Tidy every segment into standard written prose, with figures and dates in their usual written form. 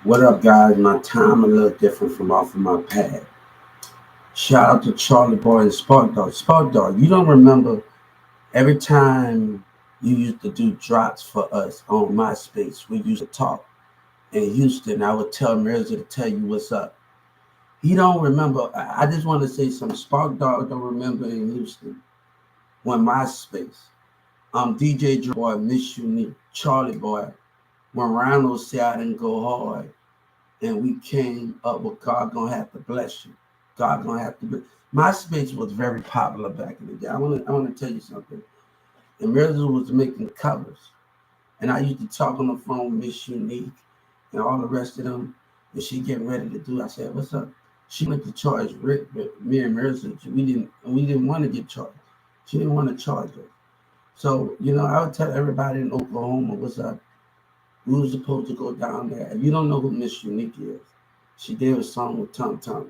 What up, guys? My time a little different from off of my pad. Shout out to Charlie Boy and SparkDawg. SparkDawg, you don't remember every time you used to do drops for us on MySpace. We used to talk in Houston. I would tell Mirza to tell you what's up. He don't remember. I just want to say some SparkDawg don't remember in Houston when MySpace. DJ Boy, Miss Unique, Charlie Boy, when Ronald said I didn't go hard. And we came up with God gonna have to bless you. God gonna have to. MySpace was very popular back in the day. I wanna tell you something. And Mirza was making covers, and I used to talk on the phone with Miss Unique and all the rest of them. And she getting ready to do. I said, "What's up?" She went to charge Rick, but me and Mirza, we didn't want to get charged. She didn't want to charge us. So I would tell everybody in Oklahoma, "What's up?" We were supposed to go down there. If you don't know who Miss Unique is, she did a song with Tum Tum,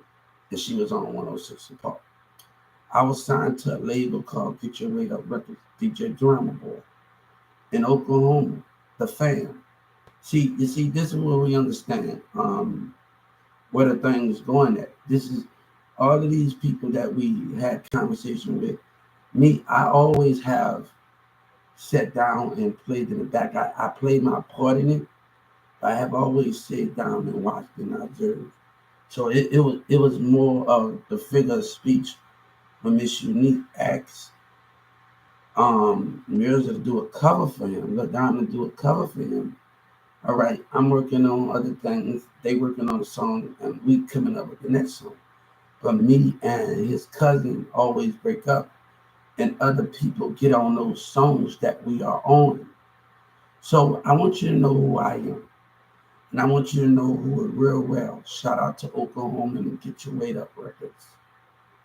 and she was on 106 and Park. I was signed to a label called Get Your Weight Up Records, DJ Drama Boy, in Oklahoma, the fam. You see, this is where we understand where the thing is going at. This is all of these people that we had conversation with. Me, I always have sat down and played in the back. I played my part in it. I have always sat down and watched and observed. So it was more of the figure of speech when Miss Unique asked Mirza to do a cover for him, let down to do a cover for him. All right, I'm working on other things. They working on a song, and we coming up with the next song. But me and his cousin always break up, and other people get on those songs that we are on. So I want you to know who I am. And I want you to know who it real well. Shout out to Oklahoma and Get Your Weight Up Records.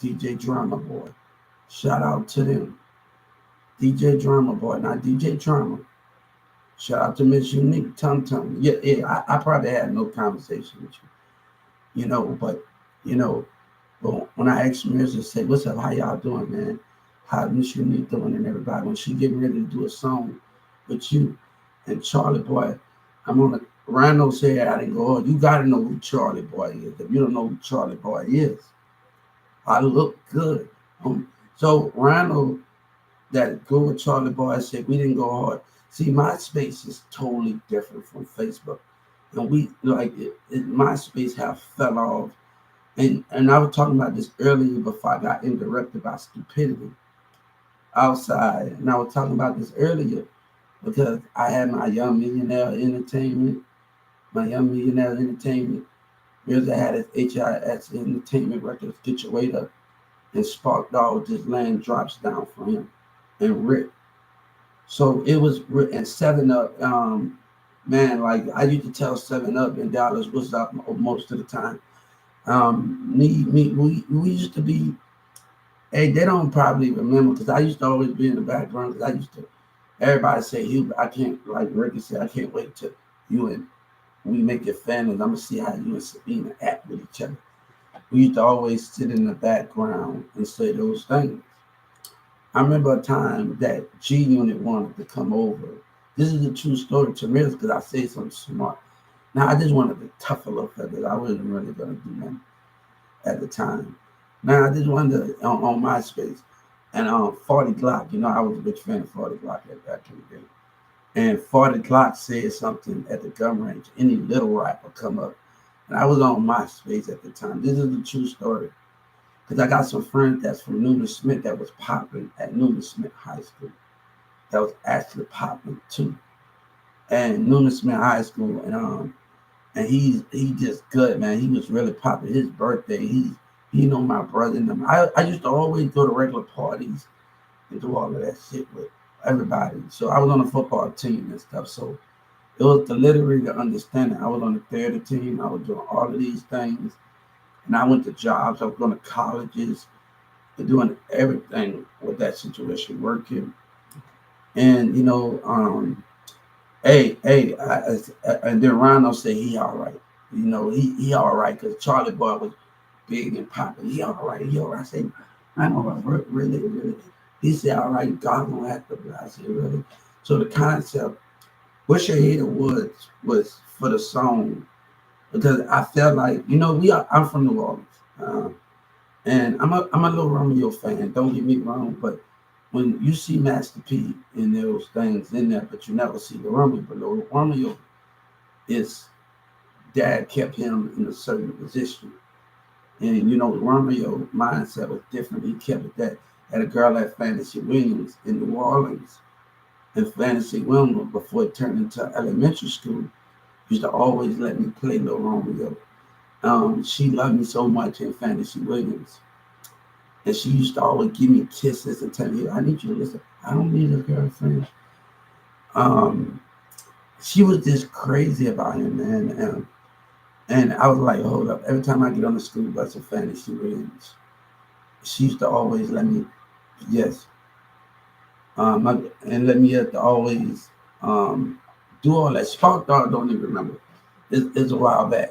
DJ Drama Boy. Shout out to them. DJ Drama Boy, not DJ Drama. Shout out to Miss Unique, Tum Tum. Yeah, I probably had no conversation with but you know, but when I asked Mirza to say, "What's up? How y'all doing, man? How Miss Unique doing?" and everybody, when she getting ready to do a song with you and Charlie Boy, I'm on the Rhino said I didn't go, "Oh, you gotta know who Charlie Boy is. If you don't know who Charlie Boy is, I look good." So Rhino that go with Charlie Boy said we didn't go hard. See, MySpace is totally different from Facebook. And we like MySpace have fell off. And I was talking about this earlier before I got interrupted by stupidity outside. And I was talking about this earlier because I had my Young Millionaire Entertainment. My Young Millionaire Entertainment. Mirza had his HIS Entertainment Records, Get Your Weight Up, and SparkDawg just laying drops down for him and Rick. So it was, and 7 Up, man, like I used to tell 7 Up in Dallas what's up most of the time. We used to be, hey, they don't probably remember because I used to always be in the background because I used to, everybody say, "Hugh, I can't," like Ricky said, "I can't wait till you and we make your families. I'm gonna see how you and Sabina act with each other." We used to always sit in the background and say those things. I remember a time that G Unit wanted to come over. This is a true story to me because I said something smart. Now I just wanted to tough a little feather. I wasn't really gonna do nothing at the time. Now I just wanted to on MySpace and 40 Glock. I was a big fan of 40 Glock back in the day. And 40 Glock said something at the gun range. Any little rapper come up. And I was on MySpace at the time. This is a true story. Because I got some friends that's from Newman Smith that was popping at Newman Smith High School. That was actually popping too. And Newman Smith High School, and he just good, man. He was really popping. His birthday, he know my brother and them. I used to always go to regular parties and do all of that shit with everybody. So I was on the football team and stuff. So it was the literary the understanding. I was on the theater team. I was doing all of these things. And I went to jobs. I was going to colleges and doing everything with that situation, working. And, and then Rhino said he all right. He all right because Charlie Boy was big and popping. He all right. He all right. I said, Rhino, really, really. He said, all right, God gonna have to bless. I said, really? So the concept, Wish Your Hater was for the song because I felt like, I'm from New Orleans. And I'm a little Romeo fan, don't get me wrong, but when you see Master P in those things in there, but you never see the Romeo, but the Romeo is dad kept him in a certain position. And Romeo mindset was different. He kept it that had a girl like Fantasy Williams in New Orleans. And Fantasy Williams, before it turned into elementary school, used to always let me play Little Romeo. She loved me so much in Fantasy Williams. And she used to always give me kisses and tell me, I need you to listen. I don't need a girlfriend. Um, she was just crazy about him, man. And I was like, hold up. Every time I get on the school bus of Fantasy Williams, she used to always let me, yes. And let me have to always do all that. Spark Dog don't even remember. It's a while back.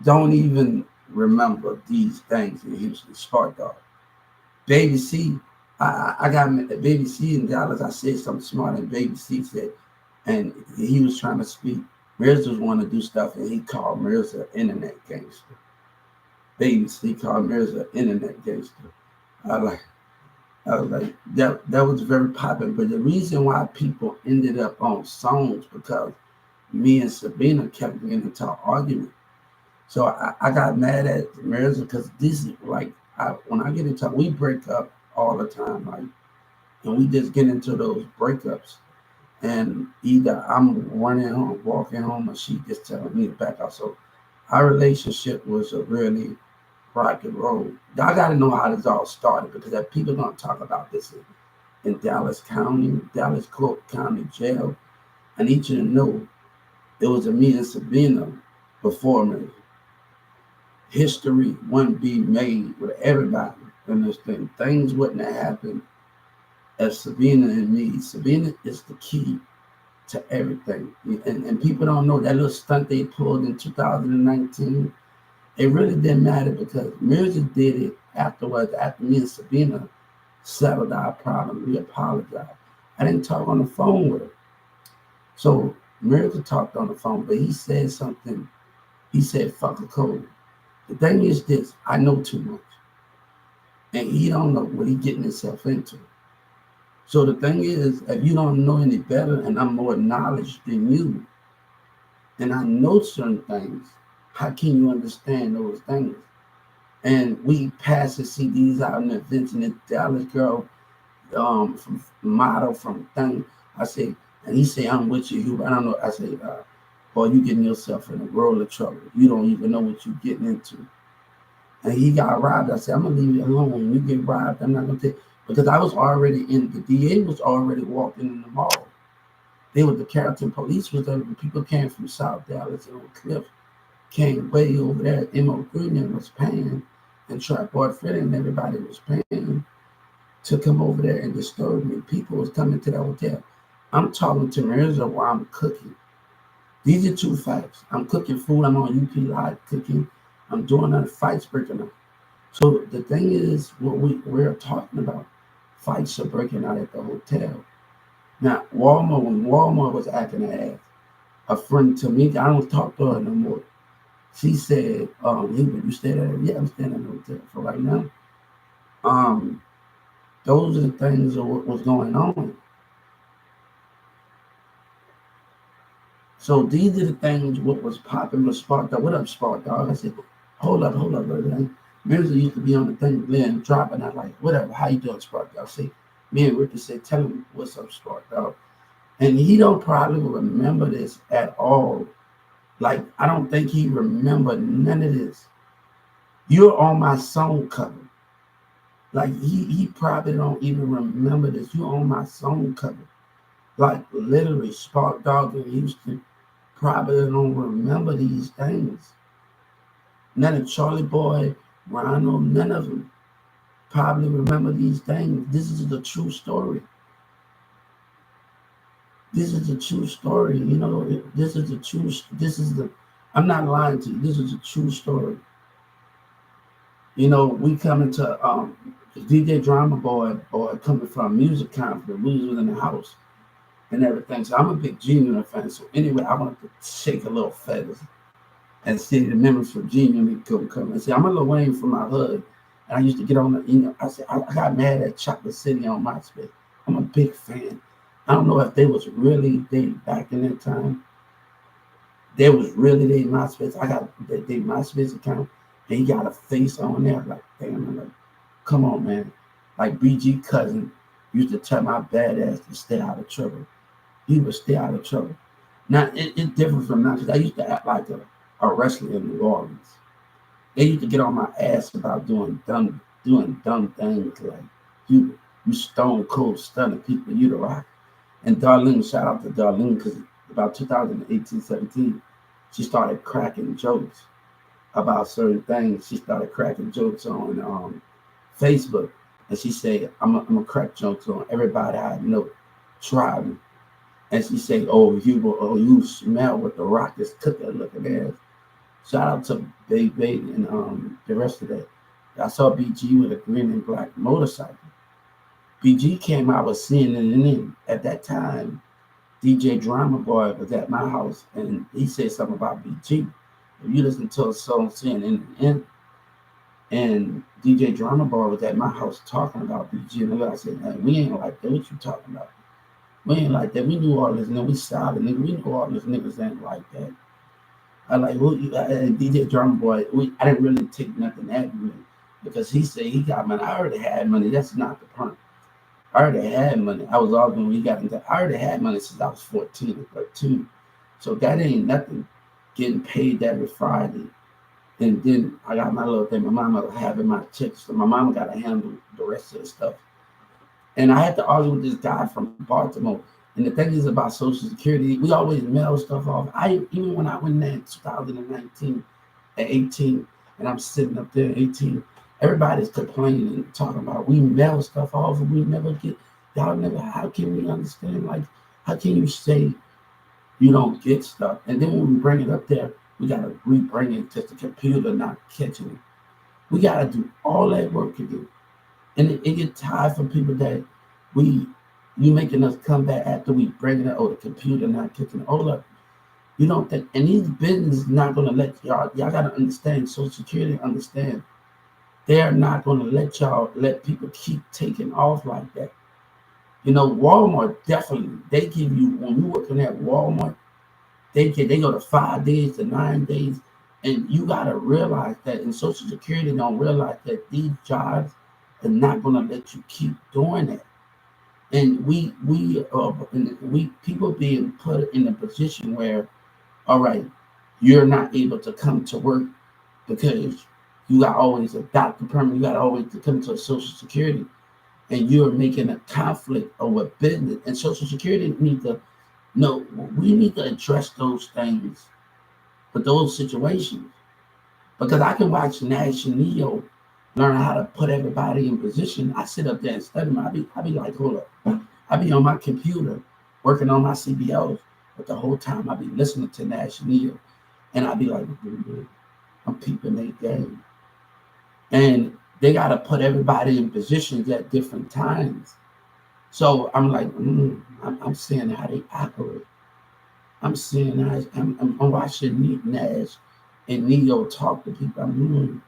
Don't even remember these things in Houston. Spark Dog. Baby C, I got Baby C in Dallas. I said something smart, and Baby C said, and he was trying to speak. Mirza was wanting to do stuff, and he called Mirza internet gangster. Baby C called Mirza internet gangster. I was like, that was very popular. But the reason why people ended up on songs because me and Sabina kept getting into an argument. So I got mad at Mirza because this is like, when I get into, we break up all the time, like, and we just get into those breakups. And either I'm running home, walking home, or she just telling me to back out. So our relationship was a really rock and roll. Y'all got to know how this all started because if people don't talk about this in Dallas County, Dallas Court County Jail. I need you to know it was a me and Sabina before me. History wouldn't be made with everybody in this thing. Things wouldn't have happened as Sabina and me. Sabina is the key to everything. And people don't know that little stunt they pulled in 2019. It really didn't matter because Mirza did it afterwards, after me and Sabina settled our problem. We apologized. I didn't talk on the phone with her. So Mirza talked on the phone, but he said something. He said, fuck a code. The thing is this, I know too much. And he don't know what he getting himself into. So the thing is, if you don't know any better and I'm more knowledge than you, and I know certain things, how can you understand those things? And we pass the CDs out in events, and the Dallas girl from model from thing, I say, and he say, I'm with you. I don't know. I say, boy, you getting yourself in a world of trouble. You don't even know what you're getting into. And he got robbed. I said, I'm gonna leave you alone. When you get robbed, I'm not gonna take, because I was already the DA was already walking in the mall. They were the Carrollton police was there. People came from South Dallas and Oak Cliff, came way over there. M.O. Green was paying, and Trapboard Freddy and everybody was paying to come over there and disturb me. People was coming to the hotel. I'm talking to Mirza while I'm cooking. These are two facts. I'm cooking food. I'm on UP Live cooking. I'm doing other fights breaking out. So the thing is, what we're talking about, fights are breaking out at the hotel. Now, when Walmart was acting ass, a friend to me, I don't talk to her no more. She said, Hubert, you stay there? Yeah, I'm staying in the hotel for right now. Those are the things of what was going on. So these are the things what was popping with Spark Dog. What up, Spark Dog? I said, hold up, brother. Mirza used to be on the thing, playing, dropping. I like, whatever, how you doing, Spark Dog? I say, me and Ricky said, tell him what's up, Spark Dog. And he don't probably remember this at all. Like, I don't think he remembered none of this. You're on my song cover. Like, he probably don't even remember this. You're on my song cover. Like, literally, Spark Dog in Houston probably don't remember these things. None of Charlie Boy, Ronald, none of them probably remember these things. This is the true story. This is the true story. I'm not lying to you. This is a true story. We come into DJ Drama Boy coming from a music conference. We was in the house and everything. So I'm a big G-Unit fan. So anyway, I wanted to shake a little feathers. and see the members from Junior they come and say, I'm a Lil Wayne from my hood. And I used to get on the, I said, I got mad at Chocolate City on MySpace. I'm a big fan. I don't know if they was really they back in that time. They was really they MySpace. I got they MySpace account, and he got a face on there. Like, damn, I'm like, come on, man. Like BG cousin used to tell my badass to stay out of trouble. He would stay out of trouble. Now it's different from now because I used to act like a wrestler in New Orleans. They used to get on my ass about doing dumb things like you stone cold stunning people, you the rock. And Darlene, shout out to Darlene because about 2018, 17, she started cracking jokes about certain things. She started cracking jokes on Facebook, and she said, "I'm a crack jokes on everybody I know. Try me." And she said, "Oh, you smell what the rock is cooking, looking at." Shout out to Baby and the rest of that. I saw BG with a green and black motorcycle. BG came out with CNN at that time. DJ Drama Boy was at my house, and he said something about BG. If you listen to a song CNN, and DJ Drama Boy was at my house talking about BG, and I said, "Man, we ain't like that. What you talking about? We ain't like that. We knew all this, and we solid, nigga. We knew all this niggas ain't like that." I like DJ Drama Boy. I didn't really take nothing at him because he said he got money. I already had money. That's not the point. I already had money. I was all when we got into. I already had money since I was 14 or 13. So that ain't nothing. Getting paid every Friday, and then I got my little thing. My mama having my checks, so my mama got to handle the rest of the stuff. And I had to argue with this guy from Baltimore. And the thing is about Social Security, we always mail stuff off. Even when I went there in 2019 at 18, and I'm sitting up there at 18, everybody's complaining and talking about we mail stuff off and we never get y'all never. How can we understand? Like, how can you say you don't get stuff? And then when we bring it up there, we gotta re-bring it because the computer not catching it. We gotta do all that work again. And it gets tired from people that we you making us come back after we bring it up. Oh, the computer not kicking. Hold up. You don't think and these businesses not gonna let y'all gotta understand, Social Security understand. They're not gonna let people keep taking off like that. You know, Walmart definitely they give you when you're working at Walmart, they go to 5 days to 9 days. And you gotta realize that and Social Security don't realize that these jobs are not gonna let you keep doing that. And we people being put in a position where, all right, you're not able to come to work because you got always a doctor permit, you got always to come to Social Security, and you're making a conflict of a business. And Social Security need to no, we need to address those things for those situations. Because I can watch Nash and Neo learn how to put everybody in position. I sit up there and study them. I be like, hold up. I be on my computer working on my CBLs, but the whole time I be listening to Nash and Neo. And I be like, I'm peeping their game. And they got to put everybody in positions at different times. So I'm like, I'm seeing how they operate. I'm seeing how I'm watching Nash and Neo talk to people.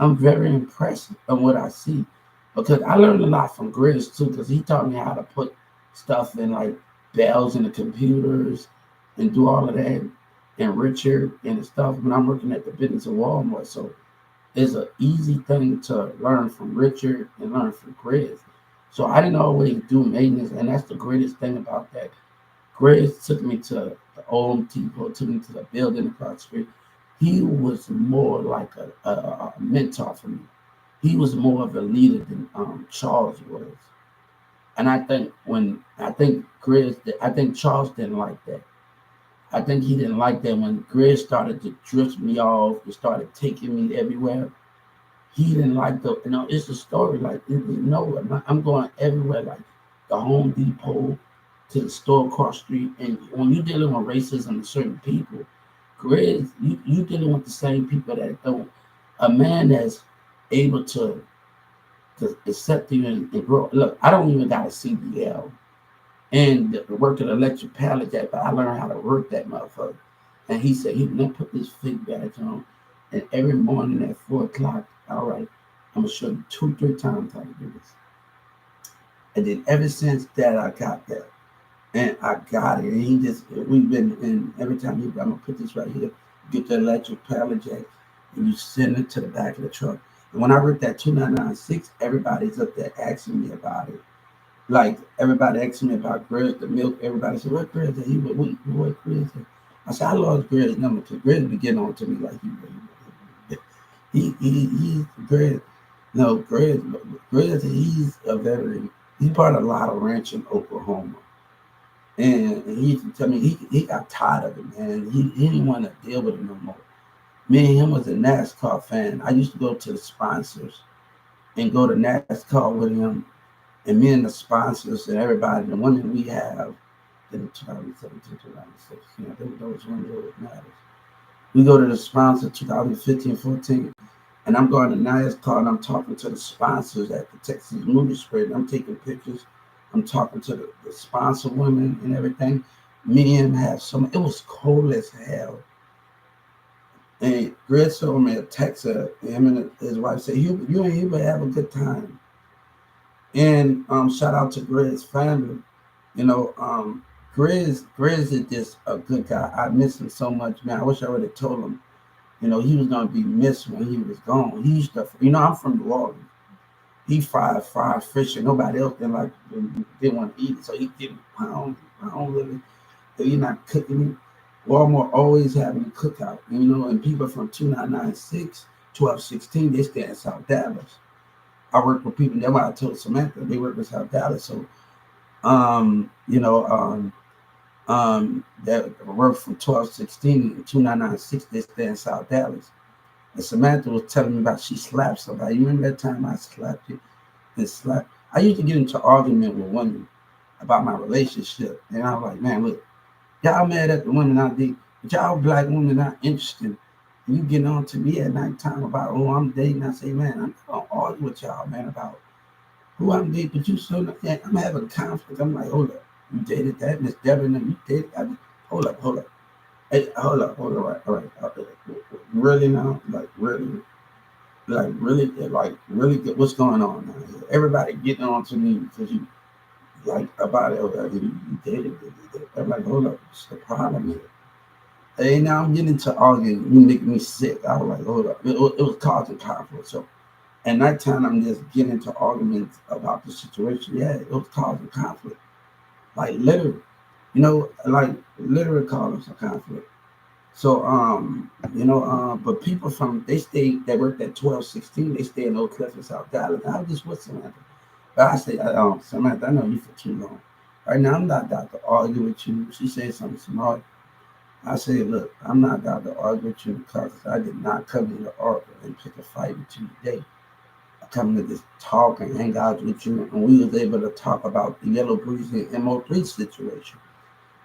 I'm very impressed with what I see because I learned a lot from Grizz too because he taught me how to put stuff in like bells in the computers and do all of that. And Richard and stuff when I'm working at the business of Walmart. So it's an easy thing to learn from Richard and learn from Grizz. So I didn't always do maintenance, and that's the greatest thing about that. Grizz took me to the OMT, took me to the building across the street. He was more like a mentor for me. He was more of a leader than Charles was. And I think Charles didn't like that. I think he didn't like that when Grizz started to drift me off and started taking me everywhere. He didn't like it's a story like, I'm going everywhere, like the Home Depot to the store across the street. And when you're dealing with racism and certain people, Grizz, you dealing with the same people that don't. A man that's able to accept you and grow. Look, I don't even got a CDL and work at electric pallet jack, but I learned how to work that motherfucker. And he said he would never put this fake badge on. And every morning at 4 o'clock, all right, I'm gonna show you 2, 3 times how to do this. And then ever since that, I got that. And I got it. And we've been, and every time I'm gonna put this right here, get the electric pallet jack, and you send it to the back of the truck. And when I wrote that 2996, everybody's up there asking me about it. Like everybody asking me about Grizz, the milk. Everybody said, "What Grizz? He was what Grizz?" I said, "I lost Grizz number because Grizz be getting on to me like he's Grizz. No, Grizz. He's a veteran. He bought a lot of ranch in Oklahoma." And he used to tell me he got tired of it, man. He didn't want to deal with it no more. Me and him was a NASCAR fan. I used to go to the sponsors and go to NASCAR with him, and me and the sponsors and everybody, the one that we have in 2017, 2016, I think those ones that matters. We go to the sponsor 2015, 14, and I'm going to NASCAR and I'm talking to the sponsors at the Texas Movie Spread. I'm taking pictures. I'm talking to the sponsor women and everything. Me and him have some. It was cold as hell. And Greg told me a text him and his wife said, "You and he would have a good time." And shout out to Greg's family. You know, Grizz is just a good guy. I miss him so much, man. I wish I would have told him, you know, he was gonna be missed when he was gone. He used to, you know, I'm from New Orleans. He fried fish, and nobody else didn't want to eat it. So he did pound with it. So you're not cooking it. Walmart always having a cookout, you know, and people from 2996, 1216, they stay in South Dallas. I work with people, that's why I told Samantha, they work in South Dallas. So you know, that work from 1216 and 2996, they stay in South Dallas. And Samantha was telling me about she slapped somebody. You remember that time I slapped you? And slapped. I used to get into argument with women about my relationship. And I was like, man, look, y'all mad at the women I date, but y'all black women not interested. And you get on to me at nighttime about who I'm dating. I say, man, I'm not gonna argue with y'all, man, about who I'm dating, but you so I'm having a conflict. I'm like, hold up, you dated that Miss Devin, and you dated that. Hold up. Hey, hold up, all right. Really now, like really good. What's going on now? Everybody getting on to me because you like about it. Okay, you dated. I'm like, hold up, what's the problem here? Hey, now I'm getting into arguing. You making me sick. I was like, hold up. It was causing conflict. So at night time, I'm just getting into arguments about the situation. Yeah, it was causing conflict. Like literally, you know, like literally causing some conflict. So but people they worked at 1216, they stay in Oak Cliff in South Dallas. I was just with Samantha. But I say, Samantha, I know you for too long. Right now I'm not about to argue with you. She said something smart. I say, look, I'm not about to argue with you because I did not come here to argue and pick a fight with you today. I come to just talk and hang out with you, and we was able to talk about the Yellow Breeze and MO3 situation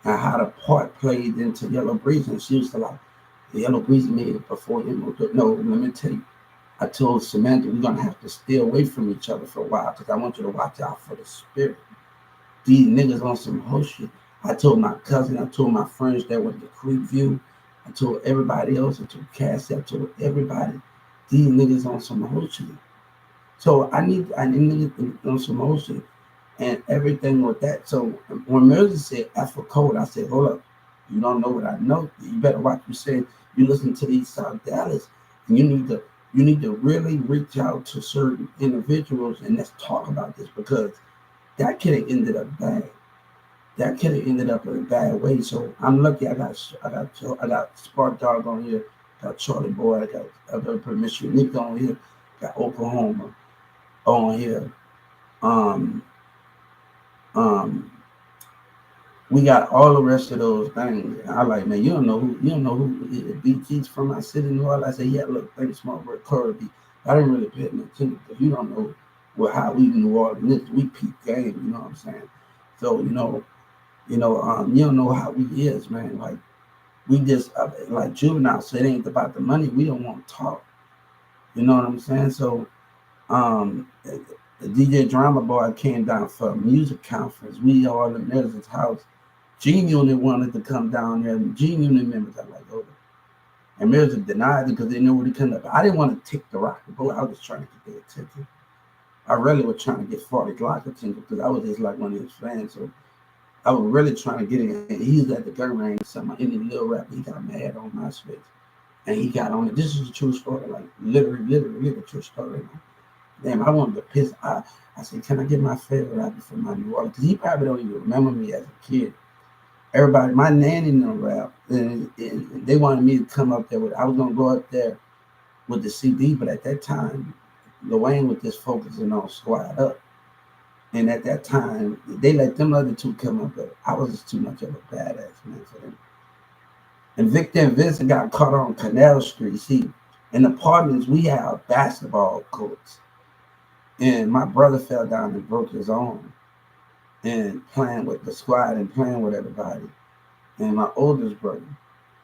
and how the part played into Yellow Breeze. And she was like, the Yellow Breeze made it before MO3. No, let me tell you. I told Samantha we're gonna have to stay away from each other for a while because I want you to watch out for the spirit. These niggas on some whole shit. I told my cousin, I told my friends that went to Creekview, I told everybody else, I told Cassie, I told everybody, these niggas on some whole shit. So I need niggas on some whole shit and everything with that. So when Mersey said Afro Code, I said, hold up, you don't know what I know. You better watch what you say. You listen to these South Dallas, and you need to really reach out to certain individuals and let's talk about this because that could have ended up bad. That could have ended up in a bad way. So I'm lucky. I got Spark Dog on here. Got Charlie Boy. I got Permission Nick on here. Got Oklahoma on here. Um, um, we got all the rest of those things. I like, man, you don't know who BT's from my city, New Orleans. I said, yeah, look, thanks, small word, Kirby. I didn't really pay attention because you don't know how we New Orleans, we peak game, you know what I'm saying? So, you don't know how we is, man. Like, we just, like Juvenile, so it ain't about the money. We don't want to talk. You know what I'm saying? So, the DJ Drama Boy came down for a music conference. We all in his house G-Unit wanted to come down there, and G-Unit members are like, oh, and music denied it because they knew what he couldn't have. I didn't want to take the rocket boat. I was just trying to get their attention. I really was trying to get 40 Glock attention because I was just like one of his fans. So I was really trying to get it. And he was at the gun range. Some any little rapper, he got mad on my space. And he got on it. This is a true story, like literally a true story. Damn, I wanted to piss. I said, can I get my favorite rapper from my New Orleans? Because he probably don't even remember me as a kid. Everybody, my nanny know rap, and they wanted me to come up there with. I was gonna go up there with the CD, but at that time, Lil Wayne was just focusing on Squad Up, and at that time, they let them other two come up there. I was just too much of a badass man for them. And Victor and Vincent got caught on Canal Street. See, in apartments we have basketball courts, and my brother fell down and broke his arm, and playing with the squad and playing with everybody. And my oldest brother.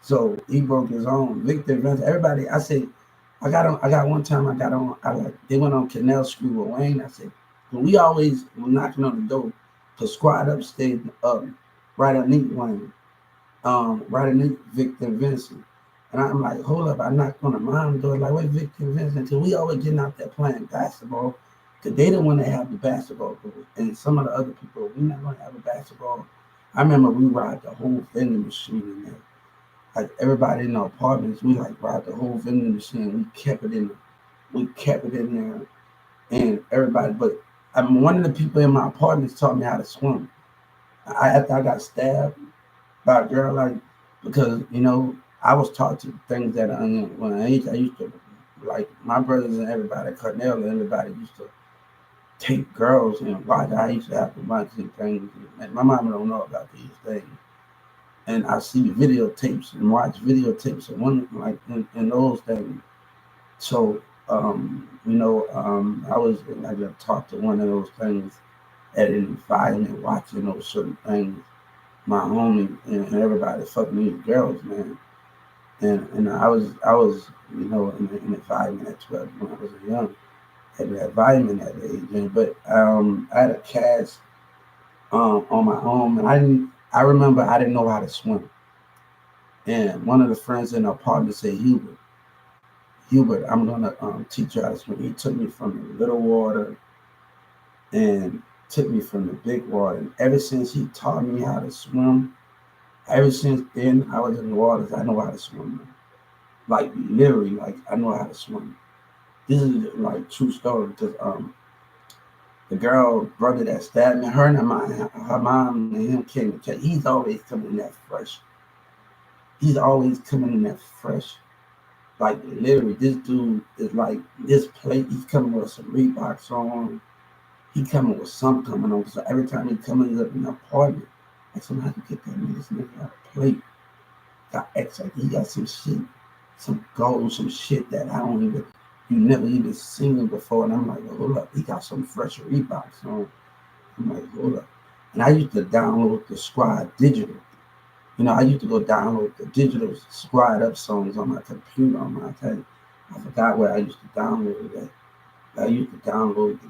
So he broke his own. Victor, Vince, everybody. I said, I got one time I got on. They went on Canal Street with Wayne. I said, well, we always were knocking on the door. The squad up stayed up right underneath Wayne, right underneath Victor and Vincent. And I'm like, hold up, I knocked on the mom's door, like, wait, Victor and Vincent, until we always getting out there playing basketball. Because they the one that have the basketball court. And some of the other people, we not going to have a basketball. I remember we ride the whole vending machine in there. Like everybody in the apartments, we like ride the whole vending machine. We kept it in there. And everybody, but one of the people in my apartments taught me how to swim. After I got stabbed by a girl, like, because, I was taught to things that when I used to, like, my brothers and everybody, Cornell and everybody used to take girls and watch. I used to have to watch these things. And my mama don't know about these things. And I see videotapes and watch videotapes and one like in those things. So I was like to talk to one of those things at an environment watching those certain things. My homie and everybody fucking these girls, man. And I was in an environment at 12 when I was young. Had that environment at the age, but I had a cast on my own, and I remember I didn't know how to swim, and one of the friends in the apartment said, Hubert, I'm gonna teach you how to swim. He took me from the little water and took me from the big water, and ever since he taught me how to swim, ever since then I was in the waters. I know how to swim, like literally, like I know how to swim. This is like true story because the girl brother that stabbed me, her mom and him came to check. He's always coming in that fresh. Like literally, this dude is like this plate. He's coming with some Reeboks on. He coming with something coming on. So every time he coming up in the apartment, like somehow you get that man, this nigga got a plate. Got X, like he got some shit, some gold, some shit that you never even seen him before. And I'm like, hold up, he got some fresh Reeboks on. I'm like, hold up. And I used to download the Squad Digital. I used to go download the digital Squad Up songs on my computer, on my thing. I forgot where I used to download that. I used to download the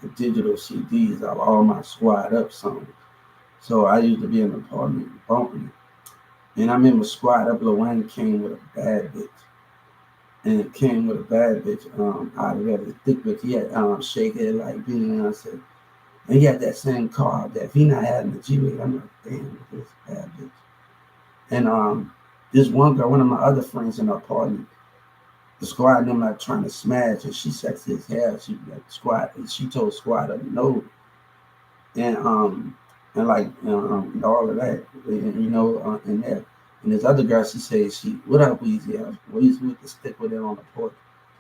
digital CDs of all my Squad Up songs. So I used to be in the apartment bumping it. And I remember Squad Up, Lil Wayne came with a bad bitch. And it came with a bad bitch out of there, this thick bitch. He had shake it like Beyonce. And he had that same car that if he not having the G-Way, I'm like, damn, this bad bitch. And this one girl, one of my other friends in the apartment, the Squad and them like trying to smash, and she sexed his hair. She like Squad, and she told Squad up no. And like all of that, and there. And this other girl, she said, what up, Weezy? Weezy with the stick with it on the porch.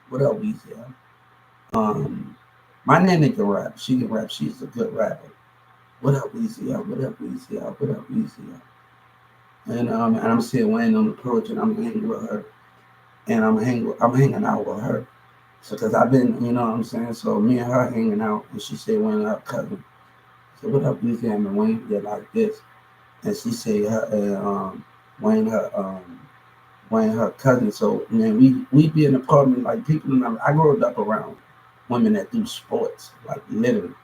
What up, Weezy? My nanny can rap. She can rap. She's a good rapper. What up, Weezy? What up, Weezy? What up, Weezy? And I'm sitting Wayne on the porch, and I'm hanging with her. And I'm hanging out with her. So, because I've been, you know what I'm saying? So, me and her hanging out, and she said, Wayne, her cousin. So, what up, Weezy? And Wayne did like this. And she said, Wayne, her cousin. So, man, we be in the apartment like people. I grew up around women that do sports, like literally.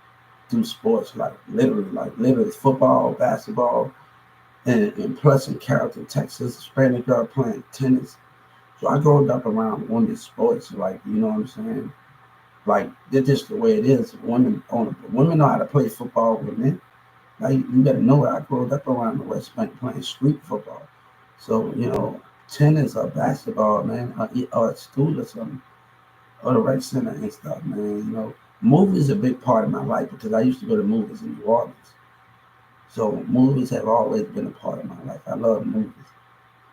do sports like literally football, basketball, and plus in Carrollton, Texas, Spanish girl playing tennis. So I grew up around women's sports, like, you know what I'm saying? Like, that's just the way it is. Women know how to play football with men. Like, you better know it. I grew up around the West Bank playing street football. So, tennis or basketball, man, or at school or something, or the rec center and stuff, man. Movies are a big part of my life because I used to go to movies in New Orleans. So movies have always been a part of my life. I love movies.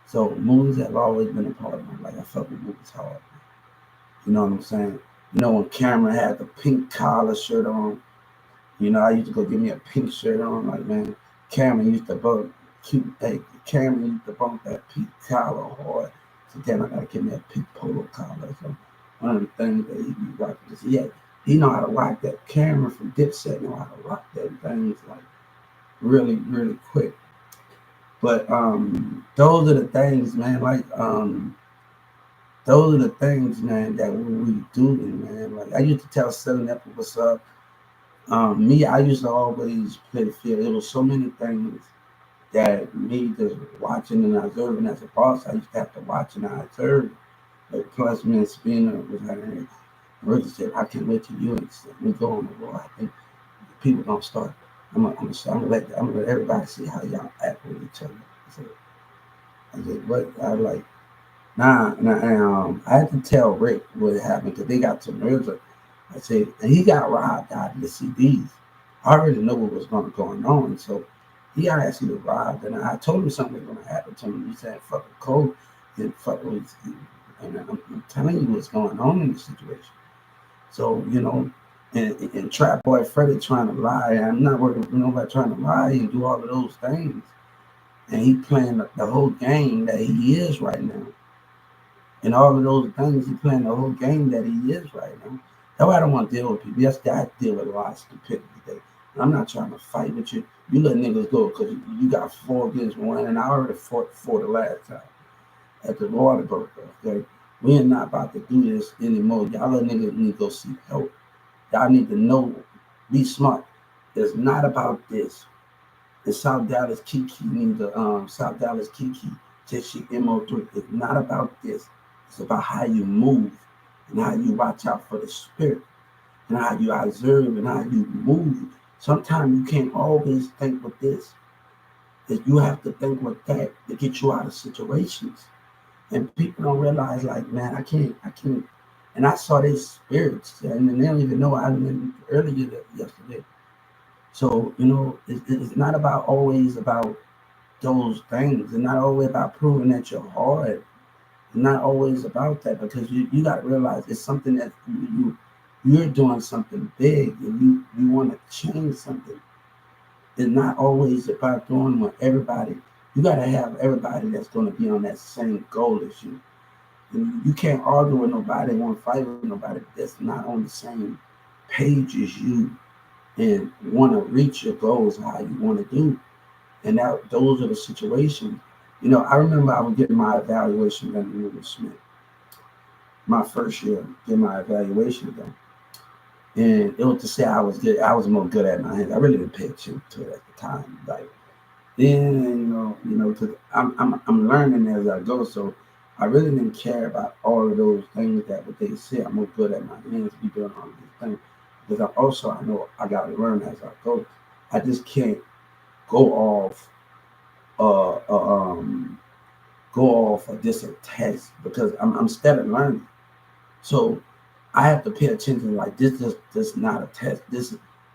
So movies have always been a part of my life. I fuck with movies hard. You know what I'm saying? When Cameron had the pink collar shirt on, I used to go get me a pink shirt on. Like, man, Cameron used to bump that pink collar hard. So damn, I gotta get me a pink polo collar. So one of the things that he be rocking is he know how to rock that. Cameron from Dipset know how to rock that things like really, really quick. But those are the things, man. Like those are the things, man, that we do, man. Like, I used to tell Southern Apple what's up. I used to always play the field. There was so many things that me just watching and observing as a boss, I used to have to watch and I observe. Like, plus, man, Spina was like, Ricky said, I can't wait till you and we go on the road. I think people gonna start. I'm gonna let everybody see how y'all act with each other. I said, what? I was like, nah. I had to tell Rick what happened because they got some music. I said, and he got robbed out of the CDs. I already know what was going on, so he got actually robbed. And I told him something was going to happen to him. He said, "Fuck with Cole, and fuck with." And I'm telling you what's going on in the situation. So and Trap Boy Freddie trying to lie. I'm not working with nobody trying to lie and do all of those things. And he playing the whole game that he is right now. And all of those things, he playing the whole game that he is right now. That's why I don't want to deal with people. Yes, I deal with a lot of stupidity today. I'm not trying to fight with you. You let niggas go because you got 4 against 1, and I already fought for the last time at the water broke. Okay, we are not about to do this anymore. Y'all let niggas need to go seek help. Y'all need to know, be smart. It's not about this. And South Dallas Kiki need to South Dallas Kiki Tishi MO3. It's not about this. It's about how you move and how you watch out for the spirit and how you observe and how you move. Sometimes you can't always think with this. That you have to think with that to get you out of situations. And people don't realize, like, man, I can't. And I saw these spirits, and they don't even know I went earlier yesterday. So, it's not always about those things. It's not always about proving that you're hard. It's not always about that because you got to realize it's something that you're doing something big and you want to change something. It's not always about doing what everybody. You got to have everybody that's going to be on that same goal as you. And you can't argue with nobody, want to fight with nobody that's not on the same page as you and want to reach your goals how you want to do. And those are the situations. I remember I was getting my evaluation done in Will Smith. My first year, getting my evaluation done. And it was to say I was good. I was more good at my hands. I really didn't pay attention to it at the time. Like then, because I'm learning as I go. So I really didn't care about all of those things that what they say. I'm more good at my hands, be doing all these things. Because I know I got to learn as I go. I just can't go off just a test because I'm still learning. So I have to pay attention. Like this is not a test.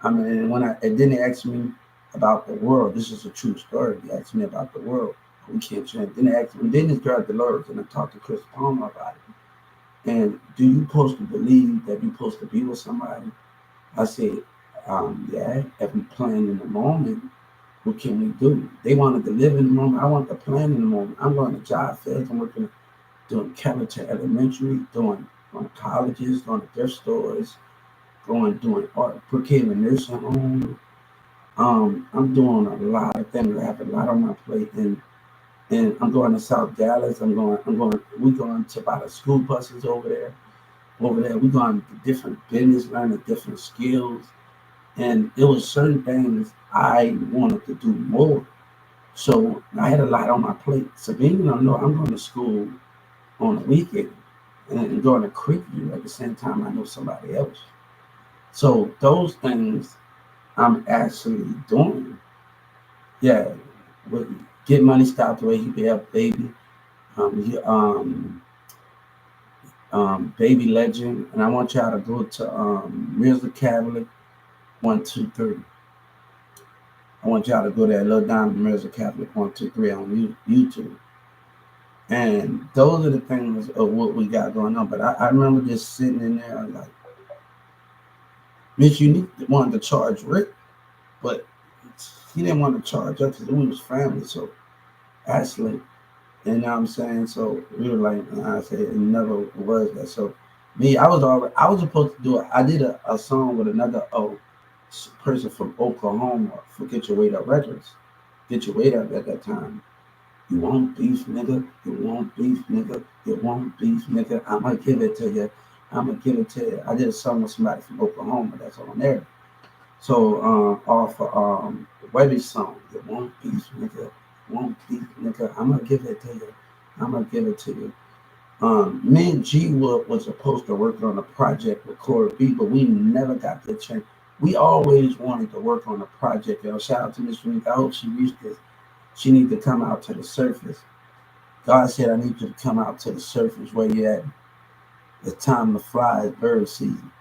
And then they asked me about the world. This is a true story. They asked me about the world. We can't change. Then they asked me. Then this girl at Dolores and I talked to Chris Palmer about it. And do you supposed to believe that you're supposed to be with somebody? I said, yeah. If we playing in the moment, what can we do? They wanted to live in the moment. I want to plan in the moment. I'm going to job fairs. I'm working, doing Capital Elementary, going colleges, going to thrift stores, doing art, putting a nursing home. I'm doing a lot of things. I have a lot on my plate, and I'm going to South Dallas. We're going to about the school buses over there. We're going to different business, learning different skills. And it was certain things I wanted to do more. So I had a lot on my plate. So being you know, I'm going to school on the weekend and going to Creekview at the same time I know somebody else. So those things I'm actually doing. Yeah, with Get Money Stop the Way He Be Up Baby, he, Baby Legend, and I want y'all to go to Mirza Catholic 123. I want y'all to go there, Lil Diamond Mirza Catholic 123 on YouTube. And those are the things of what we got going on. But I remember just sitting in there like, Miss Unique wanted to charge Rick, but he didn't want to charge us because we was family. So actually, you know what I'm saying? So we were like, I said, it never was that. So me, I was supposed to do it. I did a song with another person from Oklahoma for Get Your Weight Up Records. Get Your Weight Up at that time. You want beef, nigga? You want beef, nigga? You want beef, nigga? I'ma give it to you. I'ma give it to you. I did a song with somebody from Oklahoma that's on there. So off Webby's song, you want beef, nigga? You want beef, nigga? I'ma give it to you. I'ma give it to you. Me and G Wood was supposed to work on a project with Corey B, but we never got the chance. We always wanted to work on a project. Yo, shout out to Miss Unique. I hope she reached this. She need to come out to the surface. God said, I need you to come out to the surface where you at. It's time to fly. It's bird season.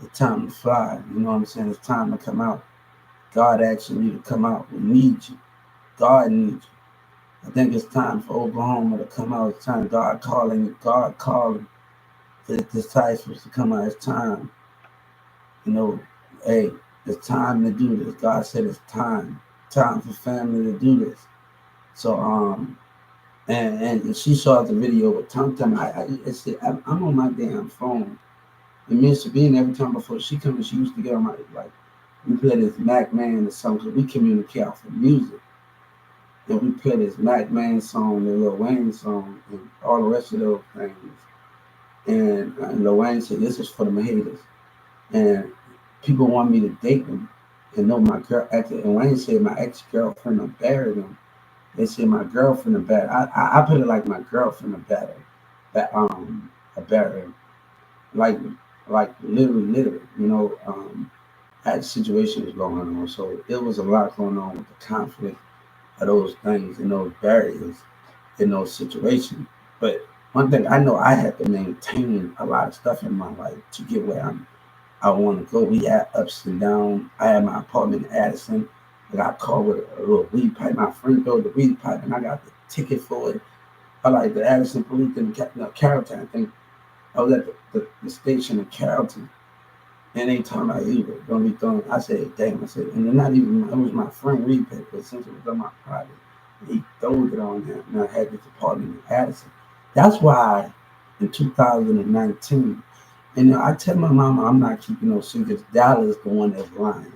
It's time to fly. You know what I'm saying? It's time to come out. God asking you to come out. We need you. God needs you. I think it's time for Oklahoma to come out. It's time. God calling the disciples to come out. It's time. You know, hey, it's time to do this. God said it's time. Time for family to do this. So and she saw the video with Tum Tum. I'm on my damn phone. And me and Sabine, every time before she comes, she used to get on my, like, we play this Mac Man or something. We communicate off of music. And we play this Mac Man song, the Lil Wayne song, and all the rest of those things. And Lil Wayne said, this is for the haters. And people want me to date them and know my girl. And Wayne said, my ex-girlfriend will bury them. They said my girlfriend a bad. I put it like my girlfriend a better, a better, like literally. You know, had situations going on, so it was a lot going on with the conflict of those things and those barriers in those situations. But one thing I know, I had to maintain a lot of stuff in my life to get where I want to go. We had ups and downs. I had my apartment in Addison. I got caught with a little weed pipe. My friend built the weed pipe, and I got the ticket for it. I like the Addison police in Carrollton. I think I was at the station in Carrollton, and they talking about you don't be throwing. I said, damn. I said, and they're not even. It was my friend weed pipe, but since it was on my private, he threw it on there, and I had this apartment in Addison. That's why in 2019. And I tell my mama I'm not keeping no secrets. Dallas the one that's lying.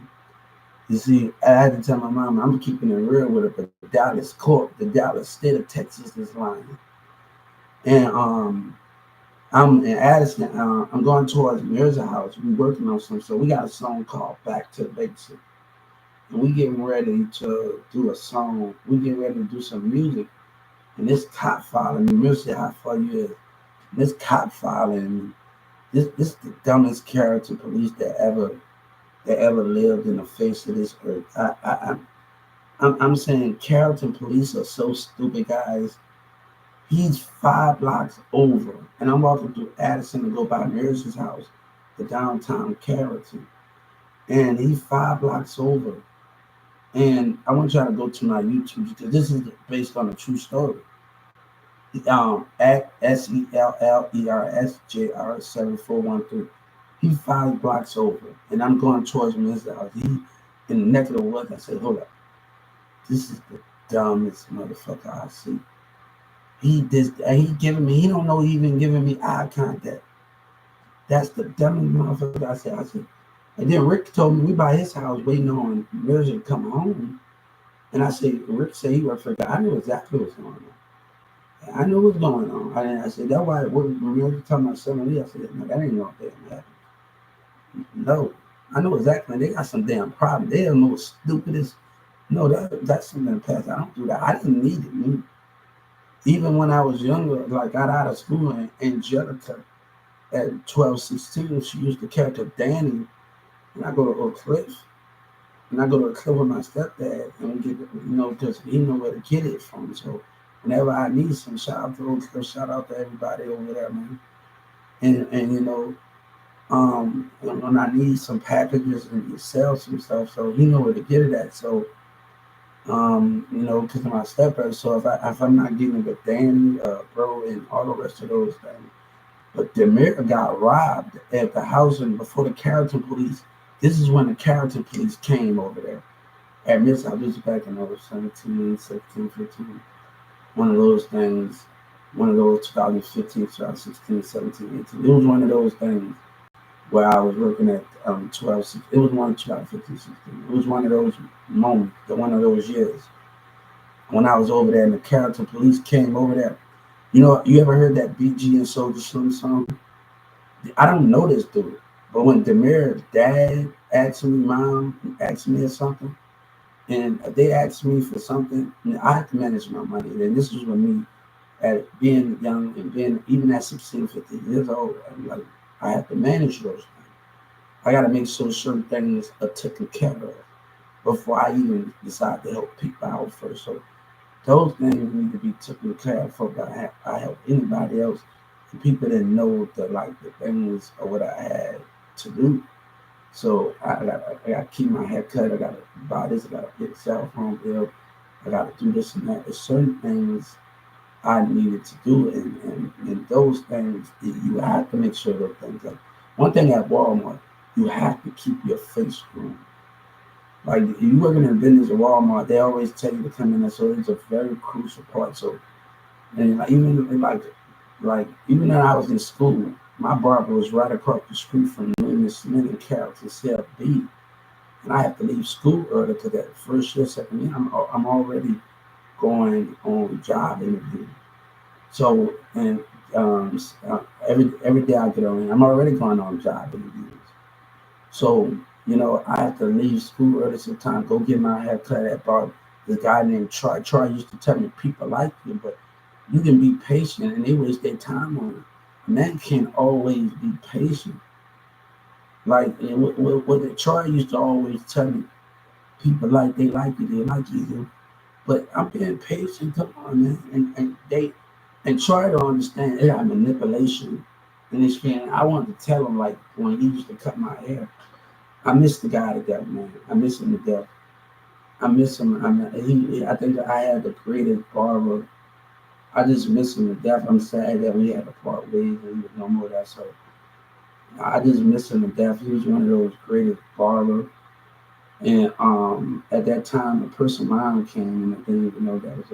You see, I had to tell my mama I'm keeping it real with her, but the Dallas state of Texas is lying. And I'm in Addison. I'm going towards Mirza House. We working on something. So we got a song called Back to the Basics. And we getting ready to do a song. We getting ready to do some music. And this cop following me. Mirza, how far you is? And this cop following me. This is the dumbest character police that ever lived in the face of this earth. I'm saying Carrollton police are so stupid, guys. He's 5 blocks over, and I'm walking through Addison to go by Maris's house, the downtown Carrollton, and he's 5 blocks over. And I want y'all to go to my YouTube because this is based on a true story. At SELLERSJR7413. He's 5 blocks over, and I'm going towards his house. He in the neck of the woods. I said, hold up, this is the dumbest motherfucker I see. He giving me. He don't know he even giving me eye contact. That's the dumbest motherfucker I said. And then Rick told me we by his house waiting on Mirza to come home. And I said, Rick said he worked for God. I knew exactly what's going on. I knew what's going on. I said, that's why when we were talking about 7 years, I said, no, that ain't no damn happen. No. I know exactly. They got some damn problem. They are the most stupidest. No, that's something in the past. I don't do that. I didn't need it. Even when I was younger, like got out of school, and Angelica at 12, 16, she used to character Danny, and I go to Oak Cliff, and I go to a club with my stepdad, and we get, because he know where to get it from. So whenever I need some, shout out to Oak Cliff, shout out to everybody over there, man. And when I need some packages and sell some stuff, so he know where to get it at. So because of my stepbrother. So if I'm not getting it with Danny, bro, and all the rest of those things. But Demir got robbed at the housing before the Carrollton police. This is when the Carrollton police came over there. At Miss, I was back in 17, 16, 15. One of those things, one of those 2015, 2016, 17, 18. It was one of those things where I was working at 12, 16. It was one of 2015, 16. It was one of those moments, one of those years when I was over there and the Carrollton police came over there. You ever heard that BG and Soldier Slim song? I don't know this dude, but when Demir's dad asked me, mom asked me or something, and they asked me for something, and I had to manage my money. And this was with me at being young and being even at 16, 15 years old. Like I had to manage those things. I got to make sure certain things are taken care of before I even decide to help people out first. So those things need to be taken care of before I help anybody else. And people didn't know the things or what I had to do. So I got to keep my hair cut. I got to buy this. I got to get a cell phone bill. I got to do this and that. There's certain things I needed to do, and those things you have to make sure those things. Like one thing at Walmart, you have to keep your face groomed. Like if you working in business at Walmart, they always tell you to come in there. So it's a very crucial part. So and even when I was in school, my barber was right across the street from William Smith and Carrollton CFB, and I have to leave school early because that first year, second year, I'm already going on job interviews. So and every day I get on, I'm already going on job interviews. So, I have to leave school early sometimes, go get my hair cut at bar. This guy named Troy. Troy used to tell me people like you, but you can be patient and they waste their time on it. A man can't always be patient. Like what Troy used to always tell me, people they like you, they like you. But I'm being patient, come on, man. And try to understand it got manipulation in this man. I wanted to tell him like when he used to cut my hair. I miss the guy to death, man. I miss him to death. I miss him. I think that I had the greatest barber. I just miss him to death. I'm sad that we had to part ways and he was no more of that. So I just miss him to death. He was one of those greatest barbers. And at that time, a person mom came and I didn't even know that was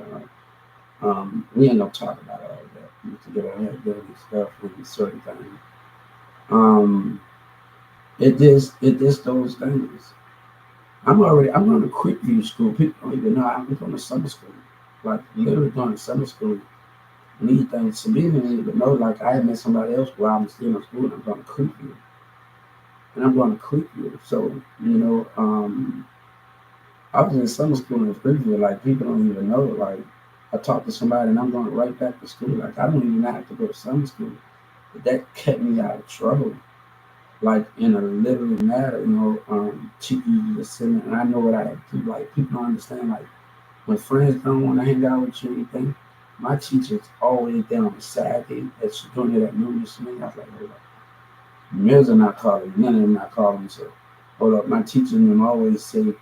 we ain't gonna talk about all of that. We used to get our head dirty and stuff and certain things. Um, it just those things. I'm going to quick view school. People don't even know I'm going to summer school. Like literally going to summer school. And these things to me didn't even know. Like I had met somebody else while I'm still in school and I'm going to quick view. And I'm going to quick view. So, I was in summer school in Springfield. Like people don't even know. Like I talked to somebody and I'm going right back to school. Like I don't even have to go to summer school. But that kept me out of trouble. Like in a literal matter, teaching you to sit and I know what I have to do. Like people don't understand. Like when friends don't want to hang out with you or anything, my teacher's always there on Saturday that she's doing it at noon this morning. I was like, hold up. Mills are not calling, none of them not calling. So hold up. My teacher and them always say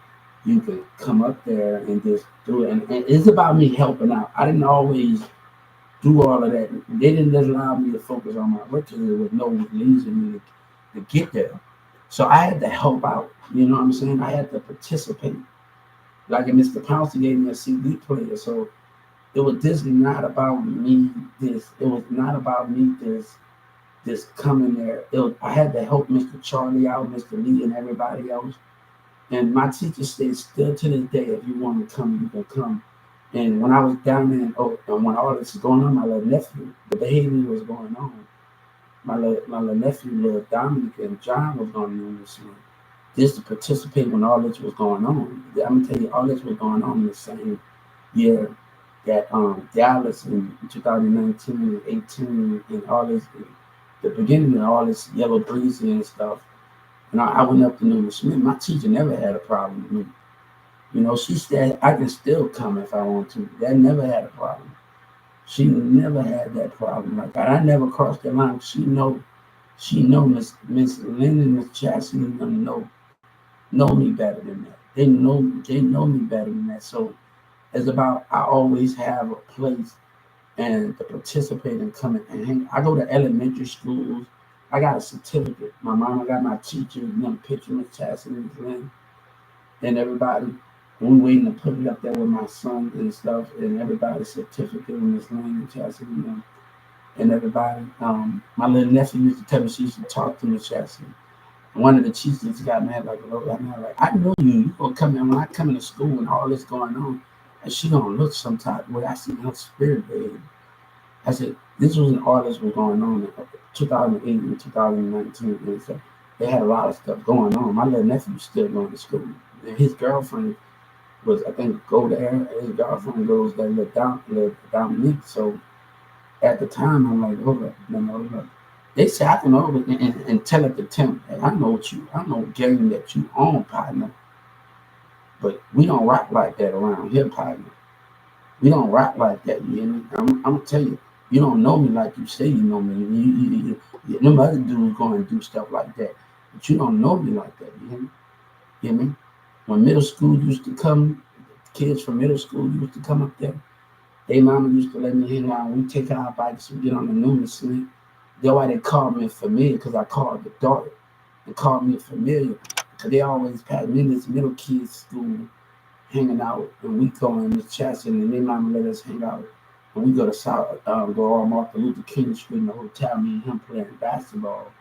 you can come up there and just do it. And it's about me helping out. I didn't always do all of that. They didn't just allow me to focus on my work because there was no reason me to get there. So I had to help out. You know what I'm saying? I had to participate. Like Mr. Pouncey gave me a CD player. So it was just not about me. It was not about me this coming there. I had to help Mr. Charlie out, Mr. Lee, and everybody else. And my teacher said, still to this day, if you want to come, you can come. And when I was down there, and when all this was going on, my little nephew, the behavior was going on. My little nephew, little Dominic, and John was going on this one. just to participate when all this was going on. I'm gonna tell you, all this was going on in the same year that Dallas in 2019 and 18 and all this, the beginning of all this Yellow Breezy and stuff. And I went up to Newman Smith. My teacher never had a problem with me. You know, she said I can still come if I want to. That never had a problem. She never had that problem. Like I never crossed the line. She know Miss Lynn and Miss Chastity them know me better than that. They know me better than that. So it's about I always have a place and to participate and come and hang. I go to elementary schools. I got a certificate. My mama got my teachers, them picture Miss Chastity, Miss Lynn, and everybody. And we waiting to put it up there with my son and stuff, and everybody's certificate and Miss Lynn and Chastity and everybody. My little nephew used to tell me she used to talk to Miss Chastity. One of the teachers got mad like, I know you gonna come in when I come into school and all this going on, and she gonna look some type of way. I see her spirit, baby. I said, this was an artist was going on in 2008 and 2019. And so they had a lot of stuff going on. My little nephew was still going to school. And his girlfriend was, I think, go there. His girlfriend goes there, live down. So at the time, I'm like, hold up, hold up. They say I can over and tell it to Tim. Hey, I know game that you own, partner. But we don't rock like that around here, partner. We don't rock like that, you hear me? I'm gonna tell you, you don't know me like you say you know me. Them other dudes going to do stuff like that, but you don't know me like that, you hear me? You hear me? When middle school used to come, kids from middle school used to come up there. They mama used to let me hang out. We take our bikes and get on the Newman Smith. That's why they called me familiar, because I called the daughter. They called me familiar because they always had me in this middle kids school hanging out, and we go in the Chaston, and they mama let us hang out. And we go to South, go on Martin Luther King Street in the hotel, me and him playing basketball,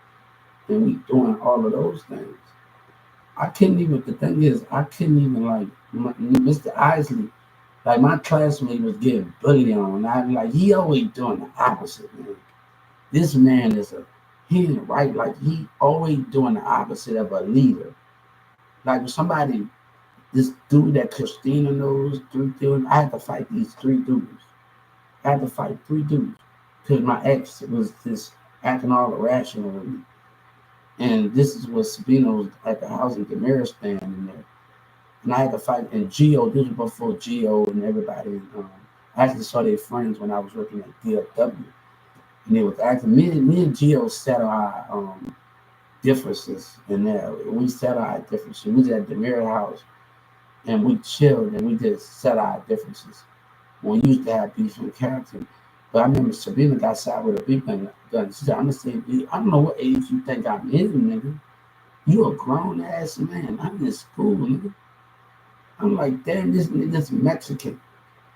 and we doing all of those things. I couldn't even, the thing is, I couldn't even like, Mr. Isley, like my classmate was getting bullied on, and I'm like, he always doing the opposite, man. This man he ain't right, like he always doing the opposite of a leader. Like if somebody, this dude that Christina knows, three dudes, I had to fight these three dudes. I had to fight three dudes because my ex was just acting all irrational with me. And this is what Sabino was at the house in Demira stand in there. And I had to fight. And Geo, this was before Geo and everybody. I actually saw their friends when I was working at DFW. And they was acting, me and Geo settled our differences in there. We settled our differences. We was at the Demira house and we chilled and we just settled our differences. We used to have beef and character. But I remember Sabrina got shot with a beef gun. She said, I'm gonna say, I don't know what age you think I'm in, nigga. You a grown ass man. I'm in school, nigga. I'm like, damn, this nigga's Mexican.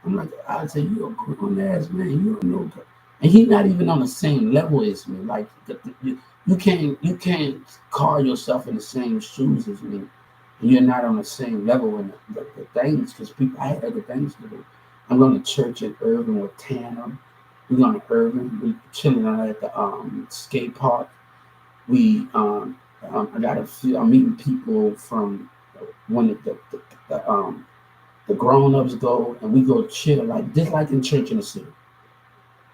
I'm like, I say, you a grown ass man. You don't know. And he's not even on the same level as me. Like, you can't call yourself in the same shoes as me. And you're not on the same level in the things, because people, I had other things to do. I'm going to church in Irving with Tanner. We're going to Irving. We chilling out at the skate park. I'm meeting people from when the grown ups go, and we go chill like just like in church in the city.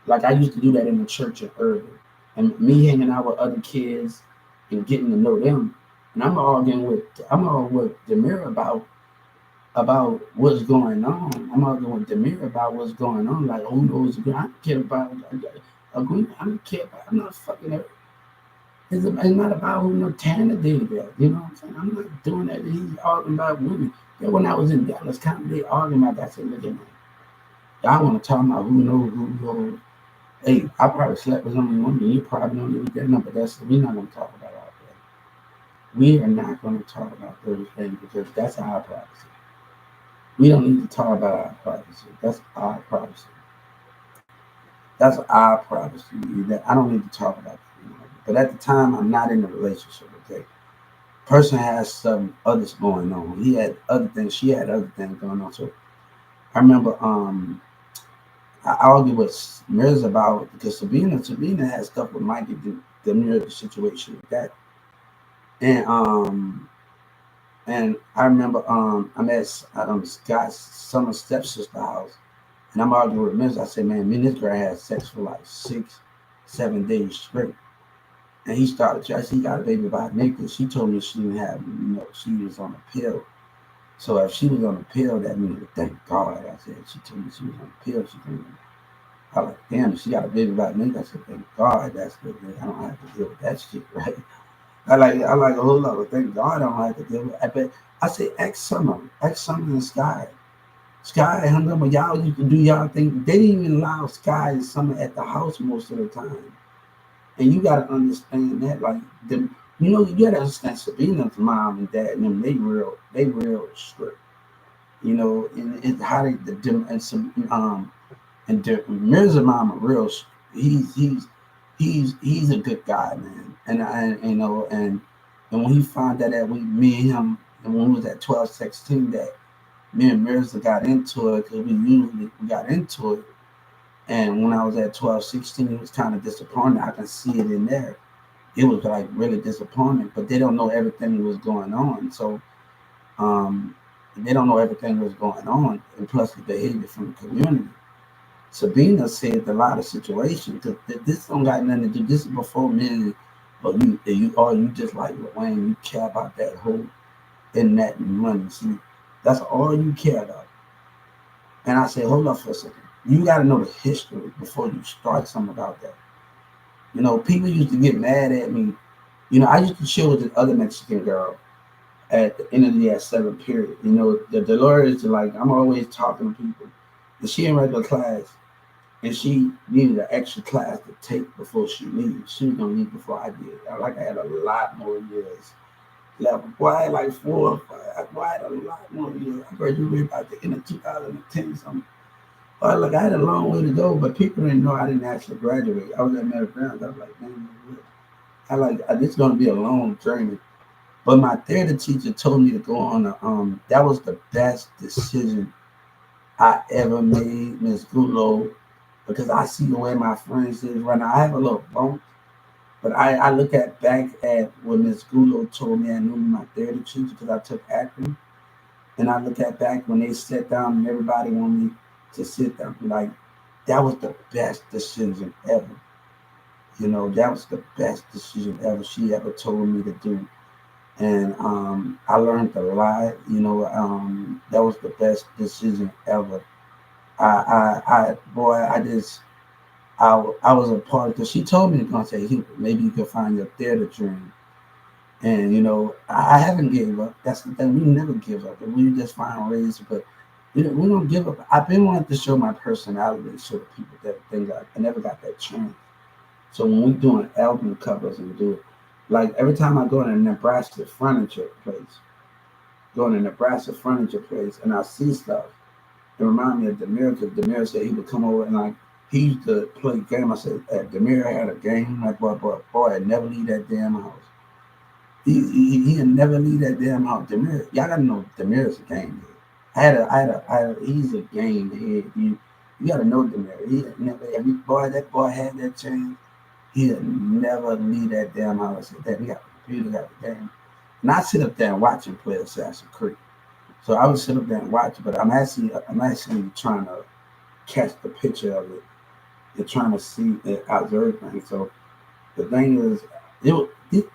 Like I used to do that in the church in Irving, and me hanging out with other kids and getting to know them. And I'm all with Demir about what's going on. I'm arguing with Demir about what's going on. Like, who knows? I don't care about agreement. I don't care about. I'm not fucking it. It's not about who no Tanner did that. You know what I'm saying? I'm not doing that. He's arguing about women. Yeah, when I was in Dallas County, they arguing about that. I said, look at me. Y'all want to talk about who knows. Hey, I probably slept with only woman. You probably don't even get number. We're not going to talk about all that. We are not going to talk about those things because that's our privacy. We don't need to talk about our privacy. That's our privacy. That's our privacy. I don't need to talk about that. But at the time, I'm not in a relationship. Okay, person has some others going on. He had other things. She had other things going on. So I remember I argued with Mirza about because Sabina had stuff with Mikey the mirror situation with that, and And I remember I'm at Scott's summer stepsister house, and I'm arguing with Miss. I said, man, me and this girl had sex for like 6, 7 days straight. And he started, she got a baby by naked. She told me she didn't have, she was on a pill. So if she was on a pill, that means thank God. I said, she told me she was on a pill. She couldn't. I was like, damn, she got a baby by naked. I said, thank God that's good. I don't have to deal with that shit, right? I like a whole lot, but thank God I don't have to deal with it. I say, ask Summer and Sky. Sky hung up when y'all used to do y'all thing. They didn't even allow Sky and Summer at the house most of the time. And you gotta understand that, like you gotta understand Sabina's mom and dad and them, they real strict. And it's how they them and some Mirza mama real he's he's he's a good guy, man. And when he found that me and him and when we was at 12, 16, that me and Mirza got into it because we got into it. And when I was at 12, 16, it was kind of disappointing. I can see it in there. It was like really disappointing, but they don't know everything that was going on. So um, they don't know everything that was going on, and plus the behavior from the community. Sabina saved a lot of situations because this don't got nothing to do. This is before men, or you just like Wayne. You care about that whole internet and money. See, that's all you care about. And I said, hold up for a second. You got to know the history before you start something about that. People used to get mad at me. I used to chill with this other Mexican girl at the end of the year, 7 period. The Dolores, like, I'm always talking to people. And she in regular class, and she needed an extra class to take before she leaves. She was going to leave before I did. I had a lot more years left. Boy, I had like 4 or 5. Boy, I had a lot more years. I graduated about the end of 2010 something. But look, I had a long way to go, but people didn't know I didn't actually graduate. I was at Mary Brown. I was like, man, this is going to be a long journey. But my theater teacher told me to go on that was the best decision I ever made, Miss Gulo, because I see the way my friends is right now. I have a little bump, but I look back at what Miss Gulo told me I knew my theater teacher because I took acting. And I look back when they sat down and everybody wanted me to sit down. Like, that was the best decision ever. That was the best decision ever she ever told me to do. And I learned a lot. That was the best decision ever. Boy, I was a part because she told me to come say, maybe you can find your theater dream. And I haven't gave up. That's the thing. We never give up. We just find ways, but we don't give up. I've been wanting to show my personality and show the people that things I never got that chance. So when we doing album covers and do it, like every time I go in a Nebraska furniture place, and I see stuff, it reminds me of Demir because Demir said he would come over and like he used to play game. I said, Demir had a game, like boy, I'd never leave that damn house. He'd never leave that damn house. Demir, y'all gotta know Demir's a game head. He's a game head. You gotta know Demir. He never that boy had that chance. He'd never leave that damn house. I said, that he got the computer, got the game. And I sit up there and watch him play Assassin's Creed. So I would sit up there and watch it, but I'm actually trying to catch the picture of it. You're trying to see it, observe things. So the thing is,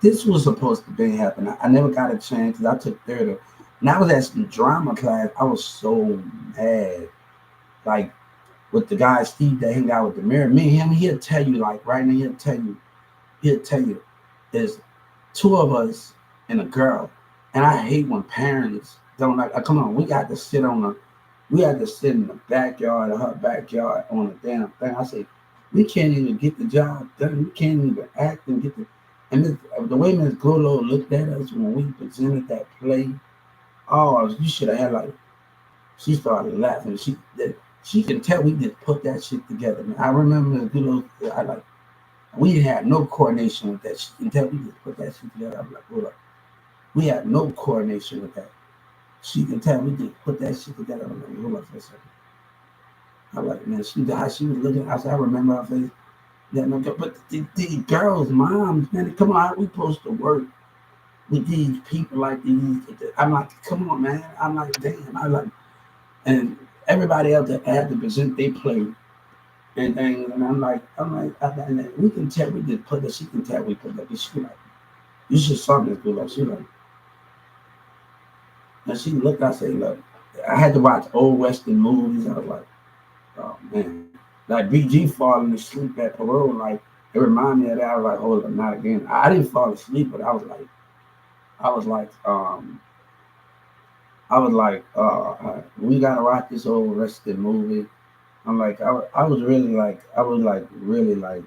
this was supposed to be happening. I never got a chance because I took theater. When I was at drama class, I was so mad. Like with the guy Steve that hang out with the mirror, me and him, he'll tell you like right now, he'll tell you there's 2 of us and a girl. And I hate when parents don't like, come on, we had to sit in the backyard of her backyard on a damn thing. I say, we can't even get the job done. We can't even act and get the way Miss Golo looked at us when we presented that play. Oh, you should have had like, she started laughing. She can tell we just put that shit together. Man. I remember Miss Golo, we had no coordination with that. She can tell we just put that shit together. I'm like, hold up. We had no coordination with that. She can tell we just put that shit together. I'm like, hold up for a second. I'm like, man, she was looking. I remember her face. Yeah, no, but the girls' moms, man, come on, how we supposed to work with these people like these. I'm like, come on, man. I'm like, damn. I like, and everybody else that had to present they play and things, and and we can tell we did put that. She can tell we put that. She like, you should song this good. Like she like, and she looked. I say, look, I had to watch old Western movies. I was like, oh man, like BG falling asleep at parole. Like it reminded me of that. I was like, hold up, not again. I didn't fall asleep, but I was like, we gotta watch this old Western movie. I'm like, I was really like, I was like, really like,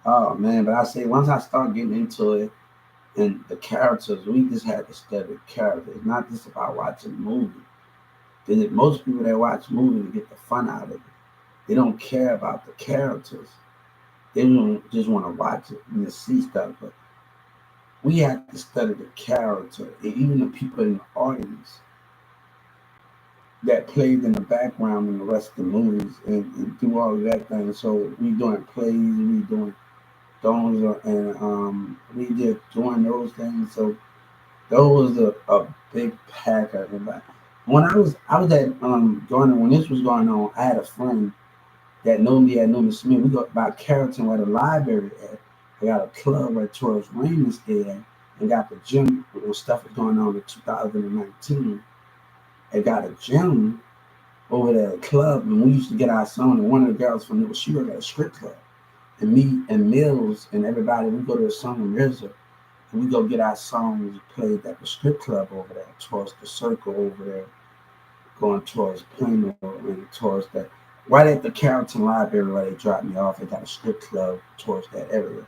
oh man. But I say, once I start getting into it and the characters, we just had to study characters, not just about watching movies. Because most people that watch movies get the fun out of it. They don't care about the characters. They don't just want to watch it and just see stuff. But we have to study the character, and even the people in the audience that played in the background in the rest of the movies and do all of that thing. So we doing plays, we doing those, and we just doing those things. So those was a big pack of it. When I was at going when this was going on, I had a friend that knew me at Newman Smith. We got by Carrollton where the library at. I got a club where towards Raymond's there and got the gym when stuff was going on in 2019. They got a gym over there at a club, and we used to get our song. And one of the girls from there, she worked at a strip club. And me and Mills and everybody, we go to the song and RZA, and we go get our songs played at the strip club over there, towards the circle over there, going towards Plano and towards that. Right at the Carrollton Library where they dropped me off, they got a strip club towards that area.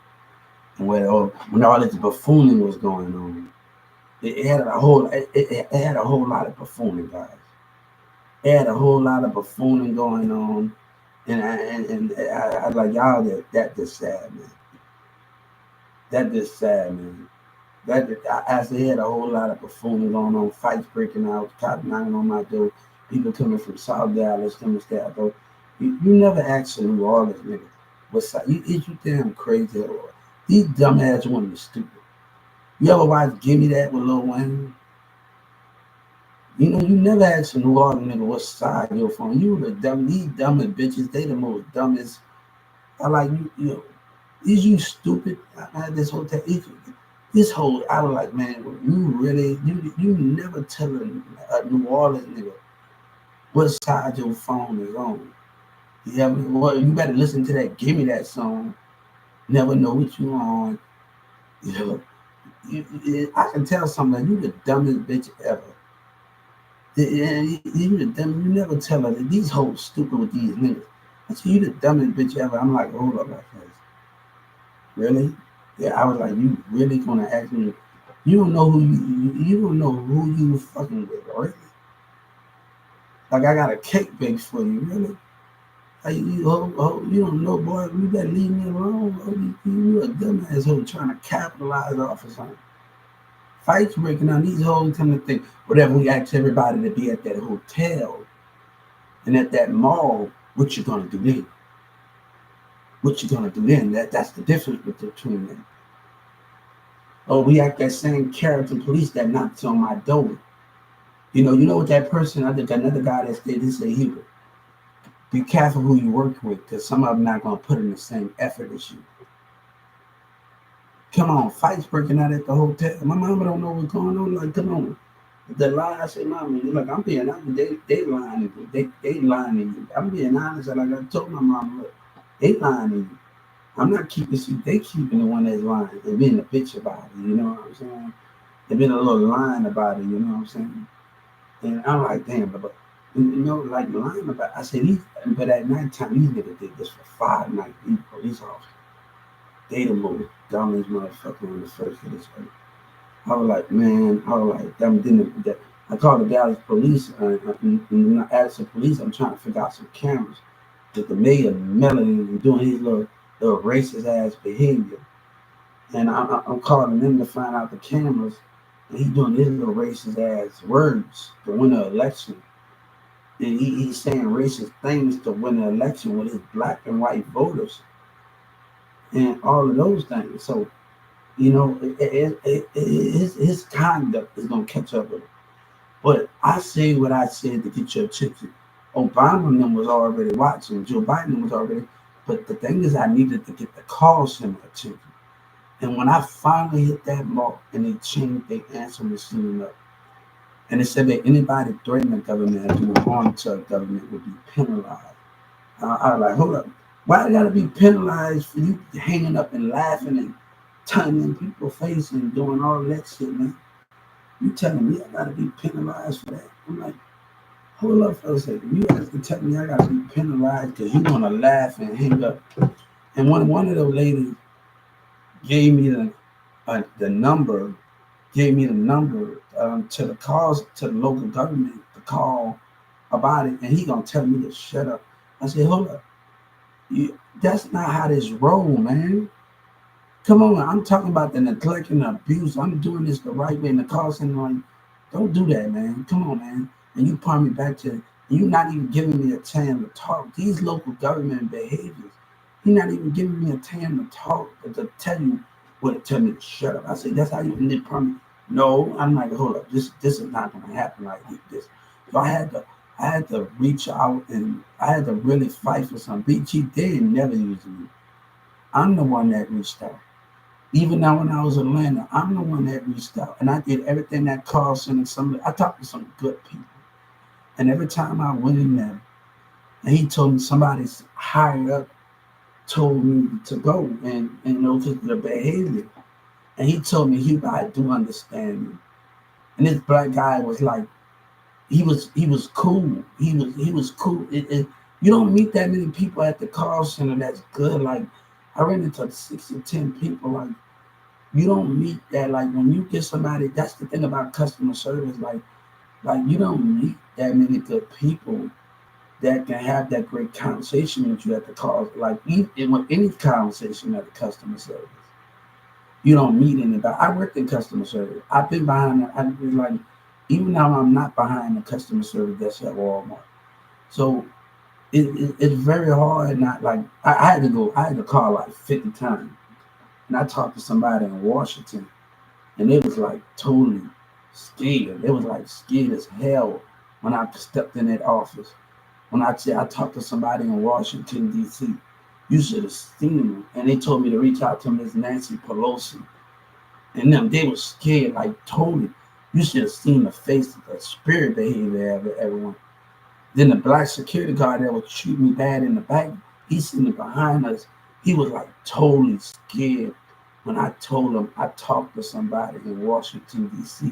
And when all this buffooning was going on, it had it had a whole lot of buffooning, guys. It had a whole lot of buffooning going on, and I like y'all that just sad, man. That just sad, man. I said, had a whole lot of buffooning going on, fights breaking out, cops knocking on my door, people coming from South Dallas, coming to South Dallas. You never asked a New Orleans nigga what's side. You damn crazy. These dumbass women are stupid. You ever watch Gimme That with Lil Wayne? You know, you never asked a New Orleans nigga what side you're from. You the dumb, these dumbest bitches, they the most dumbest. I like you know, is you stupid? I had this whole time. This whole, I was like, man, you never tell a New Orleans nigga what side your phone is on. Yeah, well, you better listen to that. Give me that song. Never know what you on. You know, I can tell something. You the dumbest bitch ever. You the dumb. You never tell her that these hoes stupid with these niggas. I said, you the dumbest bitch ever. I'm like, hold up, like this. Really? Yeah, I was like, you really gonna ask me? You don't know you don't know who you fucking with, right? Like I got a cake baked for you, really? Like, you don't know, boy. You better leave me alone. You a dumbass hoe trying to capitalize off of something. Fights breaking out. These hoes come to think whatever we ask everybody to be at that hotel and at that mall. What you gonna do then? What you gonna do then? That's the difference between them. Oh, we act that same character police that knocks on my door. You know what that person, I think another guy that stayed, he said he would be careful who you work with because some of them not going to put in the same effort as you. Come on, fights breaking out at the hotel. My mama don't know what's going on. Like, come on. The lie, I say, mama, like, I'm being honest. They lying to you. They lying to you. I'm being honest. Like I told my mama, look, they lying to you. I'm not keeping you. They keeping the one that's lying and being a bitch about it. You know what I'm saying? They been a little lying about it. You know what I'm saying? And I'm like, damn, but like lying about it. I said, but at nighttime, these niggas did this for 5 nights. These police officers, they the most dumbest motherfucker on the face of this earth. I was like, man, I was like, I called the Dallas police, and I asked the police, I'm trying to figure out some cameras that the mayor Melanie doing his little racist ass behavior. And I'm calling them to find out the cameras, and he doing his little racist ass words to win the election. And he's saying racist things to win the election with his black and white voters and all of those things. So His conduct is gonna catch up with him. But I say what I said to get your attention. Obama and them was already watching. Joe Biden was already. But the thing is, I needed to get the call center attention. And when I finally hit that mark and they changed their answer machine up, and they said that anybody threatening the government and doing harm to the government would be penalized. I was like, hold up. Why they gotta be penalized for you hanging up and laughing and tonguing in people's face and doing all that shit, man? You telling me I gotta be penalized for that? I'm like, hold up for a second. You guys can tell me I gotta be penalized because you wanna laugh and hang up. And one of those ladies gave me the number, to the calls to the local government to call about it, and he gonna tell me to shut up. I said, hold up, that's not how this roll, man. Come on, I'm talking about the neglect and the abuse. I'm doing this the right way in the call center. Like, don't do that, man. Come on, man. And you point me back to you not even giving me a chance to talk. These local government behaviors. You're not even giving me a chance to talk to tell you what to tell me to shut up. I say that's how you can permit. No, I'm like, hold up, this is not gonna happen like this. So I had to reach out and I had to really fight for some. BG they never used me. I'm the one that reached out. Even now when I was in Atlanta, I'm the one that reached out. And I did everything that call center. I talked to some good people. And every time I went in there, and he told me somebody's higher up told me to go and because of the behavior. And he told me I do understand you. And this black guy was like, he was cool. He was cool. You don't meet that many people at the call center that's good. Like I ran into 6 or 10 people. Like you don't meet that. Like when you get somebody, that's the thing about customer service. Like you don't meet that many good people that can have that great conversation with you at the call. Like with any conversation at the customer service. You don't meet anybody. I worked in customer service. I've been behind. I've been like, even now I'm not behind the customer service that's at Walmart. So it's very hard. Not like I had to go. I had to call like 50 times, and I talked to somebody in Washington, and it was like totally scared. It was like scared as hell when I stepped in that office. When I said I talked to somebody in Washington D.C. You should have seen them, and they told me to reach out to Miss Nancy Pelosi. And them, they were scared, like totally. You should have seen the face of the spirit behavior of everyone. Then the black security guard that would treat me bad in the back, he sitting behind us. He was like totally scared when I told him I talked to somebody in Washington D.C.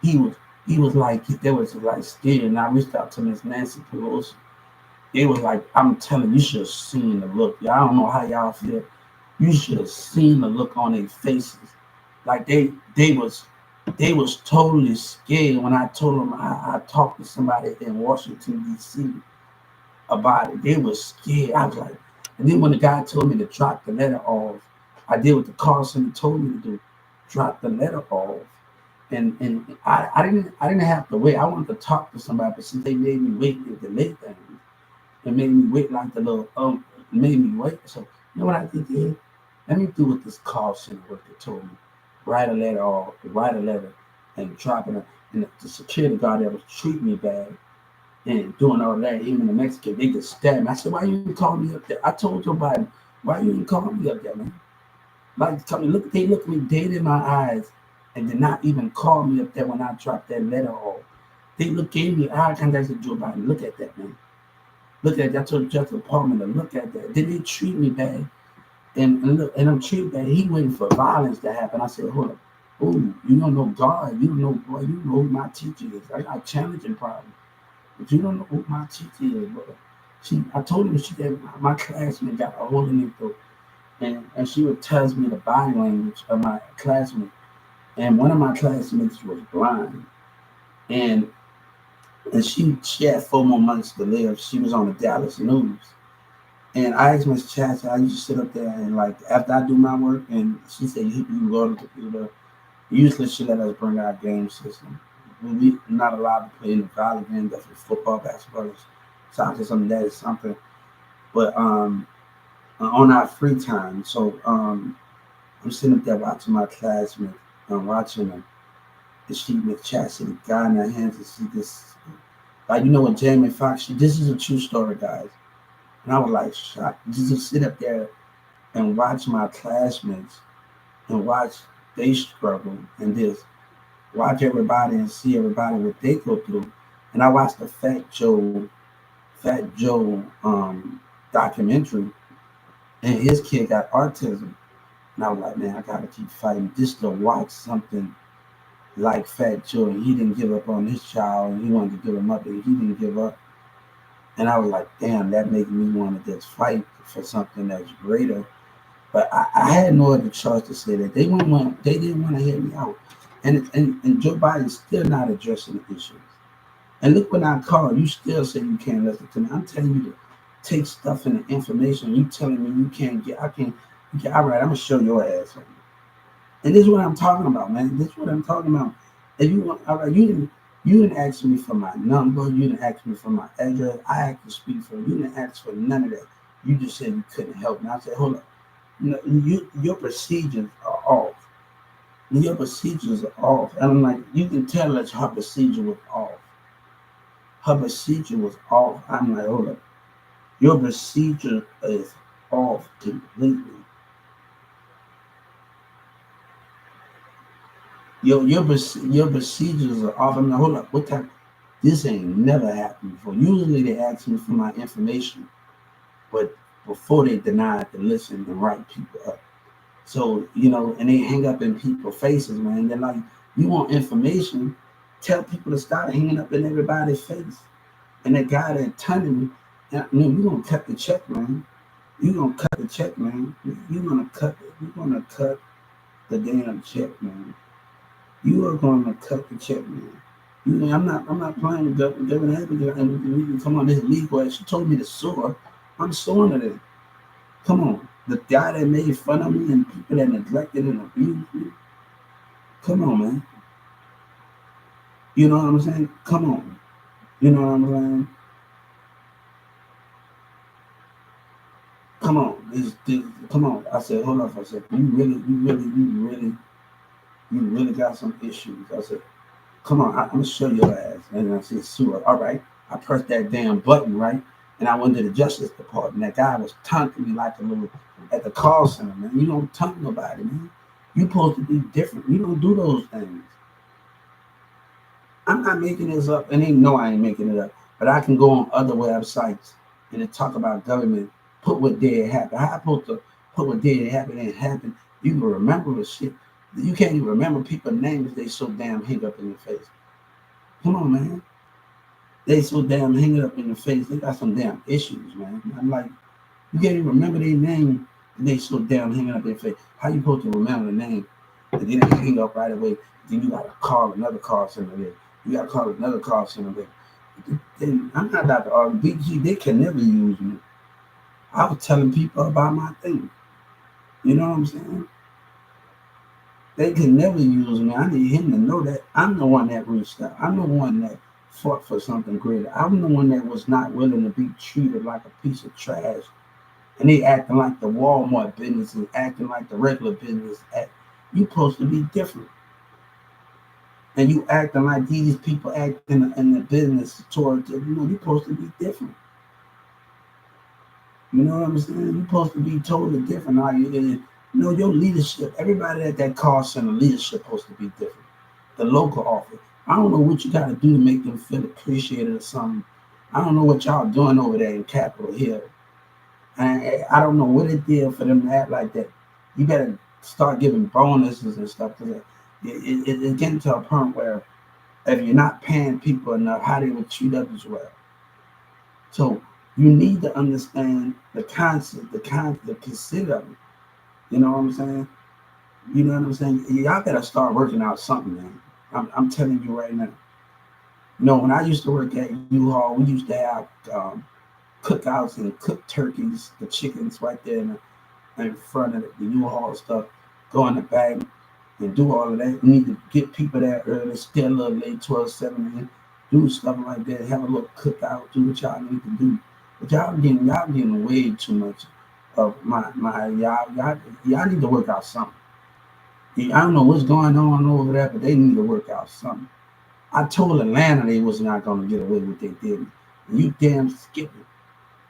He was he was like they was like scared, and I reached out to Miss Nancy Pelosi. It was like I'm telling you, you should have seen the look. Y'all, I don't know how y'all feel. You should have seen the look on their faces. Like they was totally scared when I told them I talked to somebody in Washington D.C. about it. They were scared. I was like, and then when the guy told me to drop the letter off, I did what the call center told me to do, drop the letter off. And I didn't have to wait. I wanted to talk to somebody, but since they made me wait, it delayed things. It made me wait like the little made me wait. So you know what I did there? Let me do what this call center worker told me. Write a letter and drop it. And the security guard that was treating me bad and doing all that, even the Mexican, they just stabbed me. I said, why you didn't call me up there? I told Joe Biden, why you didn't call me up there, man? Like, they looked me dead in my eyes and did not even call me up there when I dropped that letter off. They gave me eye contact with Joe Biden. Look at that, man. Look at that. I told the Justice Department to look at that. Then they treat me bad. And look, and I'm treated bad. He waiting for violence to happen. I said, hold up. Oh, you don't know God. You don't know, boy, you know who my teacher is. I got challenging problems. But you don't know who my teacher is, brother. I told him my classmate got a hole in her throat. And she would tell me the body language of my classmate. And one of my classmates was blind. And she had 4 more months to live. She was on the Dallas news. And I asked Miss Chats, I used to sit up there and like after I do my work, and she said you can go to the computer. Usually she let us bring our game system. We're not allowed to play in the valley game, that's for football, basketball, soccer, something that is something. But on our free time. So I'm sitting up there watching my classmates. I'm watching them. The sheet with Chastity, guy in her hands, and see this. Like, you know what, Jamie Foxx, this is a true story, guys. And I was like, shocked. Just to sit up there and watch my classmates and watch they struggle and this, watch everybody and see everybody what they go through. And I watched the Fat Joe documentary, and his kid got autism. And I was like, man, I gotta keep fighting just to watch something like Fat Joe. And he didn't give up on his child, and he wanted to give him up, and he didn't give up. And I was like, damn, that made me want to just fight for something that's greater. But I had no other choice to say that they didn't want to hear me out. And Joe Biden's still not addressing the issues. And look, when I call, you still say you can't listen to me. I'm telling you to take stuff and the information. You telling me you can't get, I can't, you can, all right, I'm going to show your ass something. And this is what I'm talking about, man. This is what I'm talking about. If you want, all right, you didn't ask me for my number. You didn't ask me for my address. I had to speak for you. You didn't ask for none of that. You just said you couldn't help me. I said, hold up. No, your procedures are off. Your procedures are off. And I'm like, you can tell that her procedure was off. Her procedure was off. I'm like, hold up. Your procedure is off completely. Your procedures are off. I'm like, hold up. What type? This ain't never happened before. Usually they ask me for my information, but before they denied to listen and write people up. So, and they hang up in people's faces, man. They're like, you want information, tell people to stop hanging up in everybody's face. And that guy that telling me, no, you're gonna cut the check, man. You're gonna cut the check, man. You're gonna cut the damn check, man. You are gonna cut the check, man. I'm not playing with Governor Abigail, and we can come on this legal. She told me to sue her. I'm suing her then. Come on. The guy that made fun of me and people that neglected and abused me. Come on, man. You know what I'm saying? Come on. You know what I'm saying? Come on. Come on. I said, hold on. I said, you really got some issues. I said, come on, I'm gonna show your ass. And I said, sure, all right. I pressed that damn button, right? And I went to the Justice Department. That guy was taunting me like a little at the call center, man. You don't taunt nobody, man. You supposed to be different. You don't do those things. I'm not making this up, and they know I ain't making it up. But I can go on other websites and to talk about government, put what did happen. How I supposed to put what did happen and happen? You can remember the shit. You can't even remember people's names. They so damn hang up in your face. Come on, man. They so damn hang up in your face. They got some damn issues, man. I'm like, you can't even remember their name. And they so damn hanging up in your face. How you supposed to remember the name? And then they hang up right away. Then you gotta call another call center there. You gotta call another call center there. Then I'm not Dr. RBG. They can never use me. I was telling people about my thing. You know what I'm saying? They can never use me. I need him to know that I'm the one that reached out. I'm the one that fought for something greater. I'm the one that was not willing to be treated like a piece of trash. And they acting like the Walmart business and acting like the regular business. You supposed to be different. And you acting like these people act in the business towards, you're supposed to be different. You know what I'm saying? You're supposed to be totally different. Your leadership, everybody at that call center leadership supposed to be different. The local office. I don't know what you got to do to make them feel appreciated or something. I don't know what y'all doing over there in Capitol Hill. And I don't know what it did for them to act like that. You better start giving bonuses and stuff. It's getting to a point where if you're not paying people enough, how they would treat others well. So you need to understand the concept, the consider of it. You know what I'm saying? You know what I'm saying? Y'all better start working out something, man. I'm telling you right now. When I used to work at U-Haul, we used to have cookouts and cooked turkeys, the chickens right there in front of the U-Haul stuff. Go in the back and do all of that. You need to get people there early, stay a little late, 12, 7, do stuff like that, have a little cookout, do what y'all need to do. But y'all getting way too much of my y'all need to work out something. I don't know what's going on over there, but they need to work out something. I told Atlanta they was not going to get away with what they did. And you damn skipping.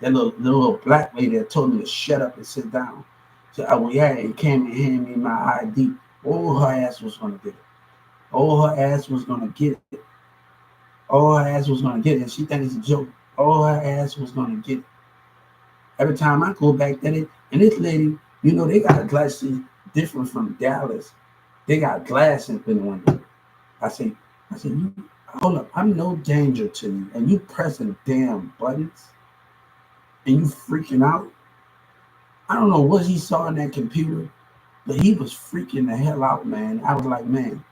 That little black lady that told me to shut up and sit down. So, oh, yeah, and came and handed me my ID. Oh, her ass was going to get it. Oh, her ass was going to get it. Oh, her ass was going to get it. And she thinks it's a joke. Oh, her ass was going to get it. Every time I go back there, and this lady, you know, they got a glass different from Dallas. They got glass in the window. I say, you hold up, I'm no danger to you, and you pressing damn buttons, and you freaking out. I don't know what he saw in that computer, but he was freaking the hell out, man. I was like, man,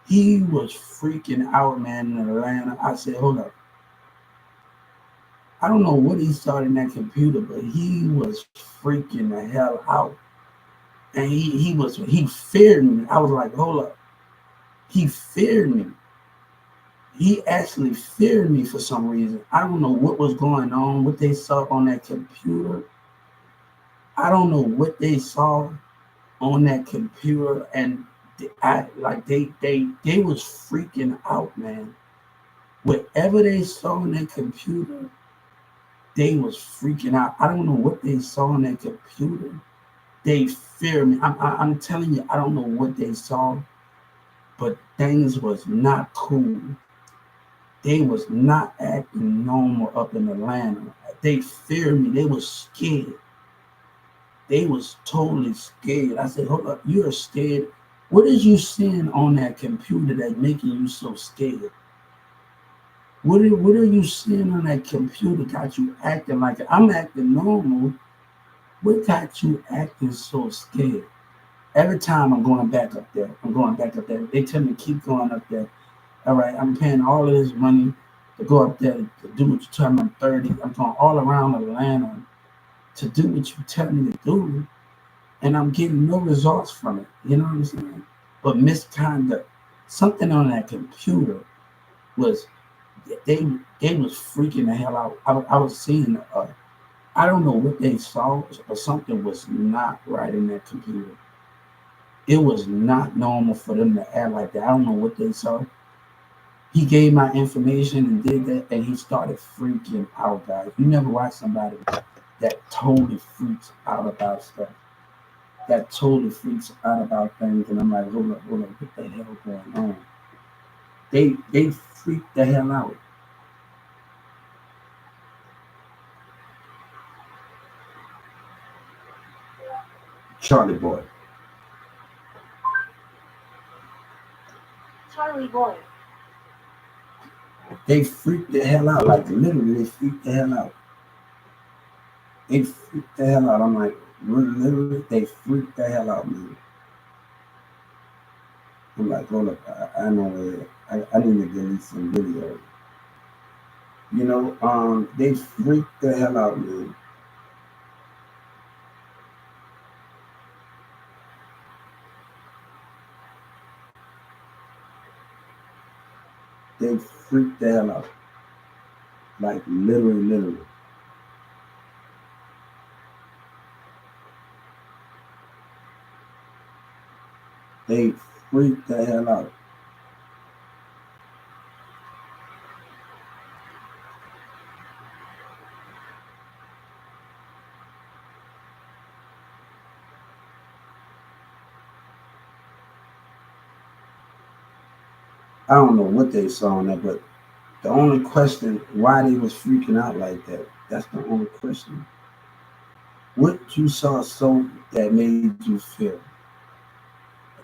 he was freaking out, man, in Atlanta. I said, hold up. I don't know what he saw in that computer, but he was freaking the hell out. And he feared me. I was like, hold up. He feared me. He actually feared me for some reason. I don't know what was going on, what they saw on that computer. I don't know what they saw on that computer, and they was freaking out, man. Whatever they saw on that computer, they was freaking out. I don't know what they saw on that computer. They fear me. I'm telling you, I don't know what they saw, but things was not cool. They was not acting normal up in Atlanta. They feared me. They was scared. They was totally scared. I said, hold up, you're scared. What is you seeing on that computer that making you so scared? What are you seeing on that computer got you acting like it? I'm acting normal. What got you acting so scared? Every time I'm going back up there, They tell me keep going up there. All right, I'm paying all of this money to go up there to do what you tell me. I'm 30. I'm going all around Atlanta to do what you tell me to do, and I'm getting no results from it. You know what I'm saying? But misconduct. Something on that computer was they they was freaking the hell out. I was seeing. I don't know what they saw, but something was not right in that computer. It was not normal for them to act like that. I don't know what they saw. He gave my information and did that, and he started freaking out, guys. You never watch somebody that totally freaks out about stuff, that totally freaks out about things, and I'm like, hold up, what the hell going on? They freaked the hell out. Charlie boy. Charlie boy. They freaked the hell out. Like literally, they freaked the hell out. They freaked the hell out. I'm like, literally, they freaked the hell out, man. I'm like, hold up, I know it. I need to delete some video. They freaked the hell out, man. They freaked the hell out. Like literally. They freaked the hell out. I don't know what they saw on that, but the only question why they was freaking out like that, that's the only question. What you saw so that made you feel,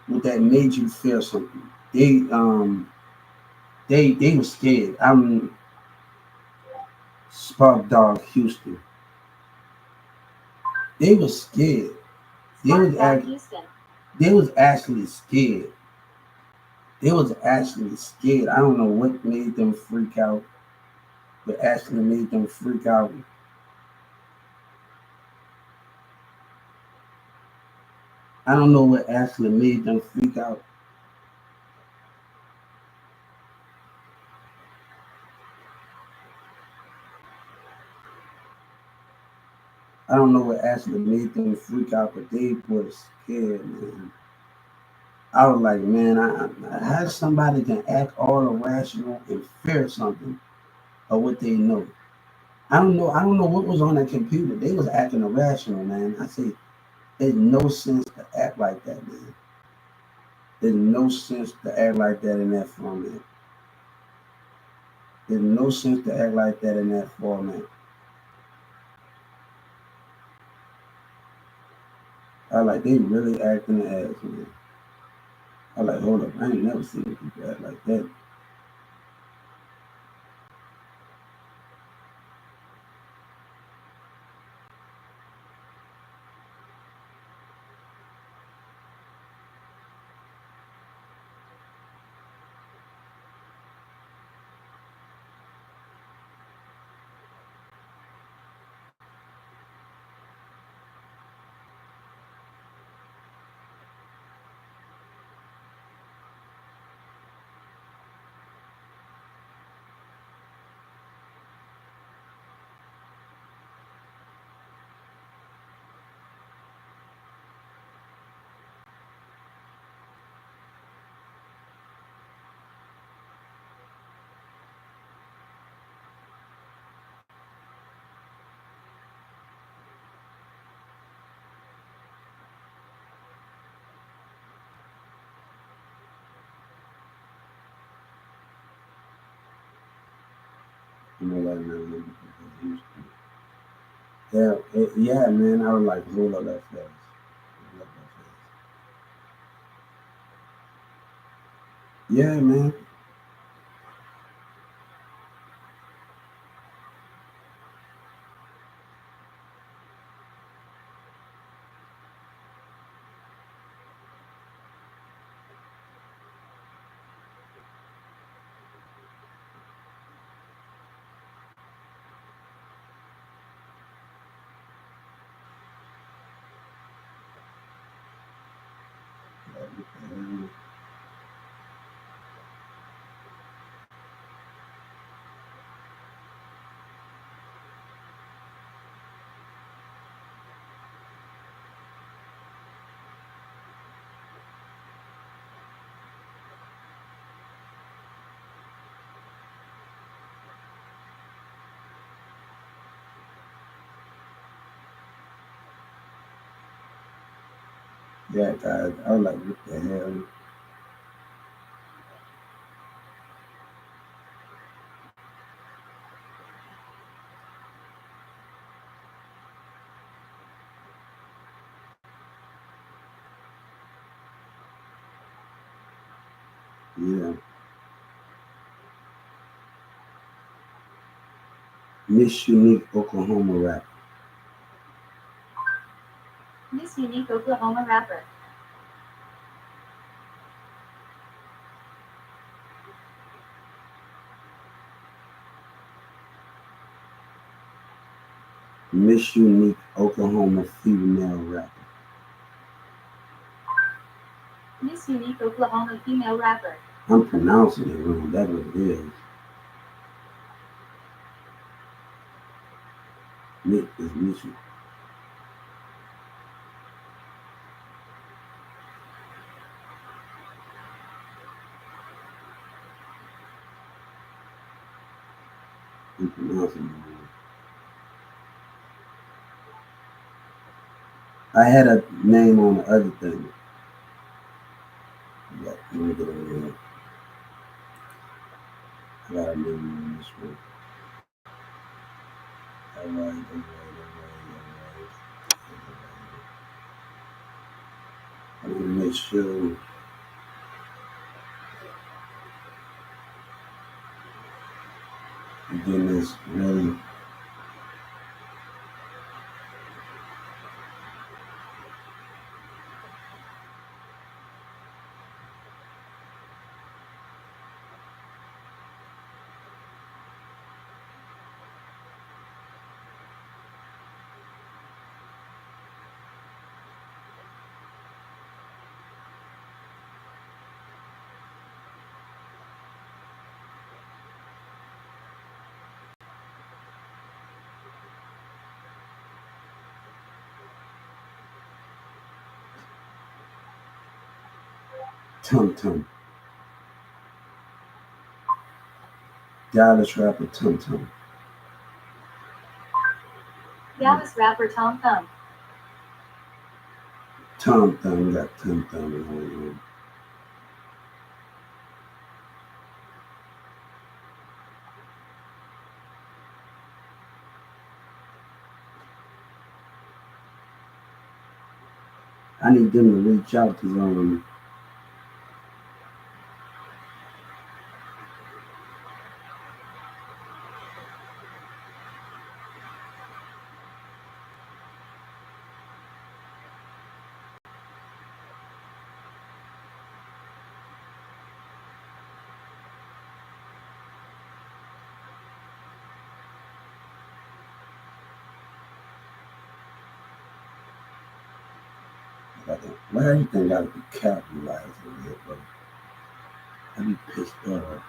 what that made you feel something. They were scared. I'm Spark Dog Houston. They were scared. They Spark was Dog act, Houston. they was actually scared. They was actually scared. I don't know what made them freak out, but actually made them freak out. I don't know what actually made them freak out. I don't know what actually made them freak out, but they were scared, man. I was like, man, how somebody can act all irrational and fear something of what they know. I don't know. I don't know what was on that computer. They was acting irrational, man. I say, there's no sense to act like that, man. There's no sense to act like that in that format. There's no sense to act like that in that format. I like they really acting the ass, man. I like, hold up, I ain't never seen people act like that. You know, like man, yeah, yeah, man. I was like, hold up that fast. Hold up that fast. Yeah, man. Yeah, guys. I was like, what the hell? Yeah, Miss Unique Oklahoma rap. Miss Unique Oklahoma rapper. Miss Unique Oklahoma female rapper. Miss Unique Oklahoma female rapper. I'm pronouncing it wrong. That's what it is. Nick is Miss. I'm pronouncing it wrong. I had a name on the other thing. But let me get over here. I got a name on this one. All right. I want to make sure you're getting this really. Tum Tum. Dallas rapper Tum Tum. Dallas rapper Tom Thumb. Tum Thumb, got Tum Thumb. I need them to reach out to why everything gotta be capitalized in here, bro? I be pissed off.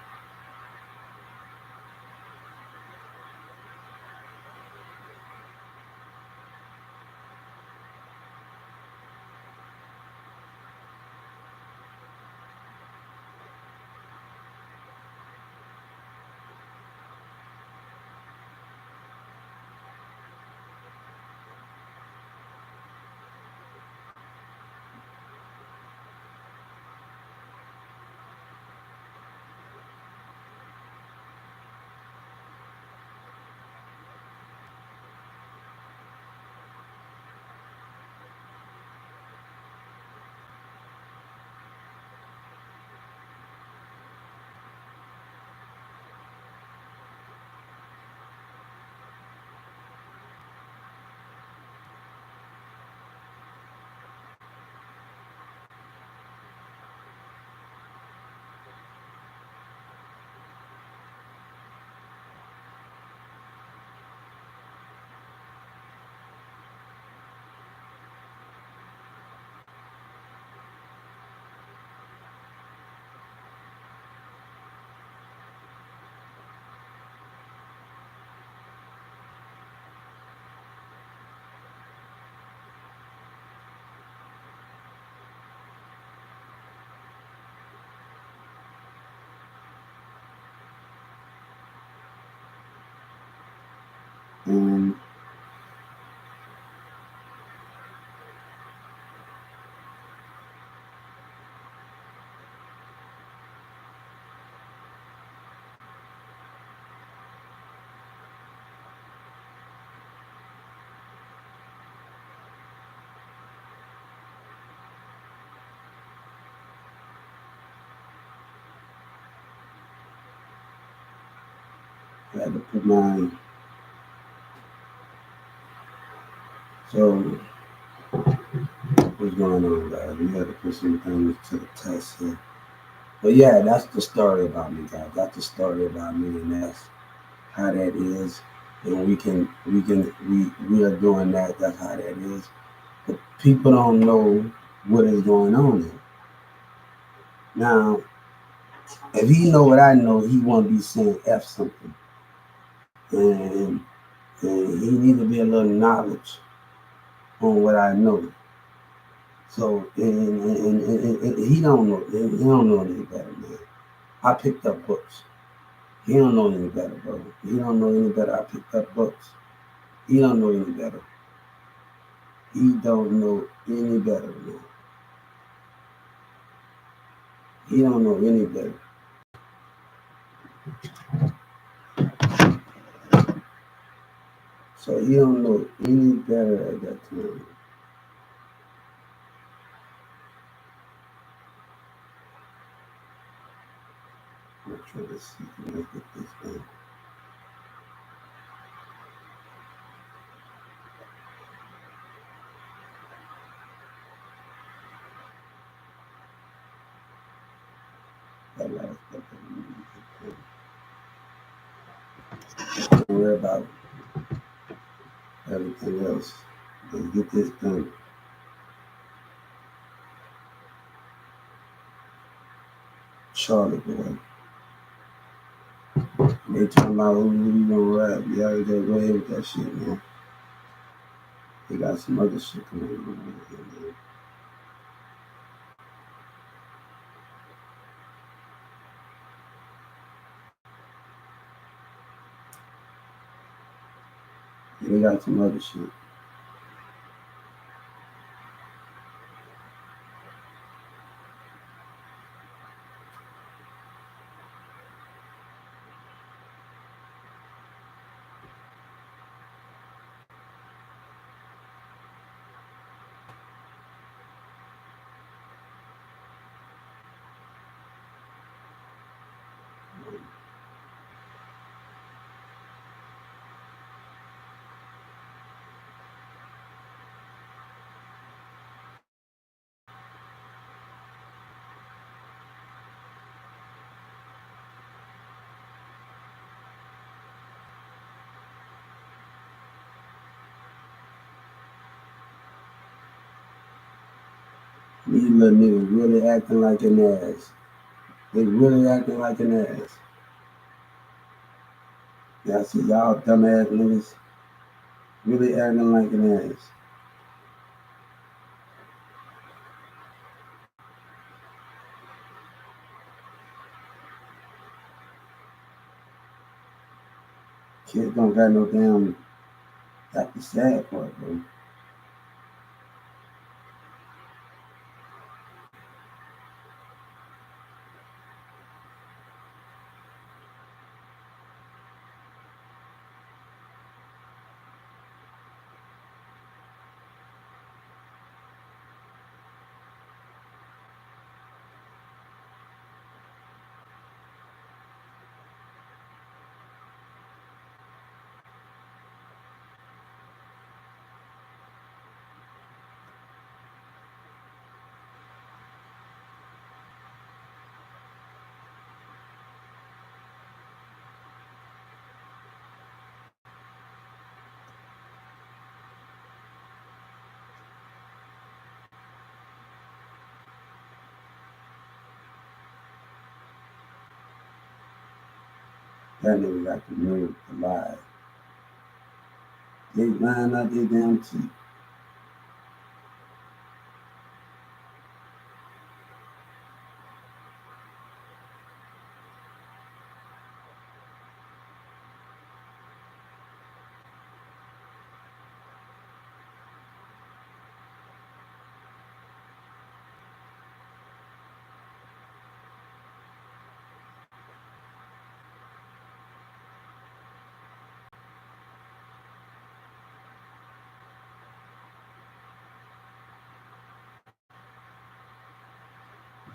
I had to put mine. So, what's going on, guys? We had to put some things to the test here. But yeah, that's the story about me, guys. That's the story about me, and that's how that is. And we are doing that. That's how that is. But people don't know what is going on here. Now, if he know what I know, he won't be saying F something. And he needs to be a little knowledge on what I know. So and he don't know. He don't know any better, man. I picked up books. He don't know any better, bro. He don't know any better. I picked up books. He don't know any better. He don't know any better, man. He don't know any better. So he don't know any better at that time. I'm trying to see if I can get this done. That last stuff don't worry about everything else. Let's get this done. Charlotte, boy. They talking about who you gonna rap. You already gotta go ahead with that shit, man. They got some other shit coming on, man. Yeah, they got some other shit. These little niggas really acting like an ass. They really acting like an ass. Yeah, I see y'all dumbass niggas really acting like an ass. Kids don't got no damn. That's the sad part, bro. That nigga got the nerve to lie. They lying out their damn teeth.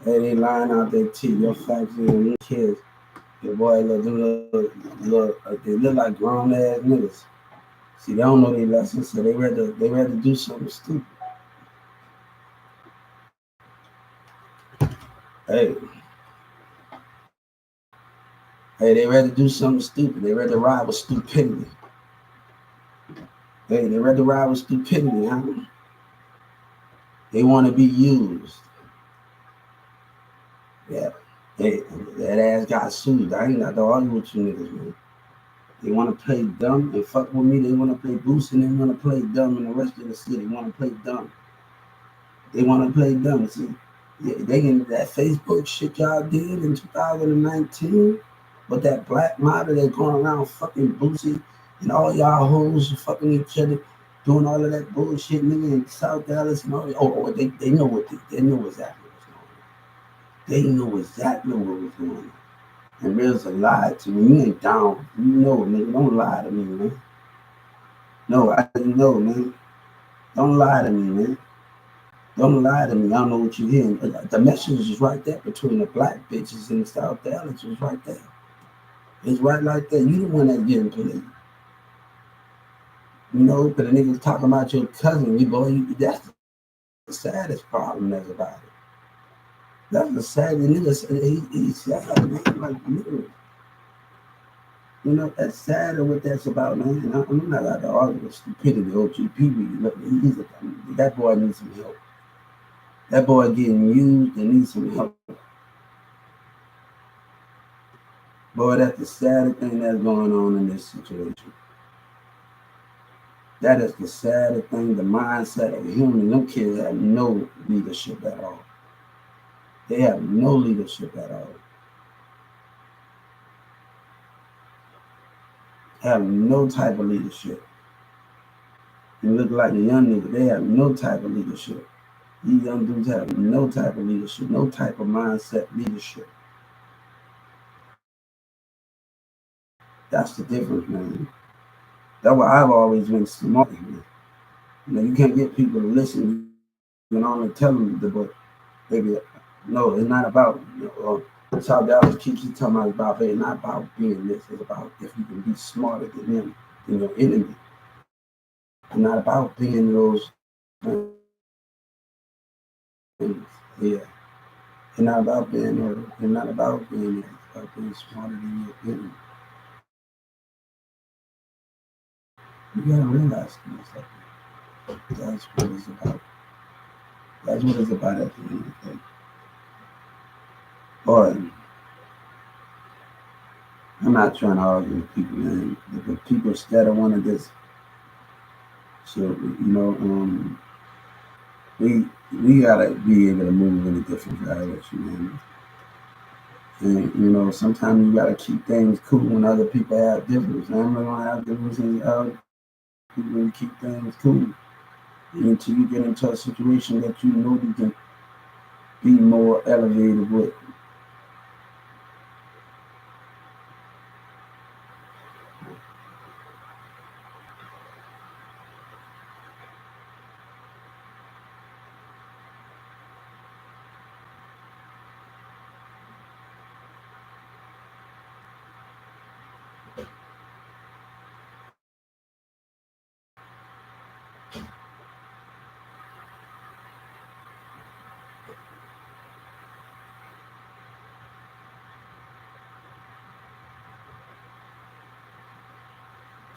Hey, they lying out their teeth. Your factory and your kids. Your boy they look like grown ass niggas. See, they don't know their lessons, so they rather do something stupid. Hey, they rather do something stupid. They rather ride with stupidity. Hey, they rather ride with stupidity, huh? They want to be used. Yeah. Hey, that ass got sued. I ain't got to argue with you niggas, man. They want to play dumb and fuck with me. They want to play boost and they want to play dumb in the rest of the city. They want to play dumb. They want to play dumb. See, yeah, they can that Facebook shit y'all did in 2019 with that black model that's going around fucking Boosie and all y'all hoes fucking each other, doing all of that bullshit, nigga, in South Dallas and all that. They know they know exactly what's going on. They know exactly what was going on. And there's a lie to me. You ain't down. You know, nigga. Don't lie to me, man. No, I didn't know, man. Don't lie to me, man. Don't lie to me. I don't know what you're hearing. The message is right there between the black bitches and the South Dallas. It's right there. It's right like that. You the one that's getting played. You know, but the niggas talking about your cousin, that's the saddest problem that's about it. That's the saddest nigga. He's sad, man. Like, nigga. You know, that's sad of what that's about, man. And I'm not out to argue with stupidity. OGP, look, that boy needs some help. That boy getting used and needs some help. Boy, that's the saddest thing that's going on in this situation. That is the saddest thing, the mindset of human. Them kids have no leadership at all. They have no leadership at all. Have no type of leadership. and look like a young nigga. They have no type of leadership. These young dudes have no type of leadership, no type of mindset leadership. That's the difference, man. That's why I've always been smart. Man. You can't get people to listen. You can only tell them but baby, no, it's not about South Dallas keeps talking about it's not about being this. It's about if you can be smarter than them, than your enemy. It's not about being those things. Yeah. It's not about being it's not about being that. It's about being smarter than your enemy. You gotta realize things like that. That's what it's about. That's what it's about at the end of the day. Or I'm not trying to argue with people, man. If people instead of one of this, so we gotta be able to move in a different direction, man. And sometimes you gotta keep things cool when other people have differences. I'm not gonna have differences. Other people keep things cool until you get into a situation that you know you can be more elevated with.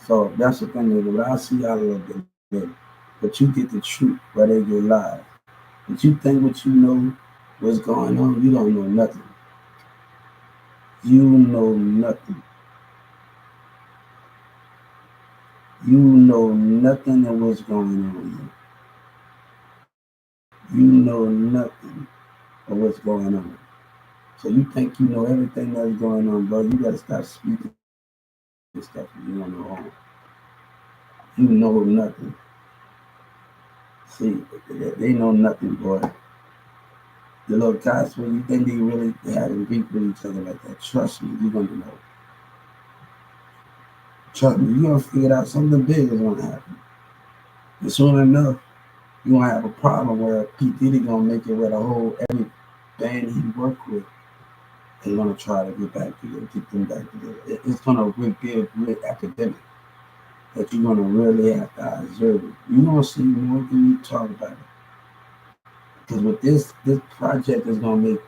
So that's the thing, nigga. But I see y'all a little bit. But you get the truth, where they get lies. But you think what you know what's going on, you don't know nothing. You know nothing. You know nothing of what's going on. You know nothing of what's going on. So you think you know everything that's going on, bro. You gotta stop speaking stuff you don't know. You know nothing. See, they know nothing, boy. The little guys, when you think they really having beef with each other like that, trust me, you're gonna know. Trust me, you're gonna figure out something big is gonna happen. And soon enough, you're gonna have a problem where P. Diddy gonna make it with a whole every band he worked with. They're gonna try to get back together, get them back together. It's gonna be a real epidemic that you're gonna really have to observe it. You're gonna see more than you talk about it. Because with this project is gonna make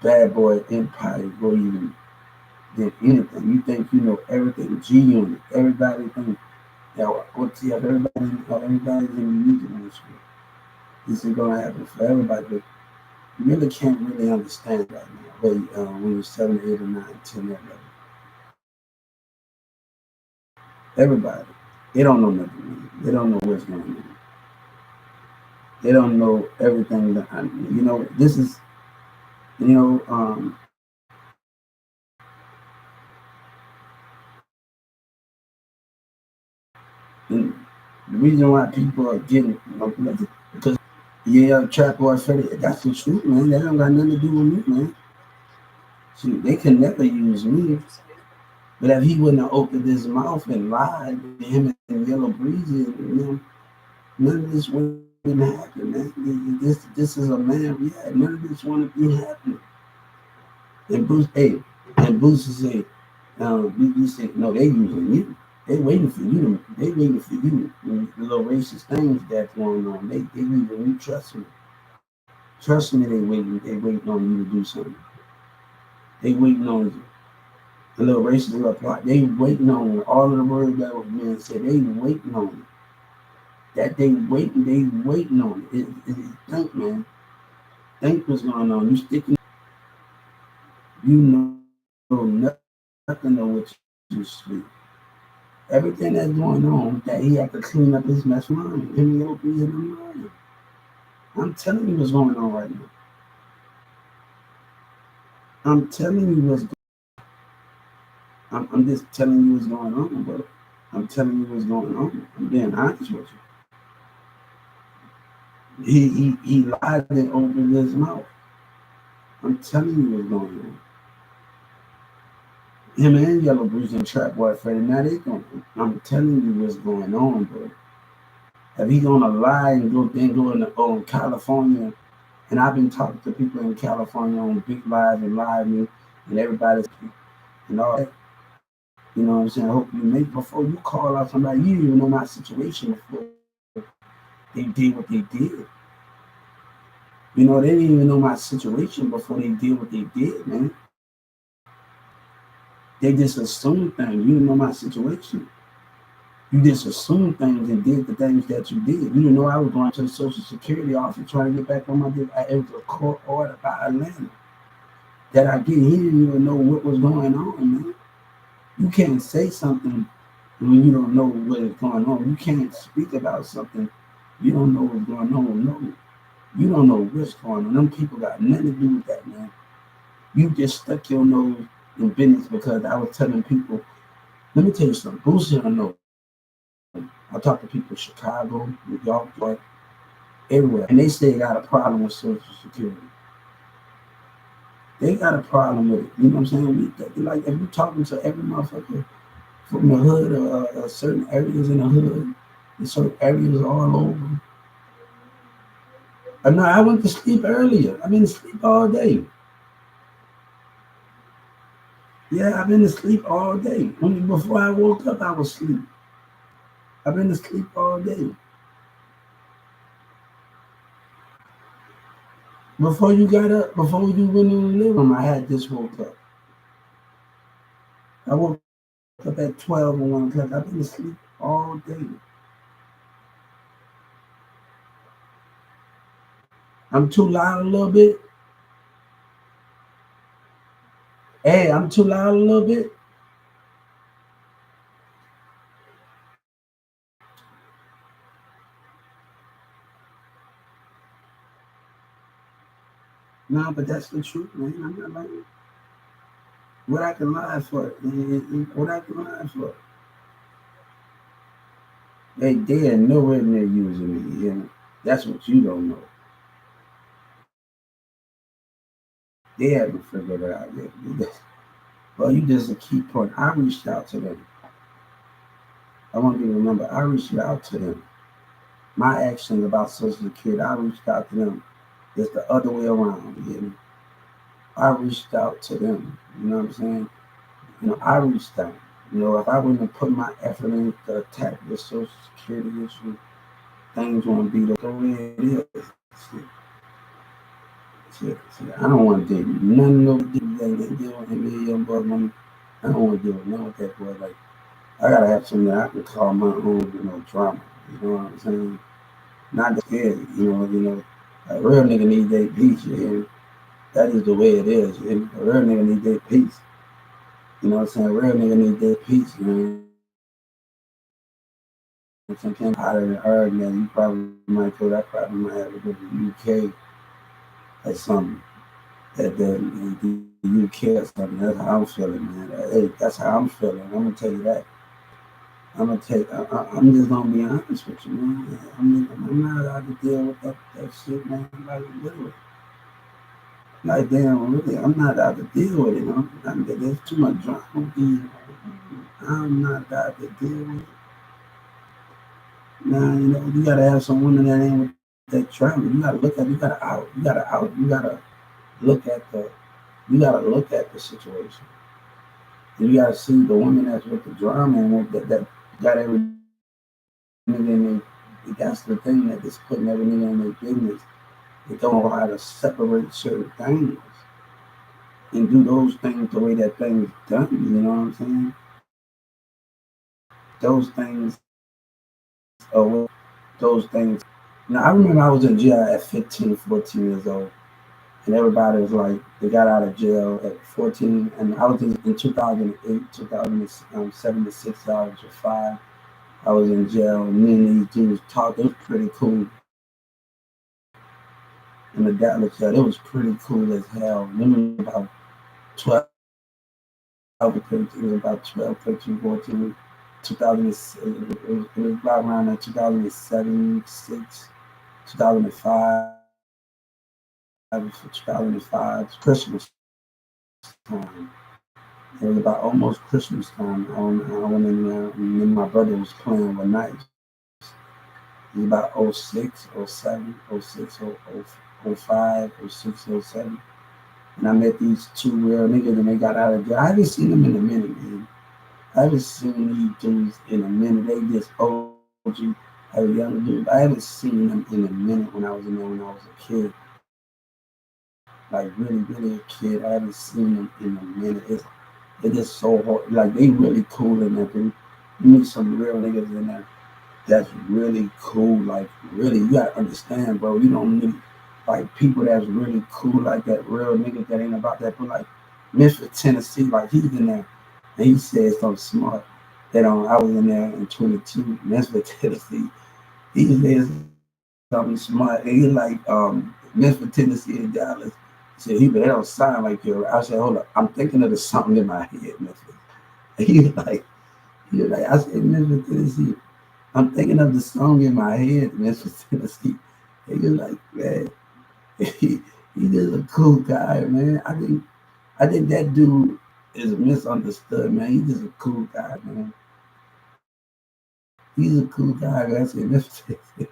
Bad Boy Empire go even than anything. You think you know everything. G Unit, everybody think what's the everybody's in the music industry. This is gonna happen for everybody, but you really can't really understand right now. But when you're 7, 8, or 9, 10, that level. Everybody. They don't know nothing. They don't know what's going on. They don't know everything that this is you know, and the reason why people are getting because Trap Boy Freddy, that's the truth, man. That don't got nothing to do with me, man. See, they can never use me. But if he wouldn't have opened his mouth and lied, him and Yellow Breezy, none of this wouldn't happen, man. This is a man. Yeah, none of this wouldn't be happening. And Bruce say, you say, no, they using you. They waiting for you. They waiting for you. The little racist things that's going on. They using you. Trust me. Trust me. They waiting. They waiting on you to do something. They waiting on you. The little racist little plot. They waiting on all of the words that was being said. They waiting on it. That they waiting. They waiting on it. Think, man. Think what's going on. You sticking. You know nothing of what you speak. Everything that's going on, that he had to clean up his mess line. Him and Opie in the line. I'm telling you what's going on right now. I'm telling you what's going on. I'm just telling you what's going on, bro. I'm telling you what's going on. I'm being honest with you. He lied and opened his mouth. I'm telling you what's going on. Him and Yellow Bruce and Trap Boy Freddy, now they going. I'm telling you what's going on, bro. If he gonna lie and go in California, and I've been talking to people in California on Big Live and Live Me, and everybody's and all that. You know what I'm saying? I hope you make before you call out somebody. You didn't even know my situation before they did what they did. You know, they didn't even know my situation before they did what they did, man. They just assumed things. You didn't know my situation. You just assumed things and did the things that you did. You didn't know I was going to the Social Security office trying to get back on my bill. It was a court order by Atlanta that I did. He didn't even know what was going on, man. You can't say something when you don't know what is going on. You can't speak about something you don't know what's going on. No, you don't know what's going on. Them people got nothing to do with that, man. You just stuck your nose in business because I was telling people. Let me tell you something. Boosie don't know. I talk to people in Chicago, New York, everywhere, and they say they got a problem with Social Security. They got a problem with it. You know what I'm saying? Like if you're talking to every motherfucker from the hood or certain areas in the hood, and certain areas all over. No, I went to sleep earlier. I've been asleep all day. Yeah, I've been asleep all day. Only before I woke up, I was asleep. I've been asleep all day. Before you got up, before you went in the living room, I had just woke up. I woke up at 12 or 1 o'clock. I've been asleep all day. I'm too loud a little bit. Hey, I'm too loud a little bit. Nah, but that's the truth, man. I'm not lying. What I can lie for? What I can lie for? They are nowhere near using me. You know? That's what you don't know. They haven't figured it out yet. Well, you just a key point. I reached out to them. I want you to remember, I reached out to them. My actions about Social Security, I reached out to them. It's the other way around. You know? I reached out to them. You know what I'm saying? You know, I reached out. You know, if I wouldn't have put my effort in to attack the Social Security issue, things won't be the way it is. See, I don't want to deal with none of those they deal with NBA young boy money. I don't want to deal with none of that boy. Like I gotta have something that I can call my own, drama. You know what I'm saying? Not that scared, A real nigga need their peace, you hear me? That is the way it is. You know? A real nigga need their peace. You know what I'm saying? A real nigga need their peace, man. Sometimes hotter than hard, man. You probably might go. I probably might have to go to the UK or something. At the UK or something. That's how I'm feeling, man. Hey, that's how I'm feeling. I'm gonna tell you that. I'm just gonna be honest with you, man. I'm not allowed to deal with that shit, man. Like literally, like damn, really, I'm not allowed to deal with it. There's too much drama. I'm not allowed to deal with it. Now, you gotta have some women that ain't with that trauma. You gotta look at, you gotta look at the, you gotta look at the situation. And you gotta see the woman that's with the drama and that got every nigga in their, that's the thing that is putting every nigga in their business. They don't know how to separate certain things and do those things the way that thing's done. You know what I'm saying? Those things are those things. Now, I remember I was in jail at 15, 14 years old, and everybody was like, they got out of jail at 14, and I was in 2008, 2007 to 6, I was 5. I was in jail, and me and these dudes talked. It was pretty cool. In the Dallas jail, it was pretty cool as hell. Remember about 12 or 13, it was about 12, 13, 14, 2006, it was about around 2007, 6, 2005, 2005, Christmas time. It was about almost Christmas time. I went in there, and me and my brother was playing one night. It was about 06, 07, 06, 05, 06, 07. And I met these two real niggas and they got out of jail. I haven't seen them in a minute, man. I haven't seen these dudes in a minute. They just OG as a young dude. I haven't seen them in a minute when I was in there when I was a kid. Like really a kid. I haven't seen them in a minute. It's just so hard. Like they really cool in there, dude. You meet some real niggas in there that's really cool. Like really, you gotta understand, bro. You don't need like people that's really cool like that. Real niggas that ain't about that. But like Memphis, Tennessee, like he's in there and he said something smart. That I was in there in 22, Memphis, Tennessee. He said something smart. And he like Memphis, Tennessee, and Dallas. He said they don't sound like you. I said, hold up, I'm thinking of the song in my head, Memphis. And he was like, I said, Memphis, Tennessee. I'm thinking of the song in my head, Memphis, Tennessee. And he was like, man, he just a cool guy, man. I think that dude is misunderstood, man. He's just a cool guy, man. He's a cool guy, man. I said, Memphis, Tennessee.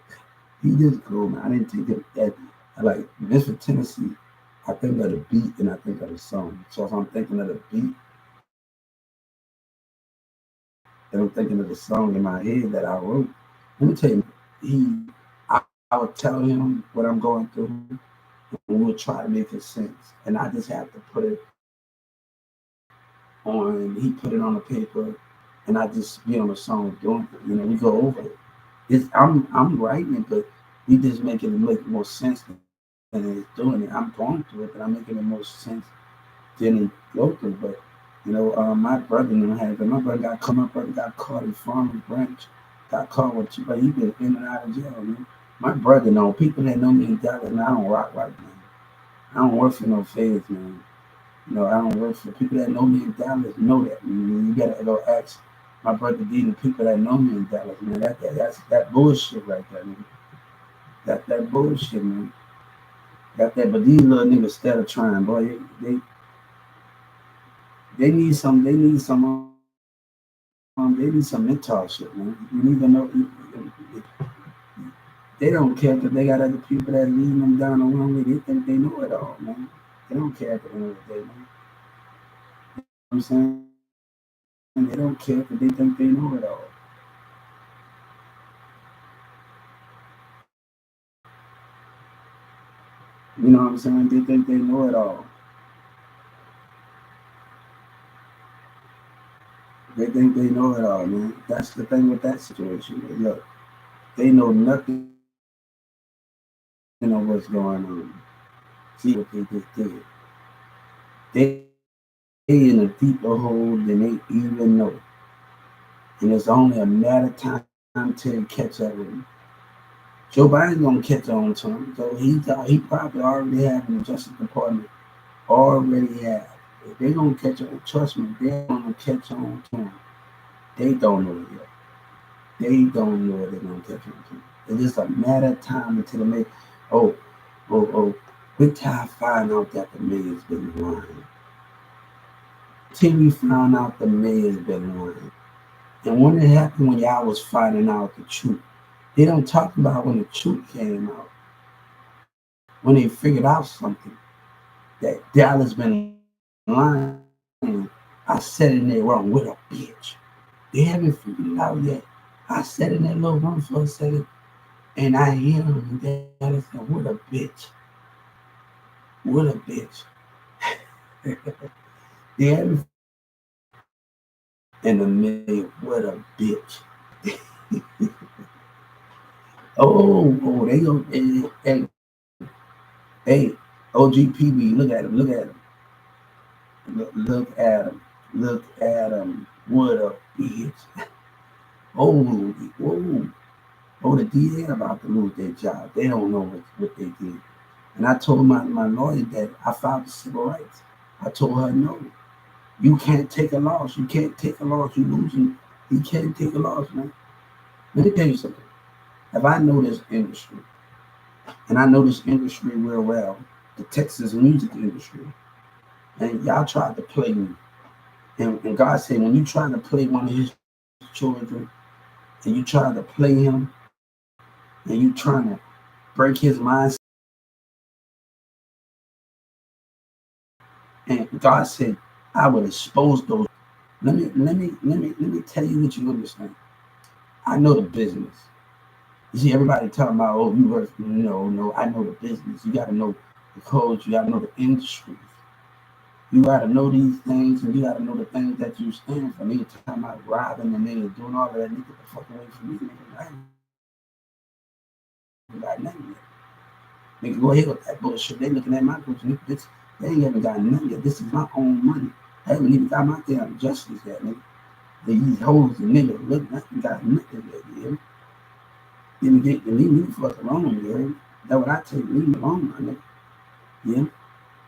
He just cool, man. I didn't think of that. I like Memphis, Tennessee. I think of the beat and I think of the song. So if I'm thinking of the beat and I'm thinking of the song in my head that I wrote, let me tell you, I would tell him what I'm going through and we'll try to make it sense. And I just have to put it on, he put it on the paper and I just be on the song doing it. We go over it. I'm writing it, but we just making it make more sense than it's doing it. I'm going through it, but I'm making it more sense than it go through. But my brother my brother got caught in Farmers Branch, got caught with two, but he been in and out of jail, man. My brother know people that know me in Dallas, and I don't rock right, man. I don't work for no feds, man. I don't work for people that know me in Dallas. Know that, man. You gotta go ask my brother D and people that know me in Dallas, man. That's that bullshit right there, man. That bullshit, man. Got that, but these little niggas still trying, boy. They need some. They need some mentorship, man. You need to know. They don't care because they got other people that leading them down the wrong way. They think they know it all, man. They don't care at the end of the day, man. You know what I'm saying? They don't care because they think they know it all. You know what I'm saying? They think they know it all. They think they know it all, man. That's the thing with that situation. Look, they know nothing of what's going on. See what they just did. They in a deeper hole than they even know. And it's only a matter of time till they catch up with him. Joe Biden's gonna catch on to him. So he probably already have in the Justice Department. Already have. If they're gonna catch on, trust me, they're gonna catch on to him. They don't know it yet. They don't know they're gonna catch on to him. It's just a matter of time until they make we're tired finding out that the mayor's been lying. Till we found out the mayor's been lying. And when it happened when y'all was finding out the truth, they don't talk about when the truth came out. When they figured out something that Dallas been lying, I said in there wrong with a bitch. They haven't figured it out yet. I sat in that little room for a second, and I hear them and Dallas said, "What a bitch! What a bitch!" They haven't, and the mayor, what a bitch! They go, hey, OGPB, look at him, look at him, look at him, what a bitch! Whoa. The DA about to lose their job. They don't know what they did. And I told my lawyer that I filed the civil rights. I told her, no, you can't take a loss. You can't take a loss. You're losing. You can't take a loss, man. Let me tell you something. If I know this industry, And I know this industry real well, the Texas music industry. And y'all tried to play me. And God said, when you try to play one of his children and you try to play him and you trying to break his mindset, and God said, I will expose those. Let me tell you what you understand. I know the business. You see, everybody talking about, oh, you work. No, I know the business. You got to know the codes. You got to know the industries. You got to know these things, and you got to know the things that you stand for. Nigga talking about robbing and nigga doing all of that. Nigga, get the fuck away from me, nigga. I ain't got nothing yet. Nigga, go ahead with that bullshit. They looking at my books, nigga. Bitch, they ain't even got nothing yet. This is my own money. I haven't even got my damn justice yet, nigga. These hoes and niggas look, I ain't got nothing yet, you hear me? Leave me the fuck alone, you hear me? That's what I take. Leave me alone, my nigga. Yeah?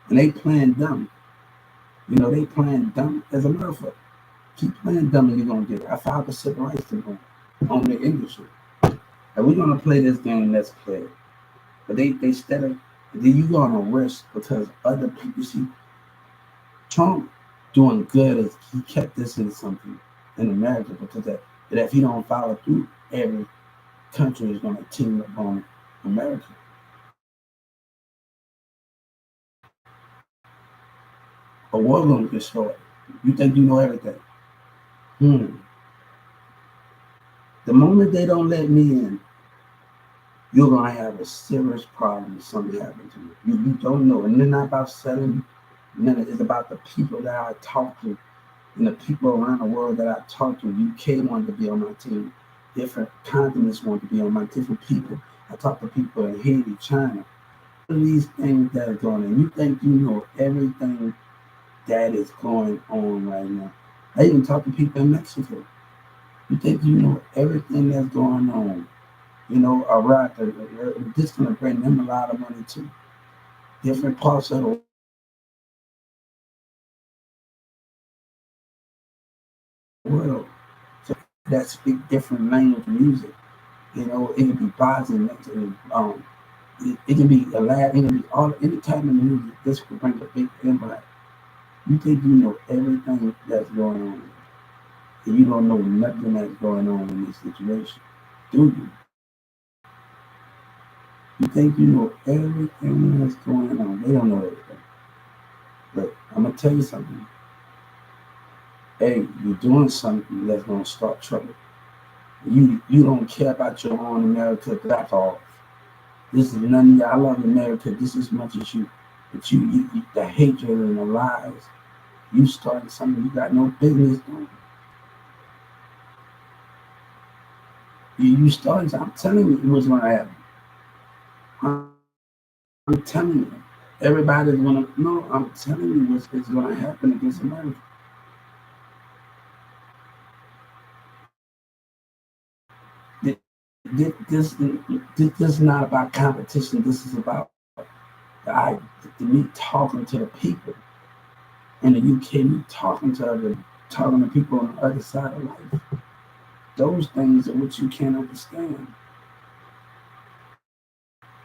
And they playing dumb. They playing dumb as a motherfucker. Keep playing dumb and you're gonna get it. I filed a civil rights thing on the industry. And we're gonna play this game, let's play it. But they steady, then you gonna risk because other people see Trump doing good as he kept this in something in America because that if he don't follow through, every country is gonna team up on America. A war gonna get started. You think you know everything. The moment they don't let me in, you're gonna have a serious problem if something happens to you. You don't know. And it's not about selling, it's about the people that I talk to and the people around the world that I talk to. UK wanted to be on my team. Different continents want to be on my different people. I talk to people in Haiti, China. All of these things that are going on. You think you know everything that is going on right now. I even talk to people in Mexico. You think you know everything that's going on. Iraq, this is going to bring them a lot of money too. Different parts of the world. So that speak different language music. It can be positive. It can be a laugh. It can be all any type of music. This could bring a big impact. You think you know everything that's going on, and you don't know nothing that's going on in this situation, do you? You think you know everything that's going on. They don't know everything. But I'm gonna tell you something. Hey, you're doing something that's gonna start trouble. You don't care about your own America. That's all. This is none of you. I love America just as much as you. But you the hatred and the lies. You started something you got no business doing. You started. I'm telling you, what's gonna happen. I'm telling you, everybody's gonna. No, I'm telling you what's gonna happen against America. This is not about competition. This is about me talking to the people in the UK, me talking to people on the other side of life. Those things are what you can't understand.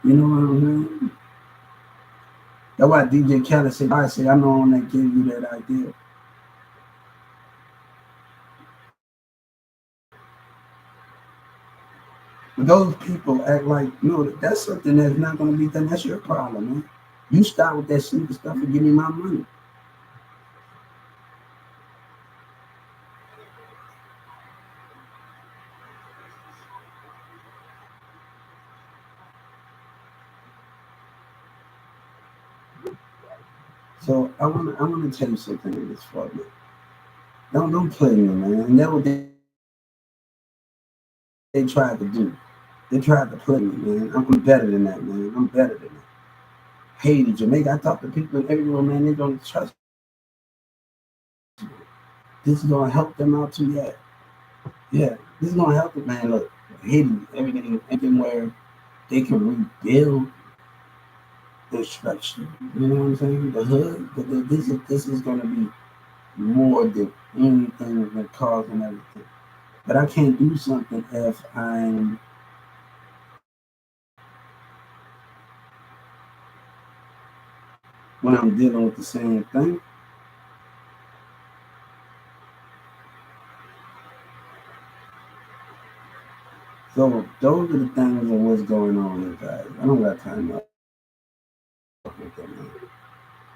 You know what I'm saying? That's why DJ Khaled said, I say, I'm the one that gave you that idea. But those people act like, no, that's something that's not going to be done. That's your problem, man. You stop with that stupid stuff and give me my money. So I want to tell you something in this for me. Don't play me, man. And that's what they tried to do. They tried to play me, man. I'm better than that, man. I'm better than that. Haiti, Jamaica. I talk to people everywhere, man. They don't trust me. This is gonna help them out too. Yeah. This is gonna help them, man. Look, Haiti, everything where they can rebuild the structure. You know what I'm saying? The hood. This is gonna be more than anything that causing everything. But I can't do something if I'm when I'm dealing with the same thing. So those are the things of what's going on here, guys. I don't got time to argue with them, man.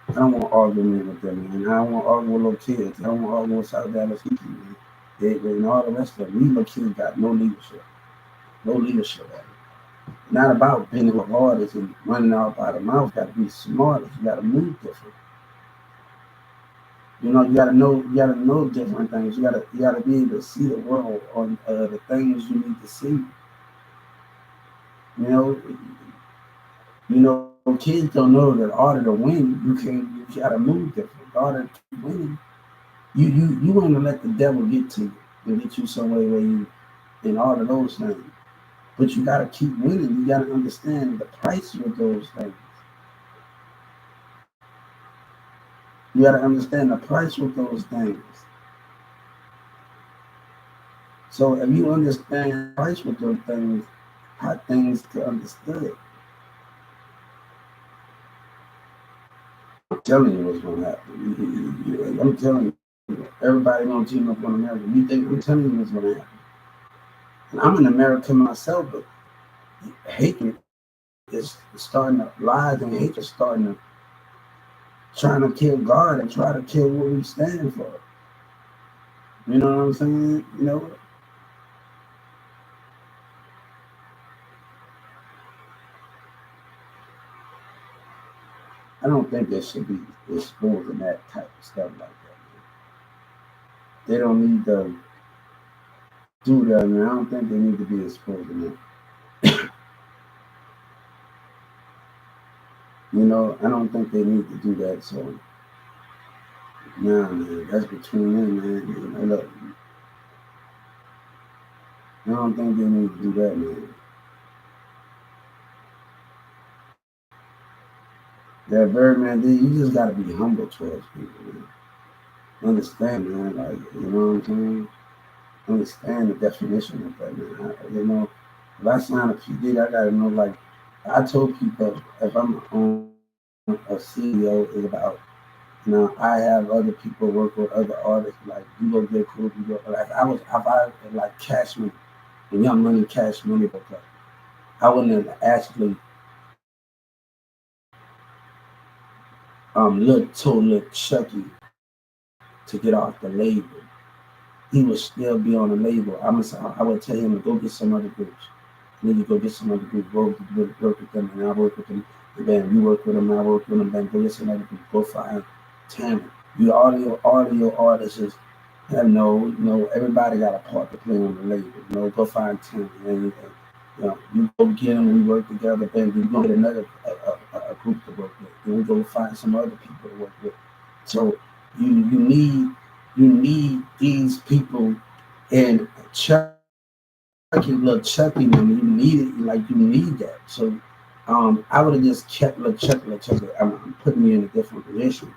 I don't want argument with them, man. I don't want to argue with little kids. I don't want to argue with South Dallas Kiki, man. And all the rest of them. We little kids got no leadership. No leadership at it. Not about being with artists and running out by the mouth. You got to be smart. You got to move different. You gotta know different things. You gotta be able to see the world on the things you need to see. You know, kids don't know that in order to win, you gotta move different. In order to keep winning, you want to let the devil get to you and get you somewhere where you in all of those things. But you gotta keep winning. You gotta understand the price of those things. You gotta understand the price with those things. So if you understand the price with those things, how things to understood. I'm telling you what's gonna happen. I'm telling you, everybody gonna team up on America. You think I'm telling you what's gonna happen? And I'm an American myself, but hatred is starting to lies and hatred is starting to trying to kill God and try to kill what we stand for. You know what I'm saying? I don't think they should be exposing that type of stuff like that. Man. They don't need to do that, man. I don't think they need to be exposing that. I don't think they need to do that. So, nah, man, that's between them, man. Look, I don't think they need to do that, man. That very man, you just gotta be humble towards people, man. Understand, man. Like, you know what I'm saying? Understand the definition of that, man. If I sign a PD, I gotta know. Like, I told people, if I'm on a CEO, is about. I have other people work with other artists. Like, you go get cool, you go. Like, if I like Cash Money, when Young Money, Cash Money broke up, I wouldn't have actually told Chucky to get off the label. He would still be on the label. I would tell him to go get some other groups. And then you go get some other groups, work with them, and I work with them. And then you work with them, and I work with them. Then go get some other groups. Go find talent. Audio artists have everybody got a part to play on the label. Go find talent. And you go get them, we work together. Then you go get another a group to work with. Then we go find some other people to work with. So you need these people and Chucky money. You need it, like you need that. So I would have just kept Chucky. I'm putting me in a different position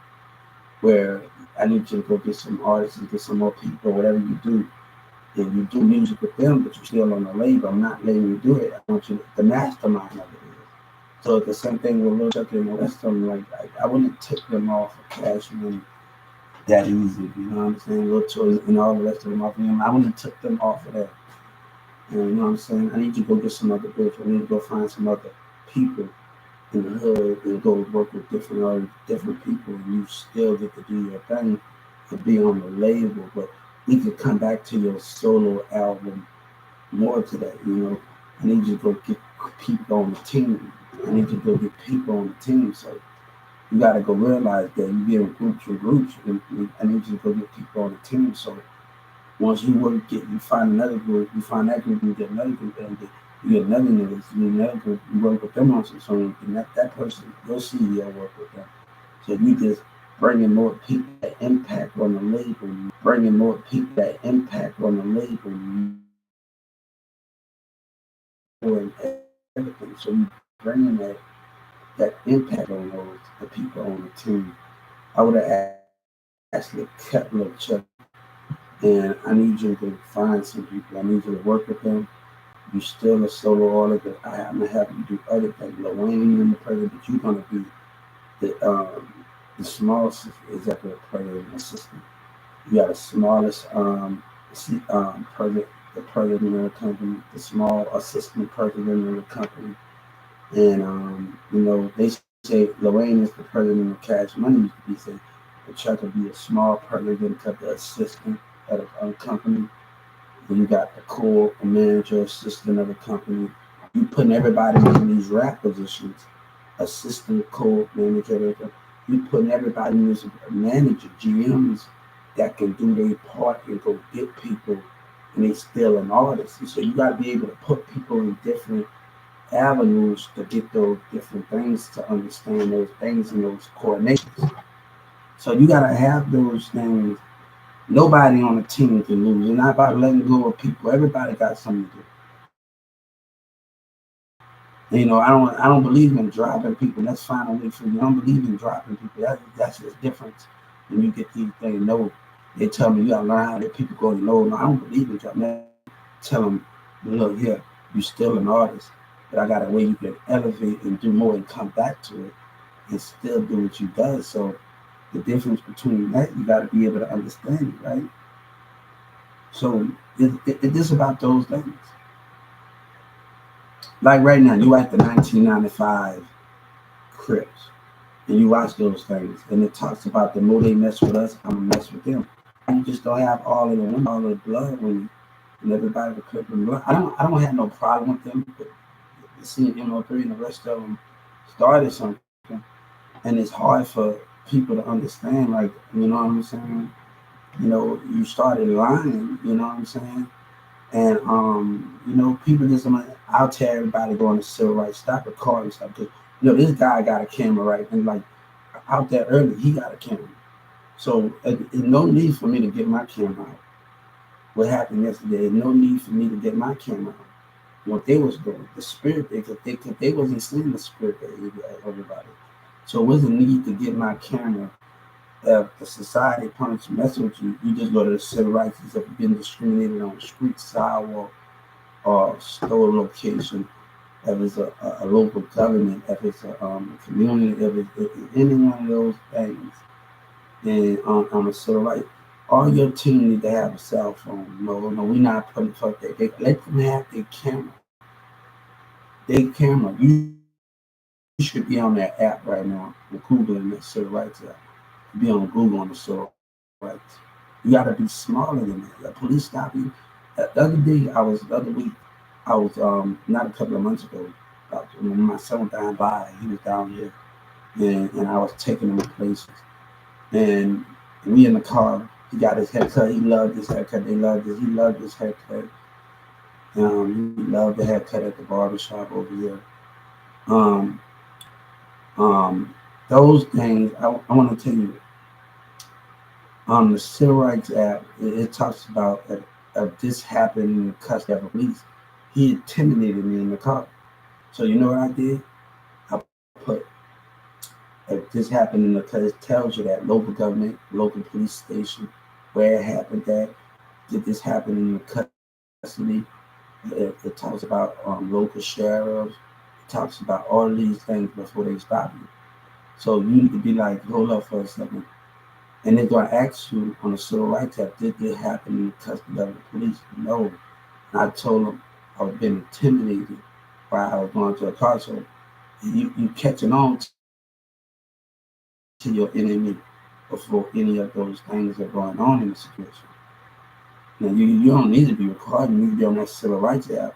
where I need you to go get some artists and get some more people, whatever you do. And you do music with them, but you're still on the label. I'm not letting you do it. I want you the mastermind of it is. So the same thing with Lil Chucky and the rest of them. Like I wouldn't have took them off of Cash Money that easy. You know what I'm saying? Lil Choice and all the rest of them off of him. I wouldn't have took them off of that. And you know what I'm saying? I need you to go get some other groups. I need to go find some other people in the hood and go work with different people. And you still get to do your thing and be on the label, but you can come back to your solo album more to that. I need you to go get people on the team. I need you to go get people on the team. So you got to go realize that you get in groups and groups. And I need you to go get people on the team. So once you find another group, you find that group, you get another group, and you get another niggas, you get another group, you work with them on some songs, and that person, your CEO work with them. So you just bringing more people that impact on the label, bringing more people that impact on the label, and everything. So you bringing that impact on the people on the team. I would have actually kept Lil Chuck, and I need you to find some people. I need you to work with them. You still a solo artist, but I'm gonna have you do other things. Lil Wayne in the present, but you're gonna be the smallest executive president assistant. You got the smallest president, the president of the company, the small assistant president of the company, and they say Lorraine is the president of Cash Money used to be said, but Chuck could be a small president of the assistant at a company. Then you got the core manager, assistant of the company. You putting everybody in these rap positions, assistant, core manager. You putting everybody in this manager, GMs that can do their part and go get people, and they still an artist. And so you got to be able to put people in different avenues to get those different things, to understand those things and those coordinations. So you got to have those things. Nobody on the team can lose. You're not about letting go of people. Everybody got something to do. I don't believe in dropping people. That's fine only for you. I don't believe in dropping people. That's the difference. When you get these things, no, they tell me you gotta learn how to let people go. No, I don't believe in dropping. That. Tell them, look, yeah, you still an artist, but I got a way you can elevate and do more and come back to it and still do what you do. So the difference between that, you got to be able to understand it, right? So it is about those things. Like right now, you at the 1995 Crips, and you watch those things, and it talks about the more they mess with us, I'm gonna mess with them. You just don't have all of the women, all of the blood when you, and everybody the Crip and blood. I don't have no problem with them, but seeing MO3 and the rest of them started something, and it's hard for people to understand. Like, you know what I'm saying? You started lying. You know what I'm saying? And people just I'll tell everybody going to civil rights, stop recording stuff because this guy got a camera, right? And like out there early, he got a camera. So there's no need for me to get my camera out. What happened yesterday? There's no need for me to get my camera out. What they was doing, the spirit, they wasn't seeing the spirit of everybody. So it wasn't need to get my camera. If the society punch mess with you, you just go to the civil rights. If you've been discriminated on the street, sidewalk, or store location, if it's a local government, if it's a community, if it's any one of those things, then on a civil right, all your team need to have a cell phone. No, we're not putting fuck that. Let them have their camera. Their camera. You should be on that app right now. Googling that civil rights app. Be on Google on the civil rights. You got to be smaller than that. The police stop you. The other week, I was not a couple of months ago. When my son was down by, he was down here, and I was taking him to places. And we in the car. He got his haircut. He loved his haircut. They loved this. He loved his haircut. He loved the haircut at the barbershop over here. Those things I want to tell you. On the civil rights app, it talks about if this happened in the custody of police, he intimidated me in the car. So you know what I did? I put if this happened in the custody, it tells you that local government, local police station, where it happened at. Did this happen in the custody? It talks about local sheriffs. It talks about all these things before they stop you. So you need to be like, hold up for a second. And they're going to ask you on the civil rights act, did this happen in the custody of the police? No. And I told them I was being intimidated while I was going to a car. So you catching on to your enemy before any of those things are going on in the situation. Now, you don't need to be recording. You need to be on that civil rights app.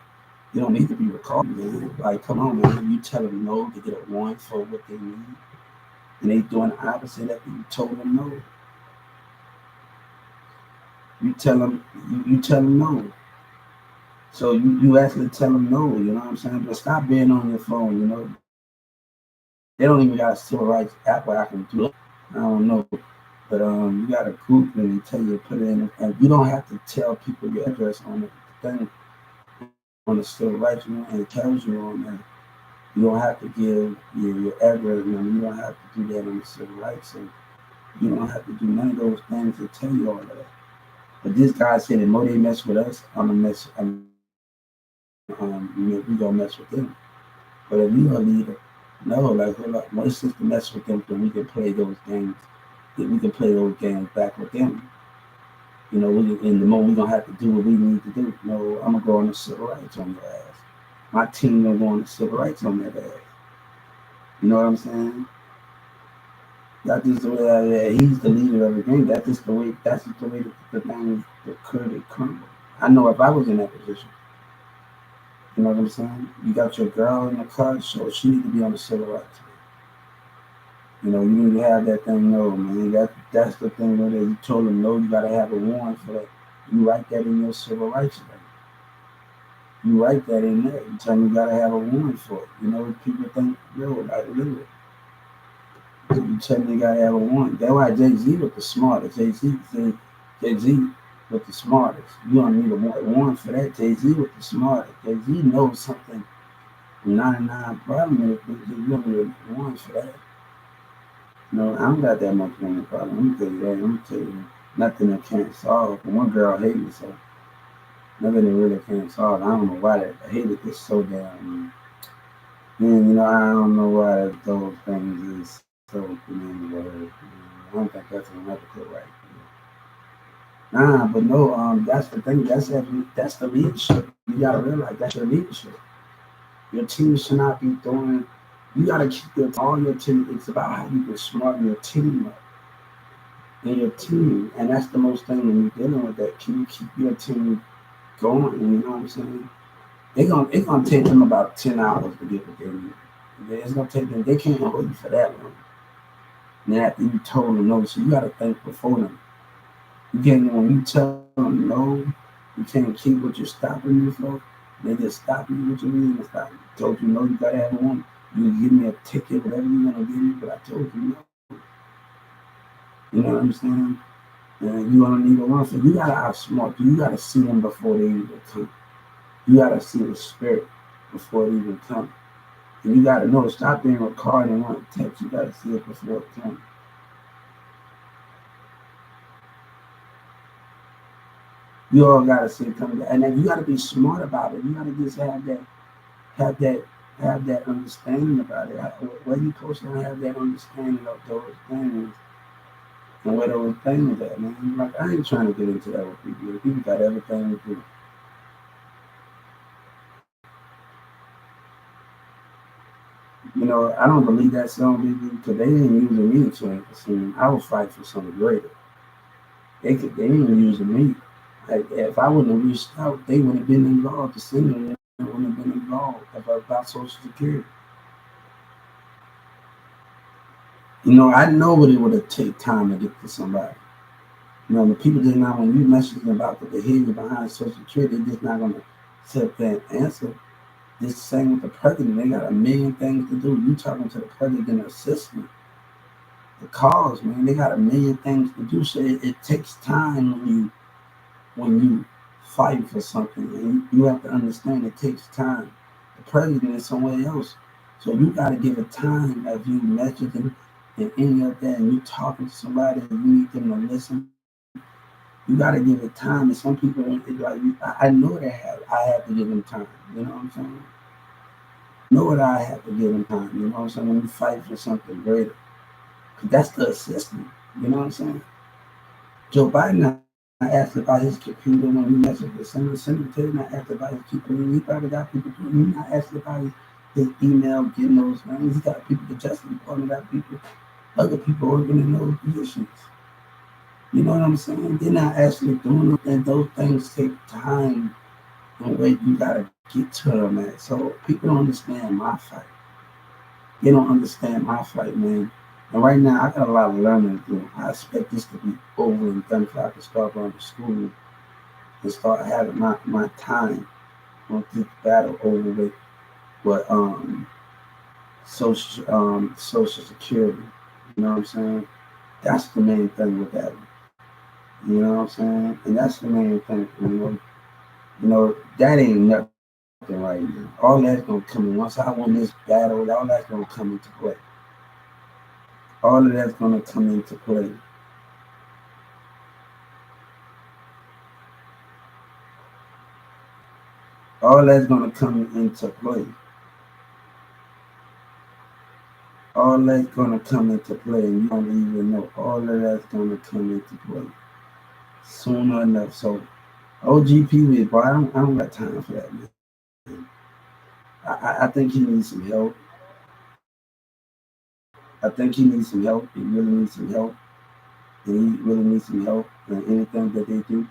You don't need to be recording, man. Like, come on, man. You tell them no to get a warrant for what they need. And they doing the opposite of you told them no. You tell them no. So you actually tell them no, you know what I'm saying? But stop being on your phone, They don't even got a civil rights app where I can do it. I don't know. But you got a group and they tell you to put it in, and you don't have to tell people your address on the thing on the civil rights, and it tells you on there. You don't have to give your address number. You don't have to do that on the civil rights. So you don't have to do none of those things to tell you all of that. But this guy said the more they mess with us, I'm gonna mess. We gonna mess with them. But if you're a leader, No, like it's just to mess with them so we can play those games. That we can play those games back with them. And the more we gonna have to do what we need to do. No, I'm gonna go on the civil rights on your ass. My team gonna go on the civil rights on that ass. You know what I'm saying? That's just the way he's the leader of the game. That's just the way. That's just the way the things the could crumble. I know if I was in that position. You know what I'm saying? You got your girl in the car, so she need to be on the civil rights. You need to have that thing. No, man. That's the thing where you told them no. You gotta have a warrant for that. You write that in your civil rights agreement. You write that in there. You tell them you gotta have a warrant for it. People think, yo, like literally. You tell me you gotta have a warrant. That's why Jay-Z was the smartest. Jay-Z was the smartest. You don't need a warrant for that. Jay-Z was the smartest. Jay-Z knows something. 99 problem is you don't need a warrant for that. No, I don't got that much money problem. I'm gonna tell you that. I'm gonna tell you nothing that can't solve. But one girl hated me, so nothing that really can't solve. I don't know why that I hated this so damn. I don't know why those things is so word. I don't think that's unethical, right? Nah, but no, that's the thing. That's the leadership. You gotta realize that's your leadership. Your team should not be doing. You gotta keep all your team. It's about how you can smarten your team up. And your team, and that's the most thing when you're dealing with that. Can you keep your team going? You know what I'm saying? It's gonna take them about 10 hours to get what they need. It's gonna take them. They can't hold you for that long. And after you told them no, so you gotta think before them. When you tell them no, you can't keep what you're stopping you for. They just stop you what you mean. Stop. Told you no, you gotta have one. You give me a ticket, whatever you wanna give me, but I told you no. You know what I'm saying? And you gonna need a one for you gotta outsmart. You gotta see them before they even come. You gotta see the spirit before they even come. And you gotta know, stop being recorded and want to text. You gotta see it before it comes. You all gotta see it coming, and then you gotta be smart about it. You gotta just have that, have that understanding about it. Where you supposed to have that understanding of those things and where those things at, man. Like I ain't trying to get into that with people. People got everything to do. I don't believe that song because they ain't using me to sing. I was fighting for something greater. They ain't using me. Like, if I wouldn't have reached out, they wouldn't have been involved. The singer wouldn't have been involved about Social Security. I know what it would have taken time to get to somebody. The people just not when you messaging about the behavior behind Social Security, they're just not gonna sit there and answer. Just same with the president. They got a million things to do. You talking to the president assistant. The cause, man, they got a million things to do. So it takes time when you fight for something, and you have to understand it takes time. The president is somewhere else, so you got to give it time as you messaging and any of that, and you talking to somebody, and you need them to listen. You got to give it time. And some people, I know I have to give them time. You know what I'm saying? Know what I have to give them time. You know what I'm saying? When you fight for something greater, because that's the assistant. You know what I'm saying? Joe Biden asked about his computer when he messaged the secretary. Not asked about his computer. He probably got people doing. He not asked about his email, getting those things. He got people. The Justice Department got people, other people working in those positions. You know what I'm saying? They're not actually doing it, and those things take time and wait. You gotta get to them, man. So people don't understand my fight. They don't understand my fight, man. And right now, I got a lot of learning to do. I expect this to be over and done so I can start going to school and start having my time on this battle over with social security. You know what I'm saying? That's the main thing with that one. You know what I'm saying? And that's the main thing. That ain't nothing right now. All that's gonna come in. Once I win this battle, all that's gonna come into play. All of that's gonna come into play. All that's gonna come into play. All that's gonna come into play, and you don't even know. All of that's gonna come into play sooner enough. So OGP, boy, I don't got time for that, man. I think he needs some help. I think he needs some help. He really needs some help. And he really needs some help in anything that they do.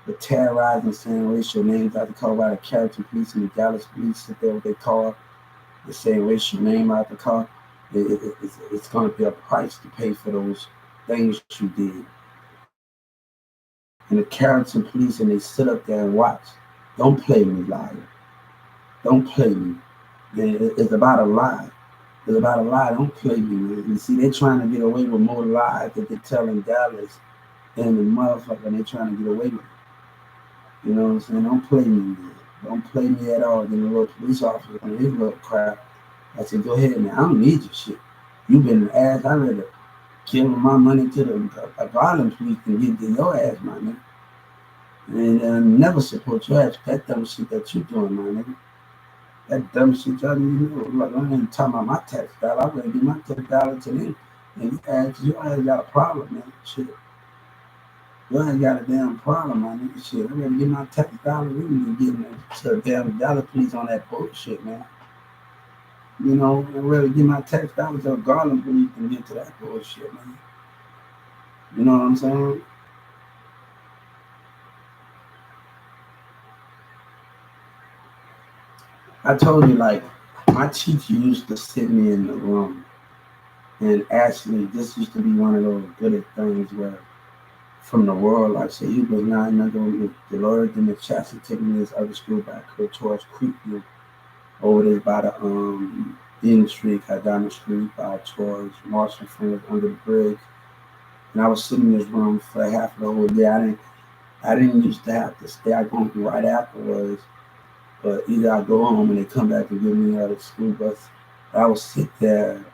The terrorizing, saying racial names out the car, by the character police and the Dallas police sit there with their car and say racial name out the car. It's going to be a price to pay for those things you did. And the character police, and they sit up there and watch. Don't play me, liar. Don't play me. It's about a lie. It's about a lie. Don't play me, man. You see, they're trying to get away with more lies that they're telling Dallas and the motherfucker, and they're trying to get away with it. You know what I'm saying? Don't play me, man. Don't play me at all. Then the little police officer on his little crap. I said, go ahead, man. I don't need your shit. You've been an ass. I'd rather give my money to the violent police than give your ass, my nigga. And never support your ass. That dumb shit that you doing, my nigga. That dumb shit y'all need to know. Like, I ain't talking about my tax dollar. I'm gonna give my tax dollar to them. And you ass got a problem, man. Shit. You ain't got a damn problem, my nigga. Shit. I'm gonna get my tax dollar. We need to get to a damn dollar police on that bullshit, man. You know, I'd rather give my tax dollars to a Garland police than get to that bullshit, man. You know what I'm saying? I told you, like, my teacher used to sit me in the room. And actually, this used to be one of those good things where, from the world, like, say, he was not another, the Lord in the chassis taking me to this other school back here towards Creekview, over there by the Eden Street, got down the street by towards Marshall Friends under the bridge. And I was sitting in this room for half of the whole day. I didn't used to have to stay. I go right afterwards, but either I go home and they come back and give me out of school bus. I would sit there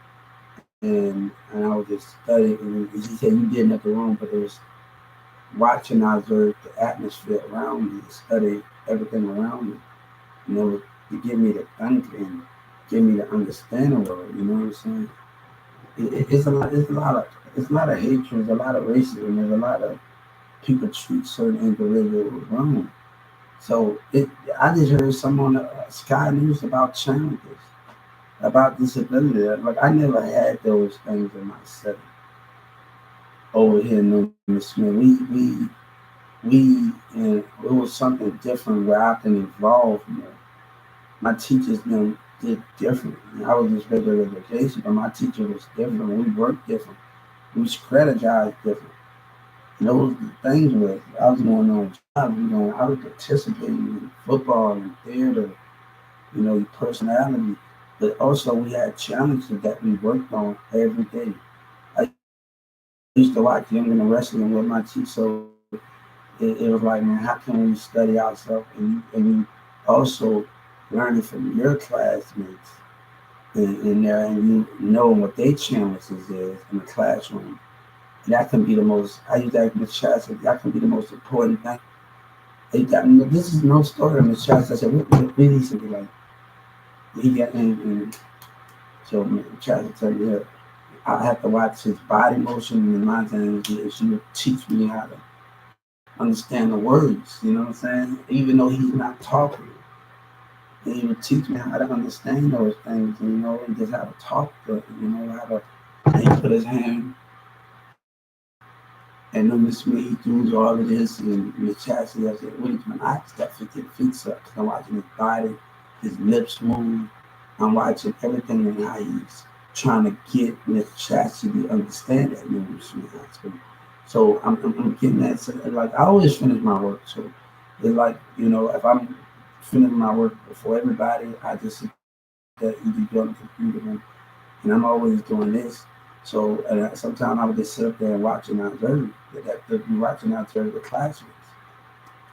and I would just study. And he said, you get in the room, but it was watching, I observed the atmosphere around me, to study everything around me. You know, to give me the think and give me the understanding of it. You know what I'm saying? It's a lot of hatred. There's a lot of racism. There's a lot of people treat certain individuals wrong. So I just heard some on the Sky News about challenges, about disability. Like, I never had those things in my setting over here in New Smith. And it was something different where I can evolve more. My teachers did different. I was just regular education, but my teacher was different. We worked different. We strategized different. And those things were, I was going on jobs, I was participating in football and theater, your personality. But also we had challenges that we worked on every day. I used to watch Young and the Wrestling with my teacher, so it was like, man, how can we study ourselves and you also learning from your classmates in there, and you know what their challenges is in the classroom. And that can be the most, I use that in the chat, so that can be the most important thing. This is no story in the chat. I said, we need something like, he got in, so chat to tell you, I have to watch his body motion and my time. She would teach me how to understand the words, you know what I'm saying? Even though he's not talking. He would teach me how to understand those things, and just how to talk to it, how to, he put his hand and then Miss Me, he does all of this, and Miss Chassie, I said, what are you doing? I got 50 feet up, because I'm watching his body, his lips move, I'm watching everything and how he's trying to get Miss Chassie to understand that new Miss Me High School. So I'm getting that, so, like, I always finish my work, so it's like, if I'm finishing my work before everybody, I just sit there, either on the computer, and I'm always doing this. So sometimes I would just sit up there and watch and observe. Watching and observe the classmates.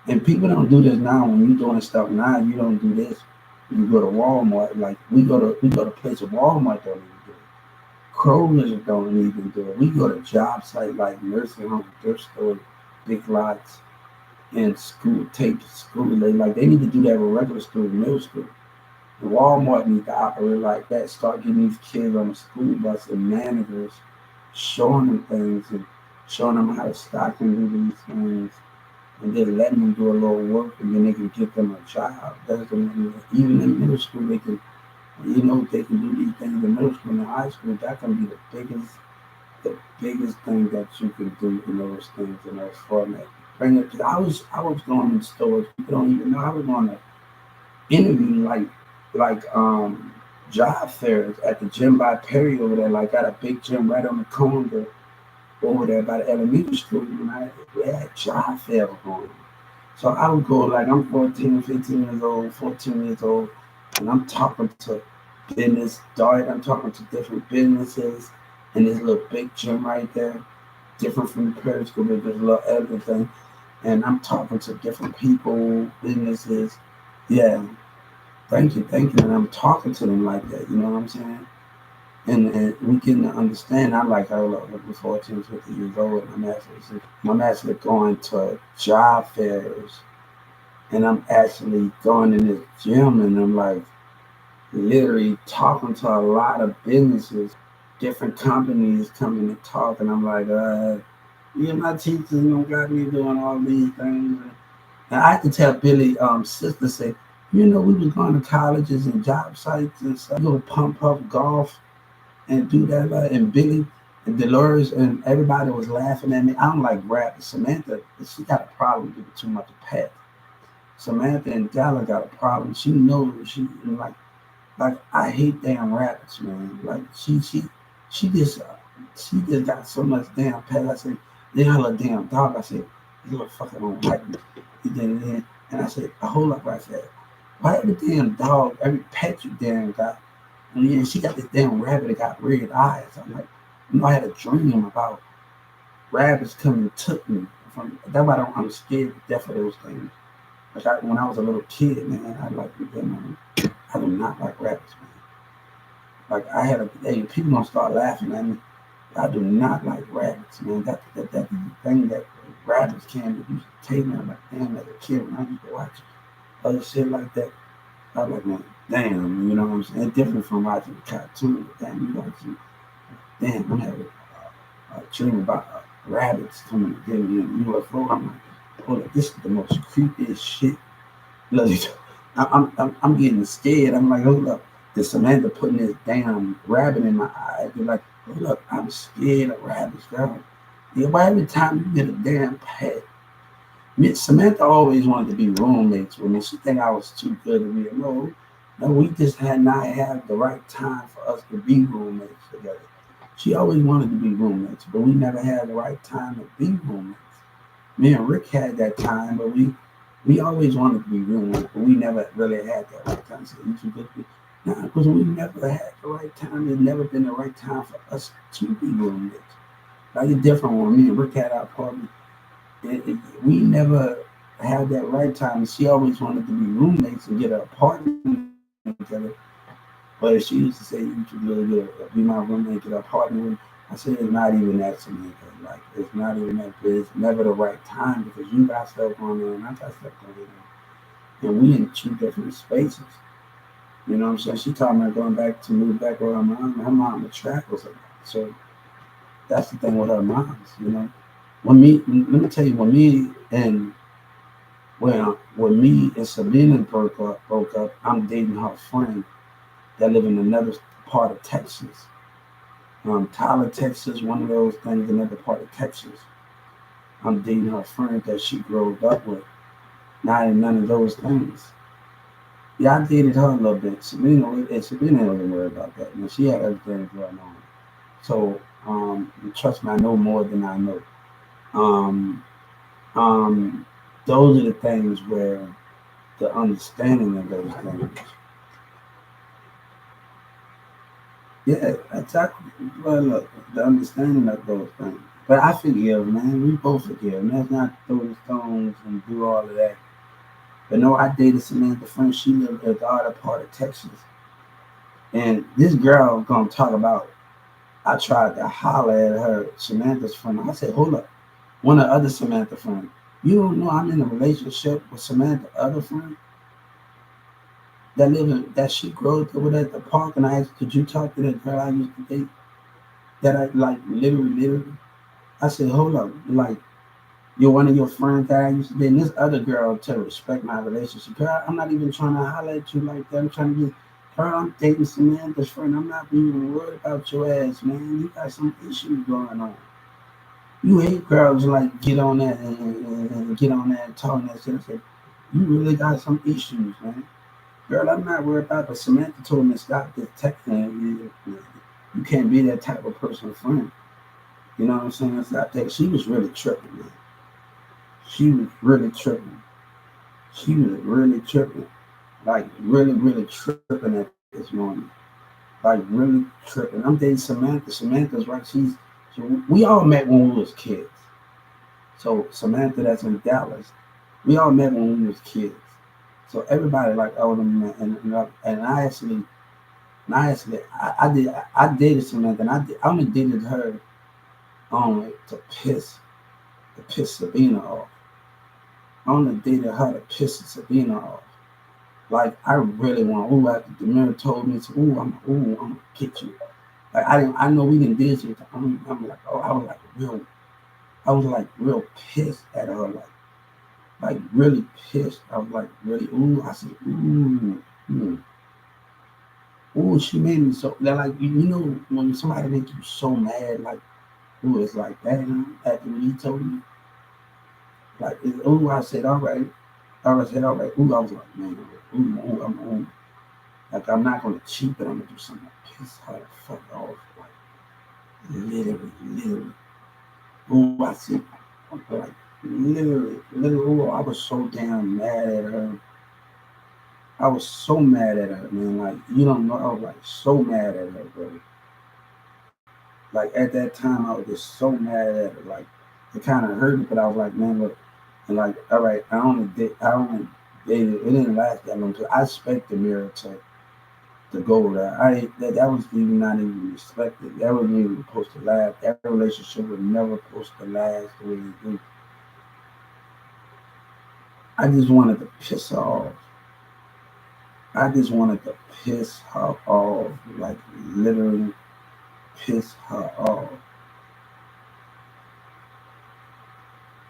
And people don't do this now. When you're doing stuff now, you don't do this. You go to Walmart, like we go to places Walmart don't even do it. Kroger's don't even do it. We go to job sites like nursing homes, thrift stores, big lots, and school, take school. They need to do that with regular school, middle school. Walmart needs to operate like that. Start getting these kids on the school bus and managers, showing them things and showing them how to stock and do these things, and then letting them do a little work, and then they can get them a job. That's the even in middle school they can, they can do these things in middle school and high school. That can be the biggest thing that you can do in those things in those formats. Bring it. I was going in stores. People don't even know I was going to interview like job fairs at the gym by Perry over there. Like got a big gym right on the corner over there by the elementary school. And we had job fairs going. So I would go like I'm 14, 15 years old, 14 years old, and I'm talking to business, diet. I'm talking to different businesses in this little big gym right there, different from the Perry school, but there's a little everything. And I'm talking to different people, businesses. Yeah, thank you. And I'm talking to them like that, you know what I'm saying? And we getting to understand. I'm like, oh, look, we're 14, 15 years old, and I'm actually going to job fairs, and I'm actually going in this gym, and I'm like literally talking to a lot of businesses, different companies coming to talk, and I'm like, my teachers don't got me doing all these things. And I can tell Billy, sister say, we was going to colleges and job sites and stuff, go pump up golf and do that. And Billy and Dolores and everybody was laughing at me. I don't like rap. Samantha, she got a problem with too much pet. Samantha and Dalla got a problem. She knows like I hate damn rabbits, man. Like she just got so much damn pet. I said, they have a damn dog. I said, you little fucking don't like me. And I said, hold up, I said, why every damn dog, every pet you damn got? And yeah, she got this damn rabbit that got red eyes. I'm like, I had a dream about rabbits coming and took me. That's why I'm scared to death of those things. Like when I was a little kid, man, I do not like rabbits, man. Like people gonna start laughing at me. I do not like rabbits, man. That's the thing that rabbits can do. You take me, I'm like, damn, as a kid when I used to watch other shit like that. I was like, man, damn, you know what I'm saying? It's different from watching a cartoon. Damn, damn, I'm having a dream about rabbits coming to get me in a UFO. I'm like, hold up, this is the most creepiest shit. Look, I'm getting scared. I'm like, hold up, did Samantha putting this damn rabbit in my eye? They're like, hold up, I'm scared of rabbits, girl. Yeah, why every time you get a damn pet? Samantha always wanted to be roommates with me. She think I was too good to be alone. No, we just had not had the right time for us to be roommates together. She always wanted to be roommates, but we never had the right time to be roommates. Me and Rick had that time, but we always wanted to be roommates, but we never really had that right time. So you too good to be. Nah, because we never had the right time. It's never been the right time for us to be roommates. Like it's different when me and Rick had our party. We never had that right time. She always wanted to be roommates and get an apartment together. But she used to say, you should really be my roommate, get an apartment. I said, it's not even that to me. Like, it's not even that. But it's never the right time because you got stuff going on and I got stuff going on. And we in two different spaces. You know what I'm saying? She talking about going back to move back with her mom. Her mom would travel something. So that's the thing with her moms, let me tell you, when me and Sabina broke up, I'm dating her friend that live in another part of Texas. Tyler, Texas, one of those things, another part of Texas. I'm dating her friend that she grew up with. Not in none of those things. Yeah, I dated her a little bit. Sabina wasn't worried about that. She had everything going on. So, trust me, I know more than I know. Um, those are the things where the understanding of those things. Yeah, exactly. Well, look, the understanding of those things. But I forgive, man. We both forgive. Let's not throw the stones and do all of that. But no, I dated Samantha friend. She lived in the other part of Texas. And this girl gonna talk about, I tried to holler at her, Samantha's friend. I said, hold up. One of the other Samantha friends. You don't know I'm in a relationship with Samantha, other friend? that she grew up over there at the park, and I asked, could you talk to that girl I used to date? That I like literally. I said, hold up, like you're one of your friends that I used to date, and this other girl to respect my relationship. Girl, I'm not even trying to holler at you like that. I'm trying to be, girl, I'm dating Samantha's friend. I'm not even worried about your ass, man. You got some issues going on. You hate girls like get on that and get on that and talk that shit. I said, you really got some issues, man. Girl, I'm not worried about it, but Samantha told me to stop this texting. You can't be that type of person friend. You know what I'm saying? Stop that. She was really tripping, man. She was really tripping. She was really tripping. Like really tripping at this moment. Like really tripping. I'm dating Samantha. Samantha's right. We all met when we was kids. So Samantha that's in Dallas, we all met when we was kids. So everybody like oh and I dated Samantha and I only dated her only to piss Sabina off. I only dated her to piss Sabina off. Like I really want. Ooh, after Demir told me, I'm gonna get you. Like I know we didn't did it. I'm like, oh, I was like real pissed at her, like really pissed. I was like really, ooh. I said, ooh. Ooh, she made me so that like you know when somebody make you so mad, like ooh, it's like that. After what he told me, like ooh, I said, all right. I said, all right. Ooh, I was like, man, ooh. Like I'm not gonna cheat, but I'm gonna do something to piss her the fuck off. Like literally. Ooh, I said, like literally. Ooh, I was so damn mad at her. I was so mad at her, man. Like you don't know, I was like so mad at her, bro. Like at that time, I was just so mad at her. Like it kind of hurt me, but I was like, man, look, and like, all right, I only dated. It didn't last that long. So I expect the mirror to go there. That was even not even respected. That wasn't even supposed to last. That relationship was never supposed to last the way it did. I just wanted to piss her off. I just wanted to piss her off, like literally piss her off.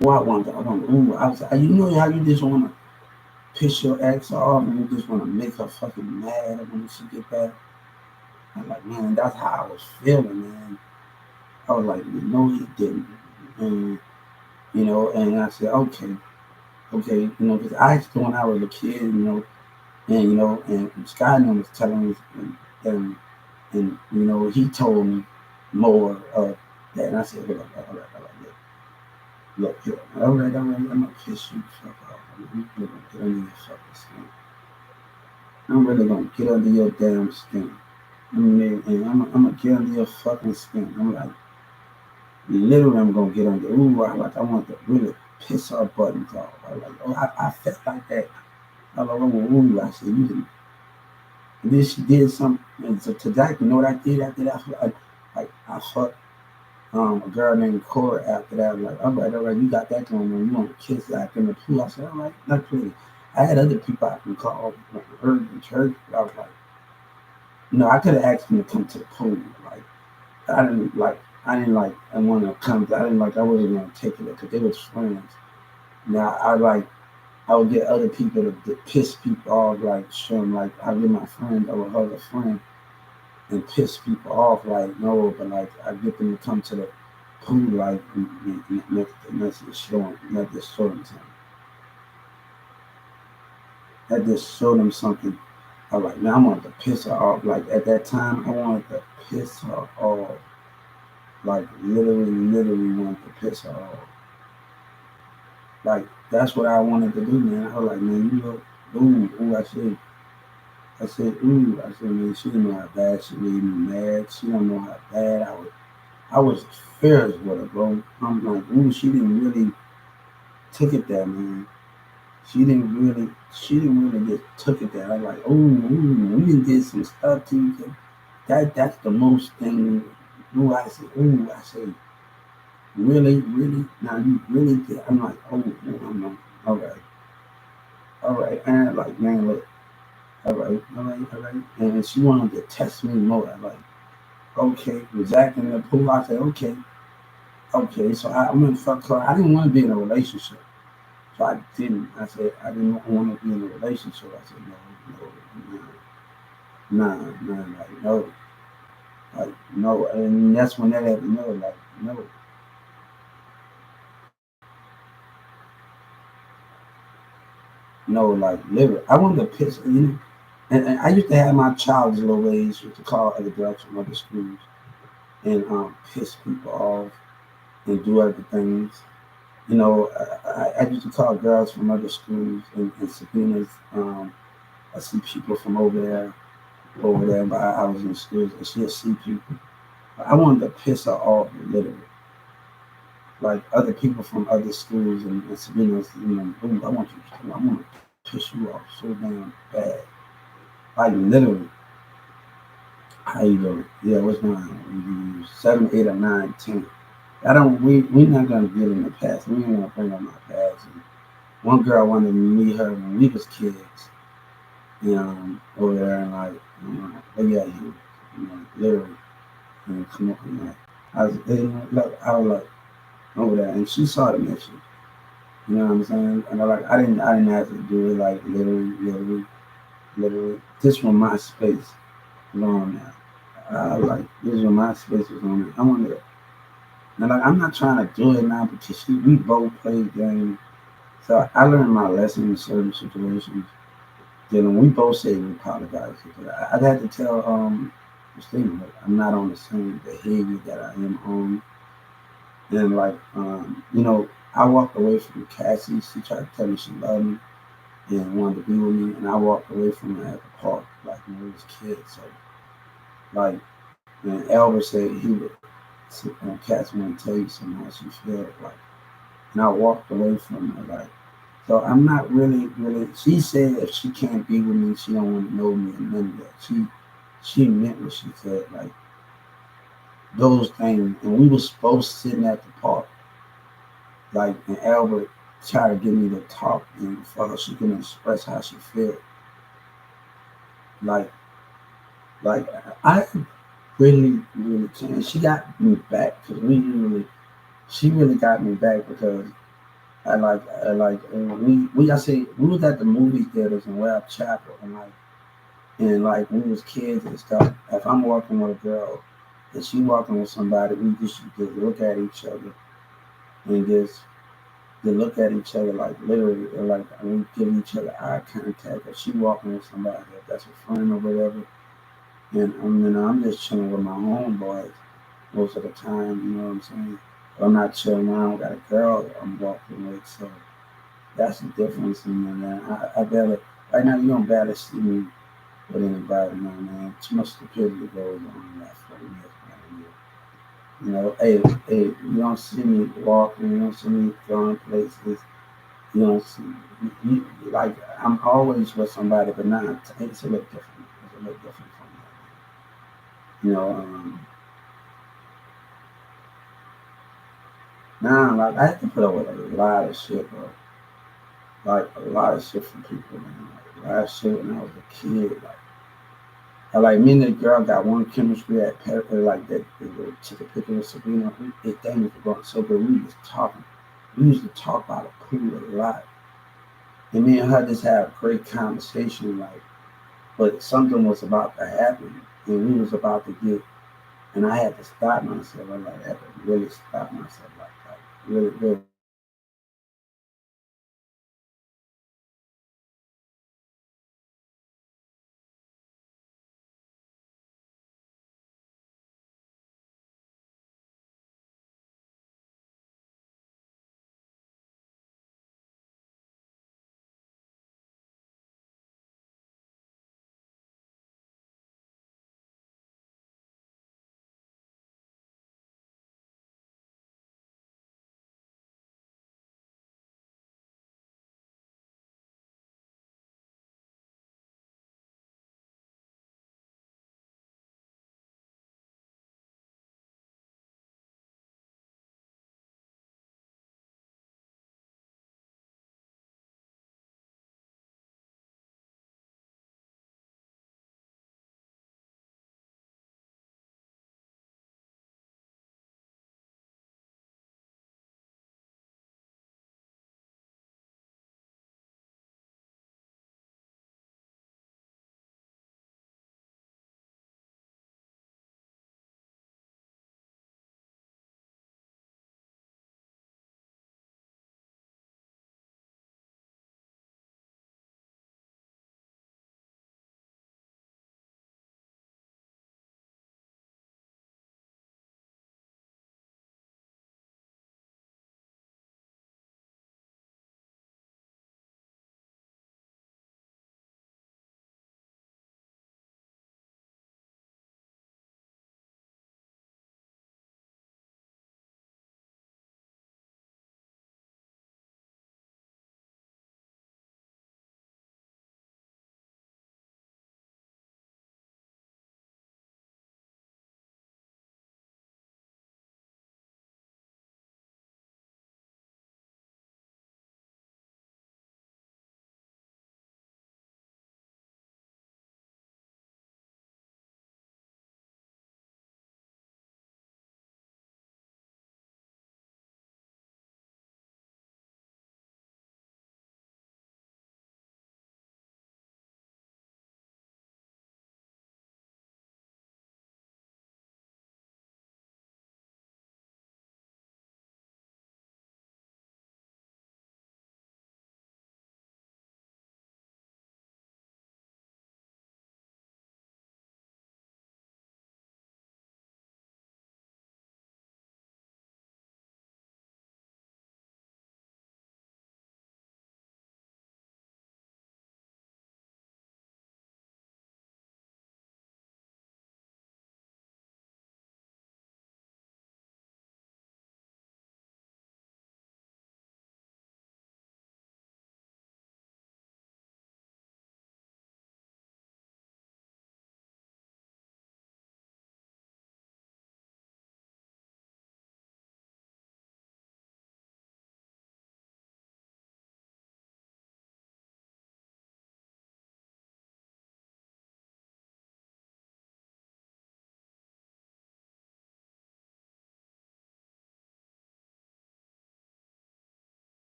Well, ooh, you know how you just want to piss your ex off and you just want to make her fucking mad when she get back. I'm like, man, that's how I was feeling, man. I was like, no, he didn't. And, and I said, okay, because I used to when I was a kid, and Scott was telling me, and, he told me more of that. And I said, all right, look, I'm gonna piss you the fuck off. I'm really gonna get under your fucking skin. I'm really gonna get under your damn skin. And I'm gonna get under your fucking skin. I'm like, literally, I'm gonna get under. Ooh, I want to really piss her buttons off. I like, oh, I felt like that. I like, oh, ooh, I said, you didn't. And then she did something. And so to that, you know what I did after that? I fucked a girl named Cora after that. I'm like, all right, you got that going on. You want to kiss after in the pool? I said, all right, not pretty. I had other people I can call, like her in church. But I was like, I could have asked them to come to the pool. Like, I want to come. I wasn't going to take it because they was friends. Now, I would get other people to piss people off, like, show them, like, I get my friend or her friend and piss people off, like, no, but, like, I get them to come to the pool, like, and let's just show them, let just show them something. Let just show them something. I was like, man, I wanted to piss her off. Like, at that time, I wanted to piss her off. Like, literally wanted to piss her off. Like, that's what I wanted to do, man. I was like, man, ooh, I said, man, she didn't know how bad she made me mad. She don't know how bad I was furious with her, bro. I'm like, ooh, she didn't really took it there, man. She didn't really get took it there. I'm like, ooh, we didn't get some stuff to you. That's the most thing. I said, really? Now you really did. I'm like, oh, I'm like, all right. And like, man, look. all right. And she wanted to test me more. I'm like, okay, was acting in the pool. I said, okay. So I went fuck her. I didn't want to be in a relationship. So I didn't. I said, I didn't want to be in a relationship. I said, no, like, no. And that's when that had to know, like, no, like, literally. I wanted to piss, and I used to have my childish little ways to call other girls from other schools and piss people off and do other things. I used to call girls from other schools and subpoenas. I see people from over there, but I was in schools and she'll see people. I wanted to piss her off, literally. Like other people from other schools and subpoenas, ooh, I want to piss you off so damn bad. Like literally. How you doing? Yeah, what's going on? 7, 8, or 9, 10. I don't. We not gonna get in the past. We ain't gonna bring up my past. And one girl wanted to meet her when we was kids. Over there and like, look at you, literally, and come up and like, I was like over there, and she saw the message. You know what I'm saying? And I didn't have to do it like literally. This was my space. On now. Like this is when my space was on it. I wanted to, and like I'm not trying to do it now because we both played games. So I learned my lesson in certain situations. Then we both say we apologize. I'd have to tell Christina that I'm not on the same behavior that I am on. And like I walked away from Cassie. She tried to tell me she loved me and wanted to be with me, and I walked away from her at the park like when we was kids. So like, and Albert said he would. Cassie want to tell you something how she felt like, and I walked away from her like. So I'm not really. She said if she can't be with me, she don't want to know me and none of that. She meant what she said, like those things. And we was both sitting at the park, like, and Albert tried to get me to talk and for her she can express how she felt. Like, like I really can. She got me back because she really got me back because I say we was at the movie theaters in Webb Chapel and like when we was kids and stuff. If I'm walking with a girl and she walking with somebody, we just look at each other and just to look at each other like literally like we give each other eye contact. If she walking with somebody, if that's a friend or whatever, and I'm just chilling with my homeboys most of the time. You know what I'm saying? But I'm not chilling. I don't got a girl I'm walking with, so. That's the difference in that. I better right now you don't better see me with anybody, man. Too much stupidity goes on in that for me. Hey, you don't see me walking, you don't see me going places, you don't see like I'm always with somebody, but now it's a little different. It's a little different from that. Now like I have to put up with a lot of shit, bro. Like a lot of shit from people, man. Like a lot of shit when I was a kid. Like me and the girl got one chemistry at like that. Took a picture with Sabrina. It thing was going so good. We was talking. We used to talk about the pool a lot. And me and her just had a great conversation. Like, but something was about to happen, and we was about to get. And I had to stop myself. I had to really stop myself. Like really, really.